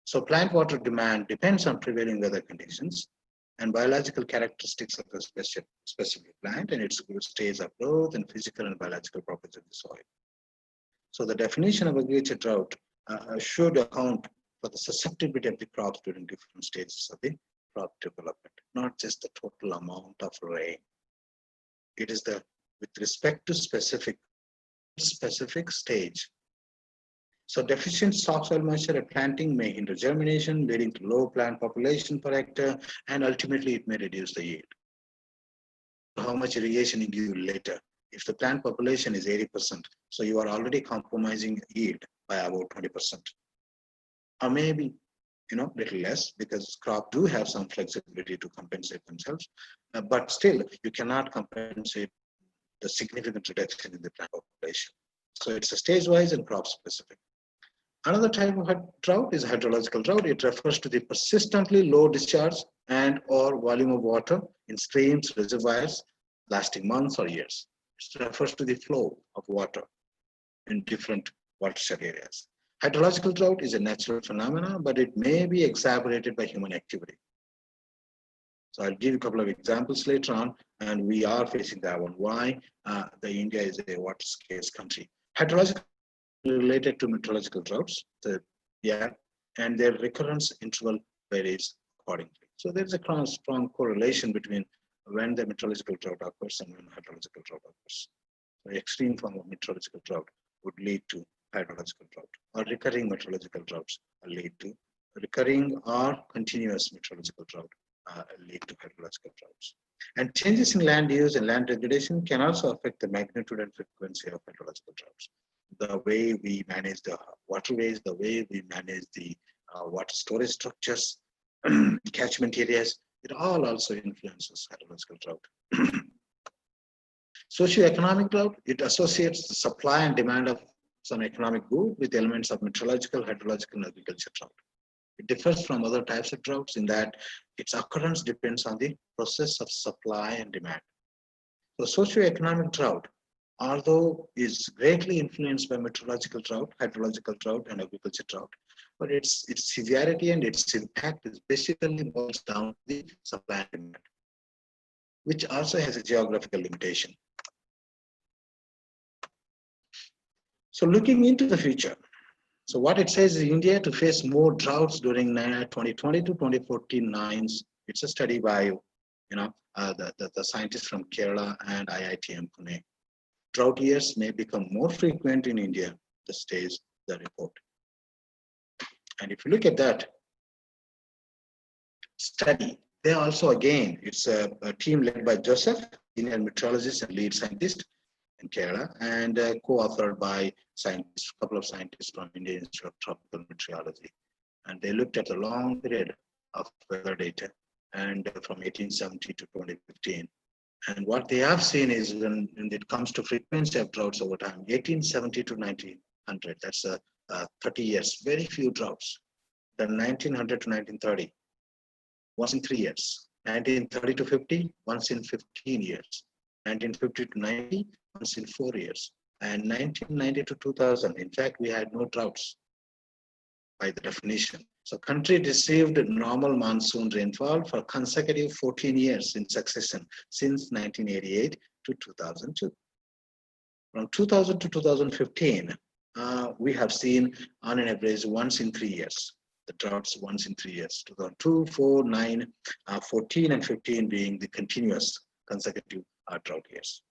So plant water demand depends on prevailing weather conditions and biological characteristics of the specific plant and its stage of growth and physical and biological properties of the soil. So the definition of agriculture drought should account for the susceptibility of the crops during different stages of the crop development, not just the total amount of rain. It is with respect to specific stage. So deficient topsoil moisture at planting may hinder germination, leading to low plant population per hectare, and ultimately it may reduce the yield. How much irrigation you give later? If the plant population is 80%, so you are already compromising yield by about 20%. Or maybe, little less, because crop do have some flexibility to compensate themselves. But still, you cannot compensate the significant reduction in the plant population. So it's a stage-wise and crop-specific. Another type of drought is hydrological drought. It refers to the persistently low discharge and or volume of water in streams, reservoirs, lasting months or years. It refers to the flow of water in different watershed areas. Hydrological drought is a natural phenomenon, but it may be exacerbated by human activity. So I'll give you a couple of examples later on, and we are facing that one. Why the India is a water scarce country. Hydrological related to meteorological droughts, and their recurrence interval varies accordingly. So there's a strong correlation between when the meteorological drought occurs and when hydrological drought occurs. The extreme form of meteorological drought would lead to hydrological drought, or recurring meteorological droughts lead to recurring or continuous meteorological drought lead to hydrological droughts. And changes in land use and land degradation can also affect the magnitude and frequency of hydrological droughts. The way we manage the waterways, the way we manage the water storage structures, catchment areas, it all also influences hydrological drought. Socioeconomic drought, it associates the supply and demand of some economic good with elements of meteorological, hydrological, and agriculture drought. It differs from other types of droughts in that its occurrence depends on the process of supply and demand. So socioeconomic drought, although is greatly influenced by meteorological drought, hydrological drought, and agriculture drought, but its severity and its impact is basically boils down to the supply and demand, which also has a geographical limitation. So looking into the future, so what it says is India to face more droughts during 2020 to 2049. It's a study by the scientists from Kerala and IITM Pune. Drought years may become more frequent in India, the states the report. And if you look at that study, they also again, it's a team led by Joseph, senior meteorologist and lead scientist in Kerala, and co-authored by scientists, a couple of scientists from Indian Institute of Tropical Meteorology. And they looked at a long period of weather data, and from 1870 to 2015. And what they have seen is when it comes to frequency of droughts over time, 1870 to 1900, that's 30 years, very few droughts. Then 1900 to 1930, once in 3 years. 1930 to 50, once in 15 years. 1950 to 90, once in 4 years. And 1990 to 2000, in fact, we had no droughts by the definition. So country received normal monsoon rainfall for consecutive 14 years in succession since 1988 to 2002. From 2000 to 2015, we have seen on an average once in 3 years. The droughts once in 3 years. 2002, 4, 9, 14 and 15 being the continuous consecutive drought years.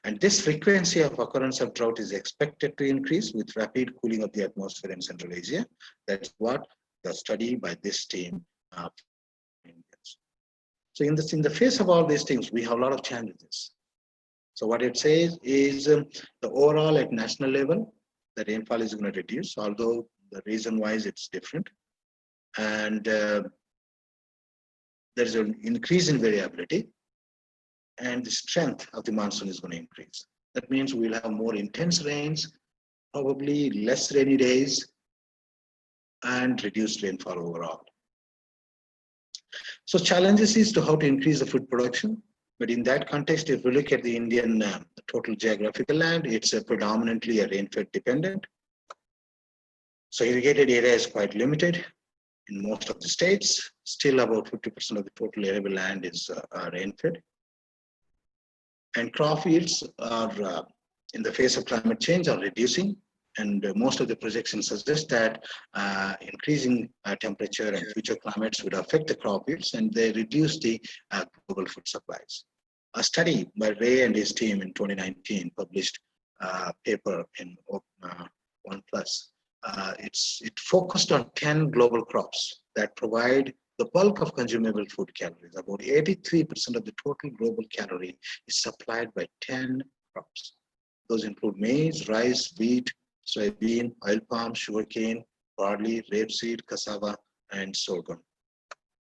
And this frequency of occurrence of drought is expected to increase with rapid cooling of the atmosphere in Central Asia. That's what the study by this team. So in the face of all these things, we have a lot of challenges. So what it says is the overall at national level, the rainfall is going to reduce, although the reason-wise it's different. And there's an increase in variability, and the strength of the monsoon is going to increase. That means we'll have more intense rains, probably less rainy days, and reduced rainfall overall. So challenges is to how to increase the food production. But in that context, if we look at the Indian total geographical land, it's predominantly a rainfed dependent. So irrigated area is quite limited in most of the states. Still about 50% of the total arable land is rainfed. And crop yields are, in the face of climate change, are reducing. And most of the projections suggest that increasing temperature and future climates would affect the crop yields, and they reduce the global food supplies. A study by Ray and his team in 2019 published a paper in OnePlus. It focused on 10 global crops that provide the bulk of consumable food calories. About 83% of the total global calorie is supplied by 10 crops. Those include maize, rice, wheat, soybean, oil palm, sugarcane, barley, rapeseed, cassava, and sorghum.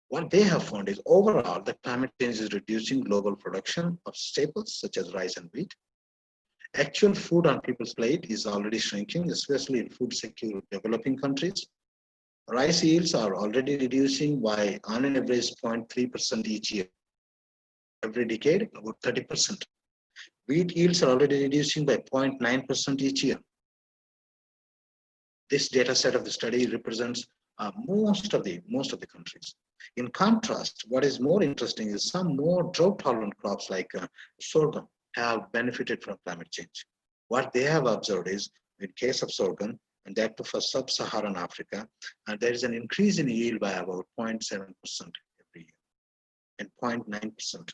What they have found is overall, the climate change is reducing global production of staples such as rice and wheat. Actual food on people's plate is already shrinking, especially in food-secure developing countries. Rice yields are already reducing by on an average 0.3% each year. Every decade, about 30%. Wheat yields are already reducing by 0.9% each year. This data set of the study represents most of the countries. In contrast, what is more interesting is some more drought-tolerant crops like sorghum have benefited from climate change. What they have observed is, in case of sorghum, and that for sub-Saharan Africa, there is an increase in yield by about 0.7% every year and 0.9%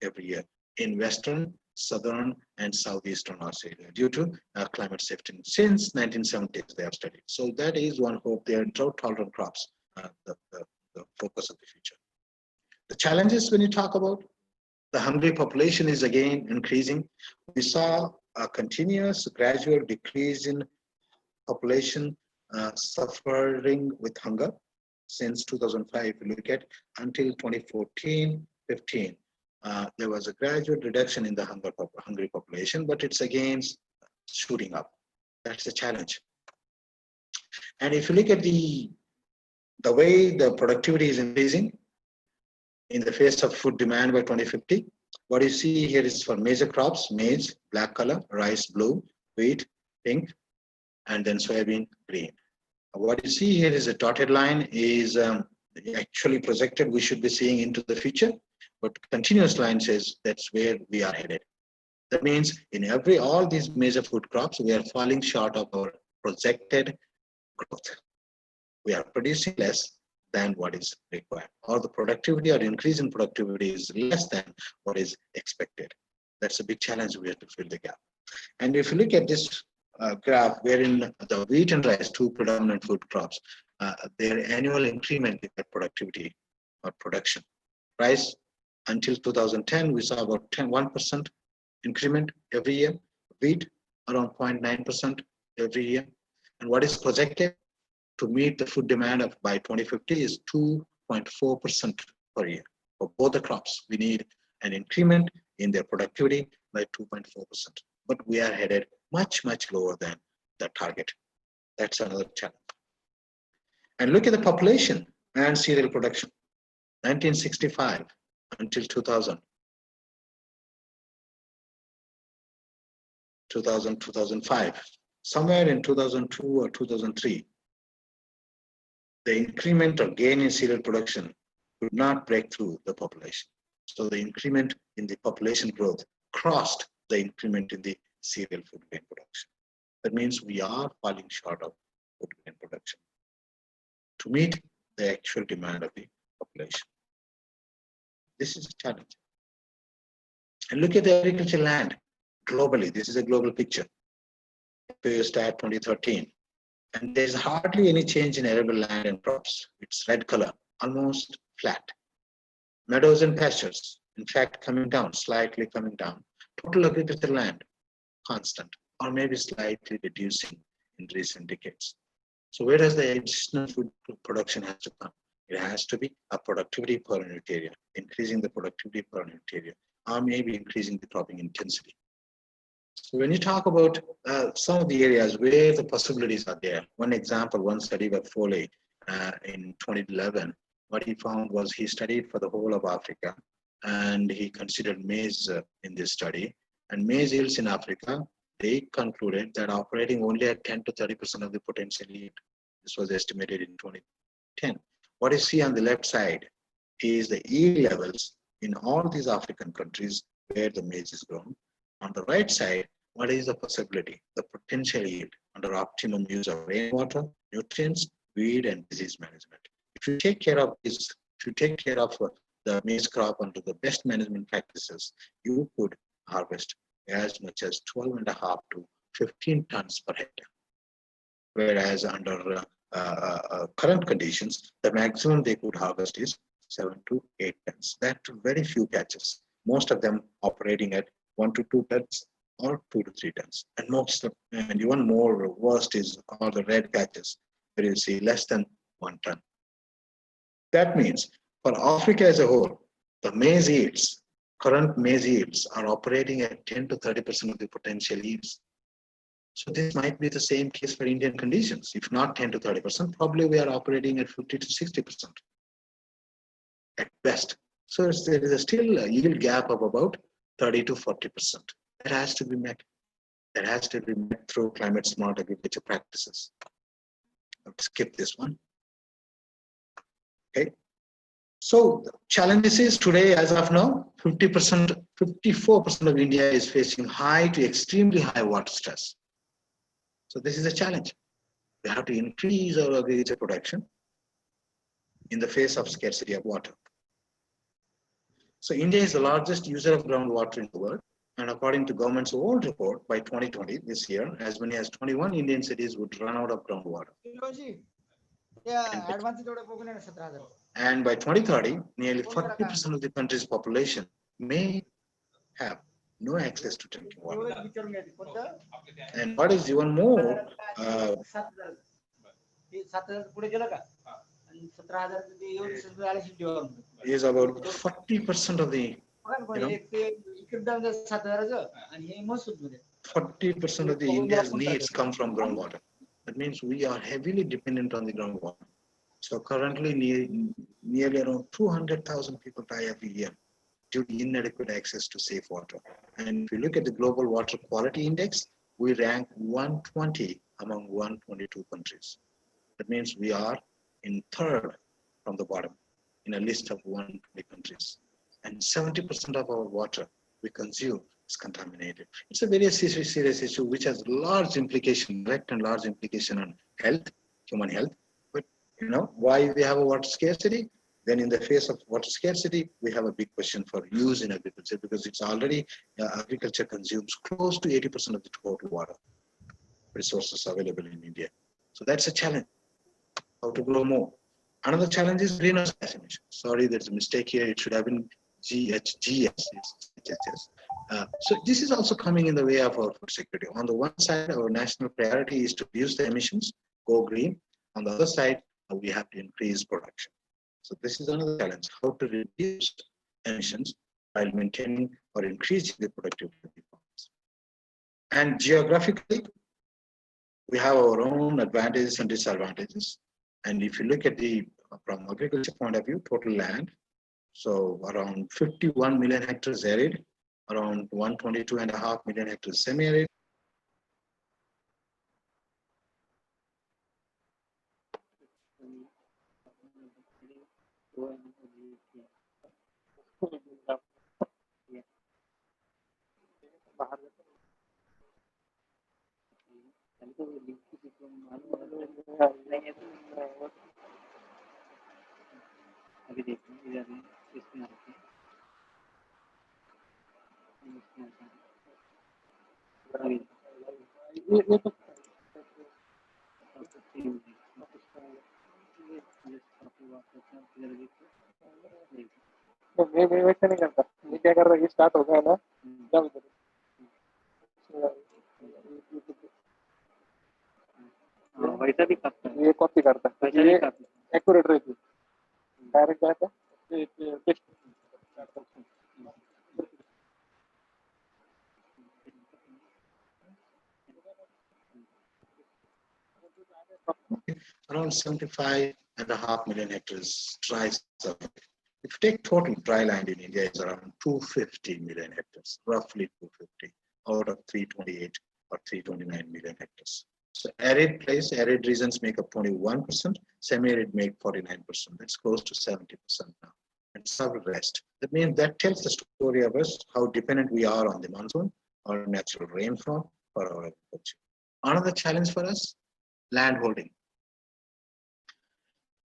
every year in Western, Southern, and Southeastern Australia due to climate shifting. Since 1970s, they have studied. So that is one hope. They are drought-tolerant crops, the focus of the future. The challenges when you talk about the hungry population is again increasing. We saw a continuous gradual decrease in population suffering with hunger since 2005. If you look at until 2014-15, there was a gradual reduction in the hungry population, but it's again shooting up. That's a challenge. And if you look at the way the productivity is increasing in the face of food demand by 2050, what you see here is for major crops: maize, black color; rice, blue; wheat, pink; and then soybean, green. What you see here is a dotted line is actually projected we should be seeing into the future, but continuous line says that's where we are headed. That means in all these major food crops, we are falling short of our projected growth. We are producing less than what is required, or the productivity or increase in productivity is less than what is expected. That's a big challenge. We have to fill the gap. And if you look at this graph, wherein the wheat and rice, two predominant food crops, their annual increment in their productivity or production. Rice, until 2010, we saw about 1% increment every year. Wheat, around 0.9% every year. And what is projected to meet the food demand of by 2050 is 2.4% per year. For both the crops, we need an increment in their productivity by 2.4%. But we are headed much, much lower than the target. That's another challenge. And look at the population and cereal production. 1965 until 2000. 2005. Somewhere in 2002 or 2003, the increment or gain in cereal production could not break through the population. So the increment in the population growth crossed the increment in the cereal food grain production. That means we are falling short of food grain production to meet the actual demand of the population. This is a challenge. And look at the agricultural land globally. This is a global picture. Stat 2013. And there's hardly any change in arable land and crops. It's red color, almost flat. Meadows and pastures, in fact, coming down, slightly coming down. Total agricultural land, constant, or maybe slightly reducing in recent decades. So where does the additional food production have to come? It has to be a productivity per unit area, increasing the productivity per unit area, or maybe increasing the cropping intensity. So when you talk about some of the areas where the possibilities are there, one example, one study by Foley in 2011, what he found was he studied for the whole of Africa, and he considered maize in this study. And maize yields in Africa, they concluded that operating only at 10 to 30% of the potential yield. This was estimated in 2010. What you see on the left side is the yield levels in all these African countries where the maize is grown. On the right side, what is the possibility, the potential yield under optimum use of rainwater, nutrients, weed, and disease management? If you take care of this, if you take care of the maize crop under the best management practices, you could harvest as much as 12.5 to 15 tons per hectare. Whereas under current conditions, the maximum they could harvest is 7 to 8 tons. That very few patches, most of them operating at 1 to 2 tons or 2 to 3 tons. And and even more worst is all the red patches where you see less than 1 ton. That means for Africa as a whole, the maize yields, current maize yields are operating at 10 to 30% of the potential yields. So this might be the same case for Indian conditions. If not 10 to 30%, probably we are operating at 50 to 60% at best. So there is still a yield gap of about 30 to 40%. That has to be met. That has to be met through climate smart agriculture practices. I'll skip this one. Okay. So the challenges is today, as of now, 50%, 54% of India is facing high to extremely high water stress. So this is a challenge. We have to increase our agriculture production in the face of scarcity of water. So India is the largest user of groundwater in the world. And according to government's old report, by 2020, this year, as many as 21 Indian cities would run out of groundwater. And by 2030, nearly 40% of the country's population may have no access to drinking water. And what is even more, is about 40% of the, 40% of the India's needs come from groundwater. That means we are heavily dependent on the groundwater. So currently nearly around 200,000 people die every year due to inadequate access to safe water. And if you look at the Global Water Quality Index, we rank 120 among 122 countries. That means we are in third from the bottom in a list of 120 countries. And 70% of our water we consume is contaminated. It's a very serious issue which has large implication, direct and large implication on health, human health. But why we have a water scarcity? Then in the face of water scarcity, we have a big question for use in agriculture because it's already, agriculture consumes close to 80% of the total water resources available in India. So that's a challenge, how to grow more. Another challenge is greenhouse gas emissions. Sorry, there's a mistake here. It should have been GHGs. So this is also coming in the way of our food security. On the one side, our national priority is to reduce the emissions, go green. On the other side, we have to increase production. So this is another challenge, how to reduce emissions while maintaining or increasing the productivity of the farms. And geographically, we have our own advantages and disadvantages. And if you look at from agriculture point of view, total land, so around 51 million hectares arid, around 122.5 million hectares semi-arid. मैं वैसे नहीं करता मैं क्या कर रहा है start हो गया ना जब वैसा भी करता है ये कॉपी करता है ये एक्यूरेट रहती डायरेक्ट जाता है test Around 75.5 million hectares dry surface. If you take total dry land in India, it's around 250 million hectares, roughly 250 out of 328 or 329 million hectares. So arid regions make up 21%, semi-arid make 49%. That's close to 70% now. And some rest. That means that tells the story of us, how dependent we are on the monsoon or natural rainfall for our agriculture. Another challenge for us, land holding.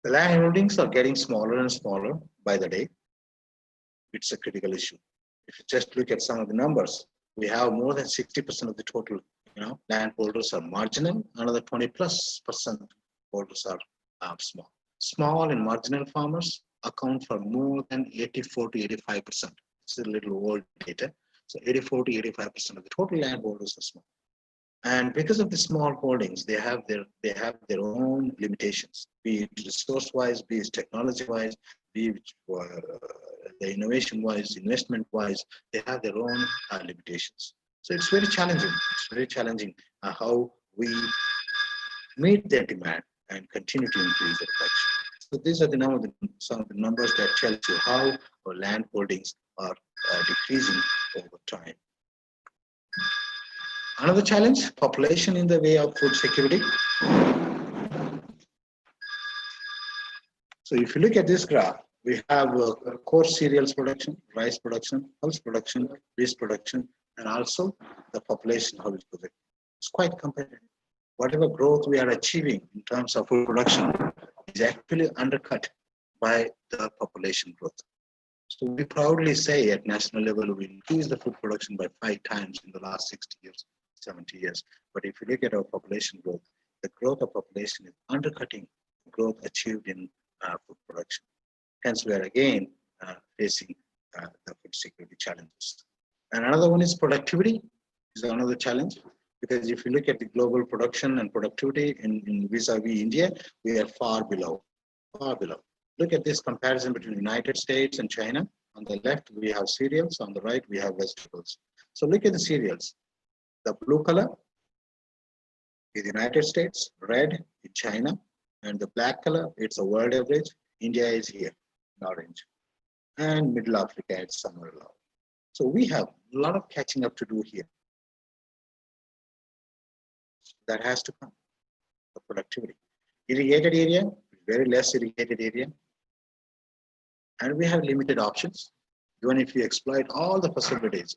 The land holdings are getting smaller and smaller by the day. It's a critical issue. If you just look at some of the numbers, we have more than 60% of the total, land holders are marginal. Another 20+% holders are small. Small and marginal farmers account for more than 84 to 85%. This is a little old data. So 84 to 85% of the total land holders are small. And because of the small holdings, they have their own limitations, be it resource-wise, be it technology-wise, be it the innovation-wise, investment-wise, they have their own limitations. So it's very challenging. It's very challenging how we meet their demand and continue to increase their production. So these are some of the numbers that tell you how our land holdings are decreasing over time. Another challenge, population in the way of food security. So if you look at this graph, we have coarse cereals production, rice production, pulse production, beef production, and also the population, how it goes. It's quite competitive. Whatever growth we are achieving in terms of food production is actually undercut by the population growth. So we proudly say at national level, we increased the food production by 5 times in the last 60 years, 70 years. But if you look at our population growth, the growth of population is undercutting the growth achieved in food production. Hence, we are again facing the food security challenges. And another one is productivity, is another challenge. Because if you look at the global production and productivity in vis-a-vis India, we are far below, far below. Look at this comparison between the United States and China. On the left, we have cereals. On the right, we have vegetables. So look at the cereals. The blue color is the United States, red is China, and the black color, it's a world average. India is here in orange. And Middle Africa, it's somewhere low. So we have a lot of catching up to do here. That has to come, the productivity. Irrigated area, very less irrigated area. And we have limited options. Even if you exploit all the possibilities,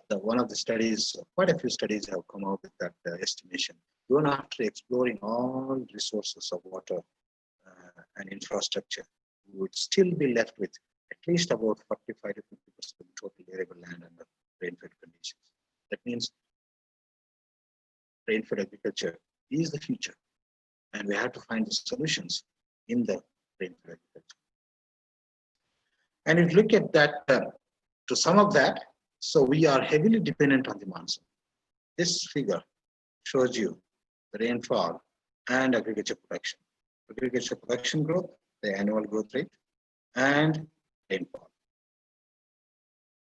one of the studies, quite a few studies have come out with that estimation. Even after exploring all resources of water and infrastructure, we would still be left with at least about 45 to 50% of the total arable land under rainfed conditions. That means rainfed agriculture is the future, and we have to find the solutions in the rainfed agriculture. And if you look at that, to sum up that, so we are heavily dependent on the monsoon. This figure shows you the rainfall and agriculture production. Agriculture production growth, the annual growth rate, and rainfall.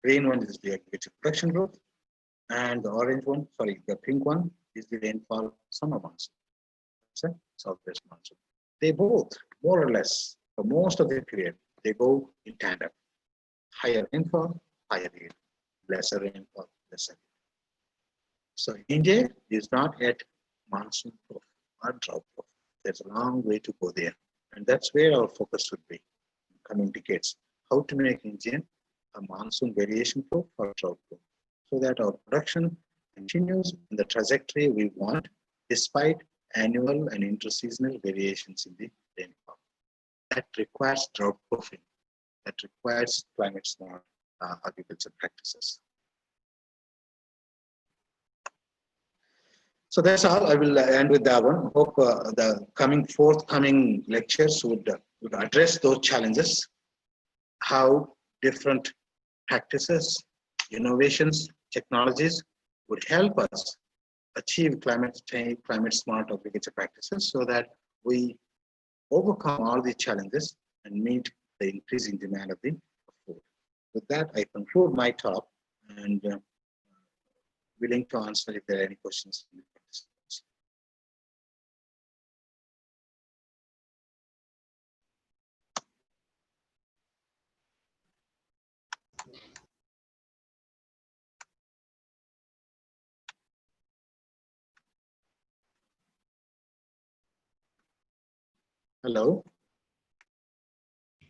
Green one is the agriculture production growth, and the orange one, sorry, the pink one is the rainfall summer monsoon, so southwest monsoon. They both, more or less, for most of the period, they go in tandem. Higher rainfall, higher yield. Lesser rainfall, lesser yield. So India is not yet monsoon proof or drought proof. There's a long way to go there. And that's where our focus should be in coming decades. How to make India a monsoon variation proof or drought proof, so that our production continues in the trajectory we want, despite annual and interseasonal variations in the rainfall. That requires drought proofing. That requires climate smart agriculture practices. So that's all. I will end with that one. Hope the forthcoming lectures would address those challenges, how different practices, innovations, technologies would help us achieve climate change, climate smart agriculture practices, so that we overcome all these challenges and meet the increasing demand of the food. With that, I conclude my talk and willing to answer if there are any questions. Hello.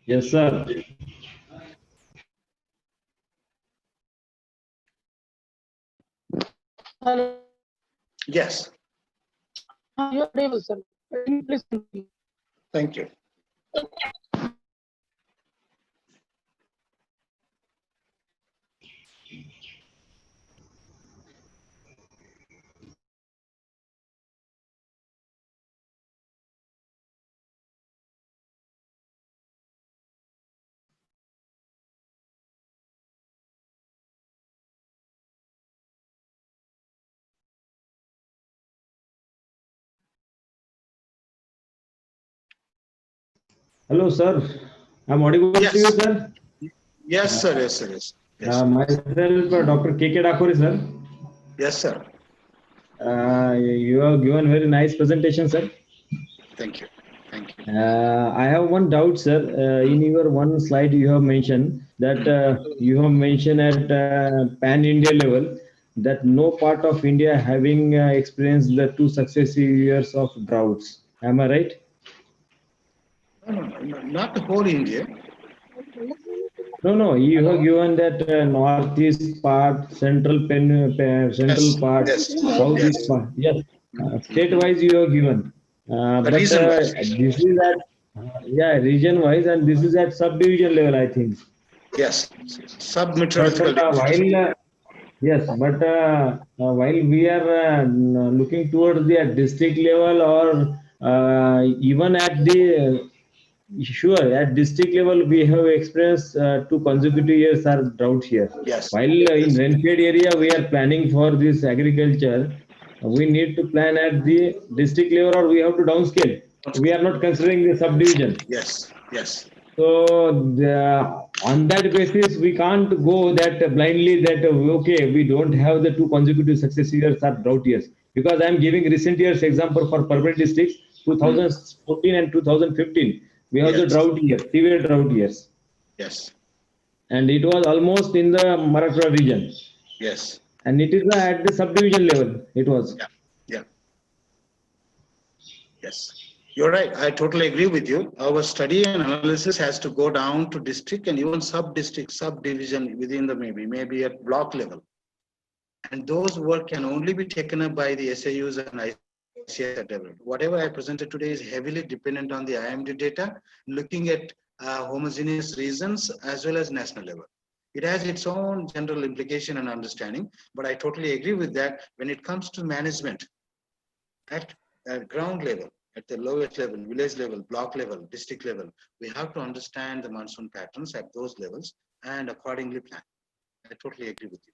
Yes, sir. Hello. Yes. You're able, sir. Please continue. Thank you. Hello, sir. I'm audible to you, sir. Yes, sir. Yes, sir. Yes. Myself, Dr. K.K. Dakhore, sir. Yes, sir. You have given very nice presentation, sir. Thank you. Thank you. I have one doubt, sir. In your one slide, you have mentioned that at pan-India level that no part of India having experienced the 2 successive years of droughts. Am I right? No, not the whole India. No. You have given that northeast part, central part, southeast part. Yes, state-wise you have given. But region-wise. this is at region-wise, and this is at subdivision level, I think. Yes, sub-meteorological. While we are looking towards the district level or even at the sure, at district level, we have experienced 2 consecutive years are drought here. Yes. While in Rainfed area, we are planning for this agriculture. We need to plan at the district level or we have to downscale. We are not considering the subdivision. Yes. So on that basis, we can't go that blindly that okay, we don't have the 2 consecutive successive years are drought years, because I am giving recent years example for Parbat districts 2014 and 2015. We have the drought year, severe drought years. Yes. And it was almost in the Marathwada region. Yes. And it is at the subdivision level. It was. Yeah. Yes. You're right. I totally agree with you. Our study and analysis has to go down to district and even sub-district, subdivision within the maybe at block level. And those work can only be taken up by the SAUs and ICS at level. Whatever I presented today is heavily dependent on the IMD data, looking at homogeneous regions as well as national level. It has its own general implication and understanding, but I totally agree with that. When it comes to management at ground level, at the lowest level, village level, block level, district level, we have to understand the monsoon patterns at those levels and accordingly plan. I totally agree with you.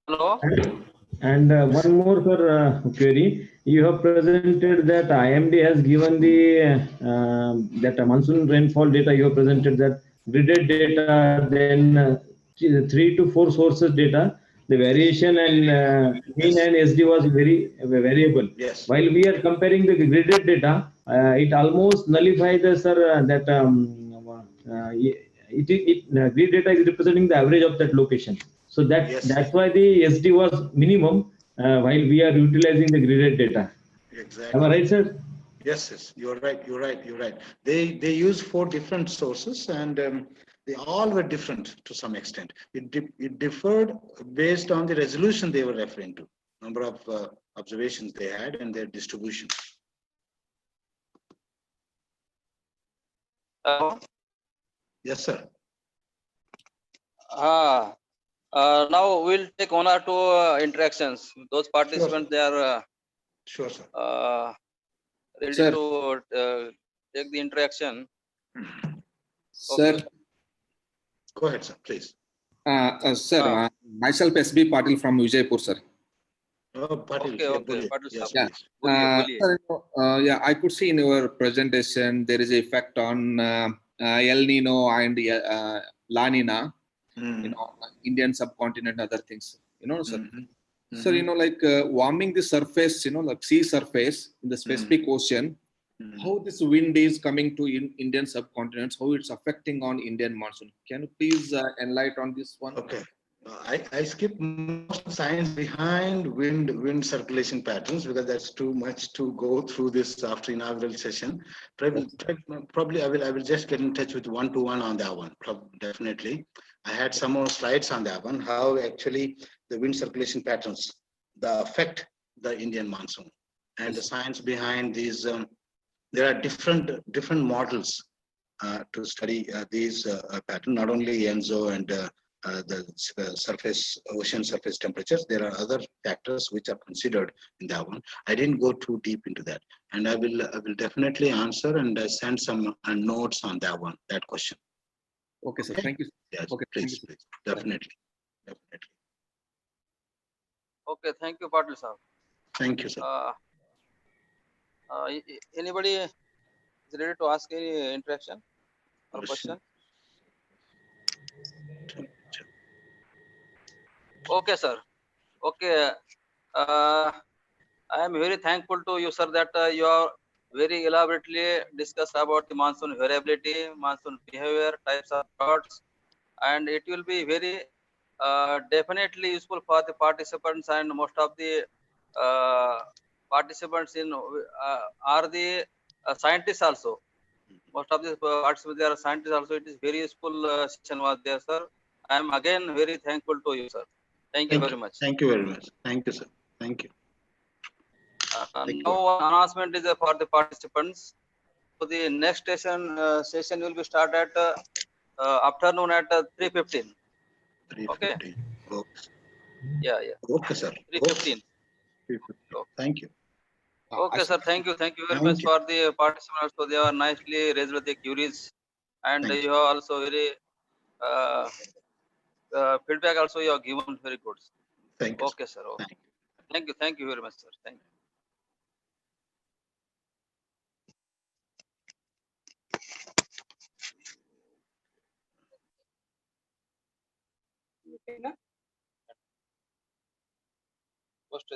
Hello. And one more query. You have presented that IMD has given the that monsoon rainfall data. You have presented that gridded data, then 3 to 4 sources data. The variation and mean and SD was very variable. Yes. While we are comparing the gridded data, it almost nullifies the that grid data is representing the average of that location. So that's why the SD was minimum while we are utilizing the gridded data. Exactly. Am I right, sir? Yes, you're right. They use 4 different sources and they all were different to some extent. It differed based on the resolution they were referring to, number of observations they had and their distribution. Yes, sir. Now we'll take 1 or 2 interactions. Those participants, they are sure, sir. Ready Sir. to take the interaction. Sir. Go ahead, sir, please. Sir, myself SB Patil from Vijaypur, sir. Oh, Patil. Okay. Patil, yes, please. I could see in your presentation there is an effect on El Nino and La Nina, Indian subcontinent, other things, sir. Sir, warming the surface, like sea surface in the specific ocean, how this wind is coming to Indian subcontinents, how it's affecting on Indian monsoon. Can you please enlighten on this one? Okay. I skipped most science behind wind circulation patterns because that's too much to go through this after inaugural session. Probably I will just get in touch with one-to-one on that one. Definitely. I had some more slides on that one, how actually the wind circulation patterns affect the Indian monsoon and the science behind these. There are different models to study these patterns, not only ENSO and the ocean surface temperatures. There are other factors which are considered in that one. I didn't go too deep into that, and I will definitely answer and send some notes on that question. Okay, sir. Thank you. Yes, okay, please. Definitely. Okay, thank you, Patil sir. Thank you, sir. Anybody is ready to ask any interaction or question? Okay, sir. Okay. I am very thankful to you, sir, that you are very elaborately discuss about the monsoon variability, monsoon behavior, types of droughts, and it will be very definitely useful for the participants, and most of the participants in are the scientists also. Most of the participants they are scientists also. It is very useful session was there, sir. I am again very thankful to you, sir. Thank you very much. Thank you very much. Thank you, sir. Thank you. Now one announcement is for the participants. So the next session will be start at afternoon at 3:15. Okay. Yeah. Okay, sir. 3:15. Thank you. Okay, sir. Thank you very much for the participants. So they are nicely raised the queries, and you have also very feedback also you have given very good. Thank you. Okay, sir. Okay. Thank you very much, sir. Thank you. Post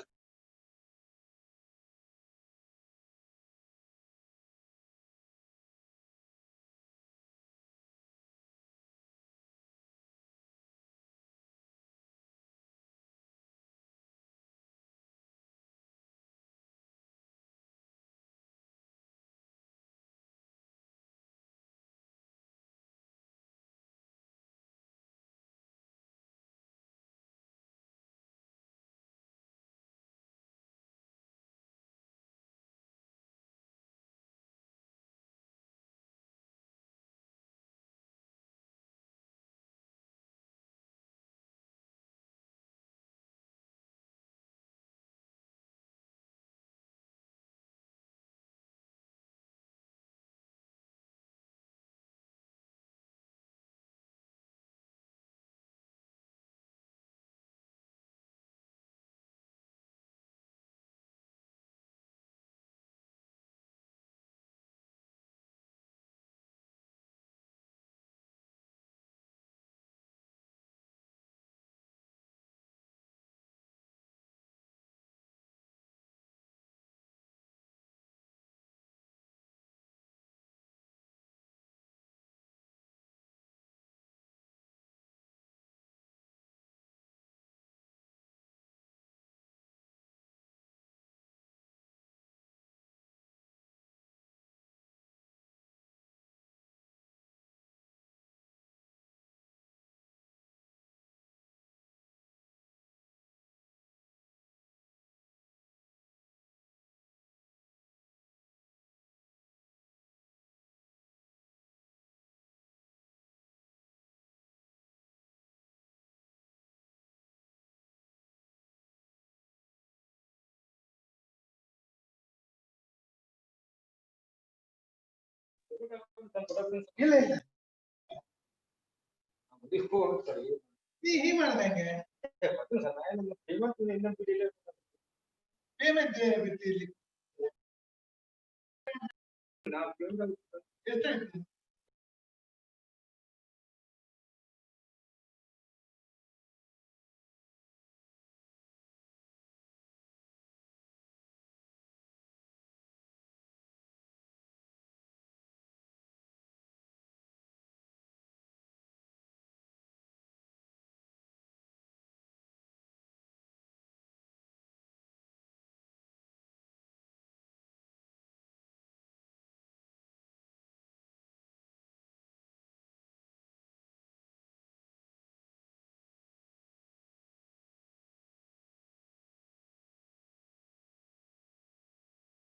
payment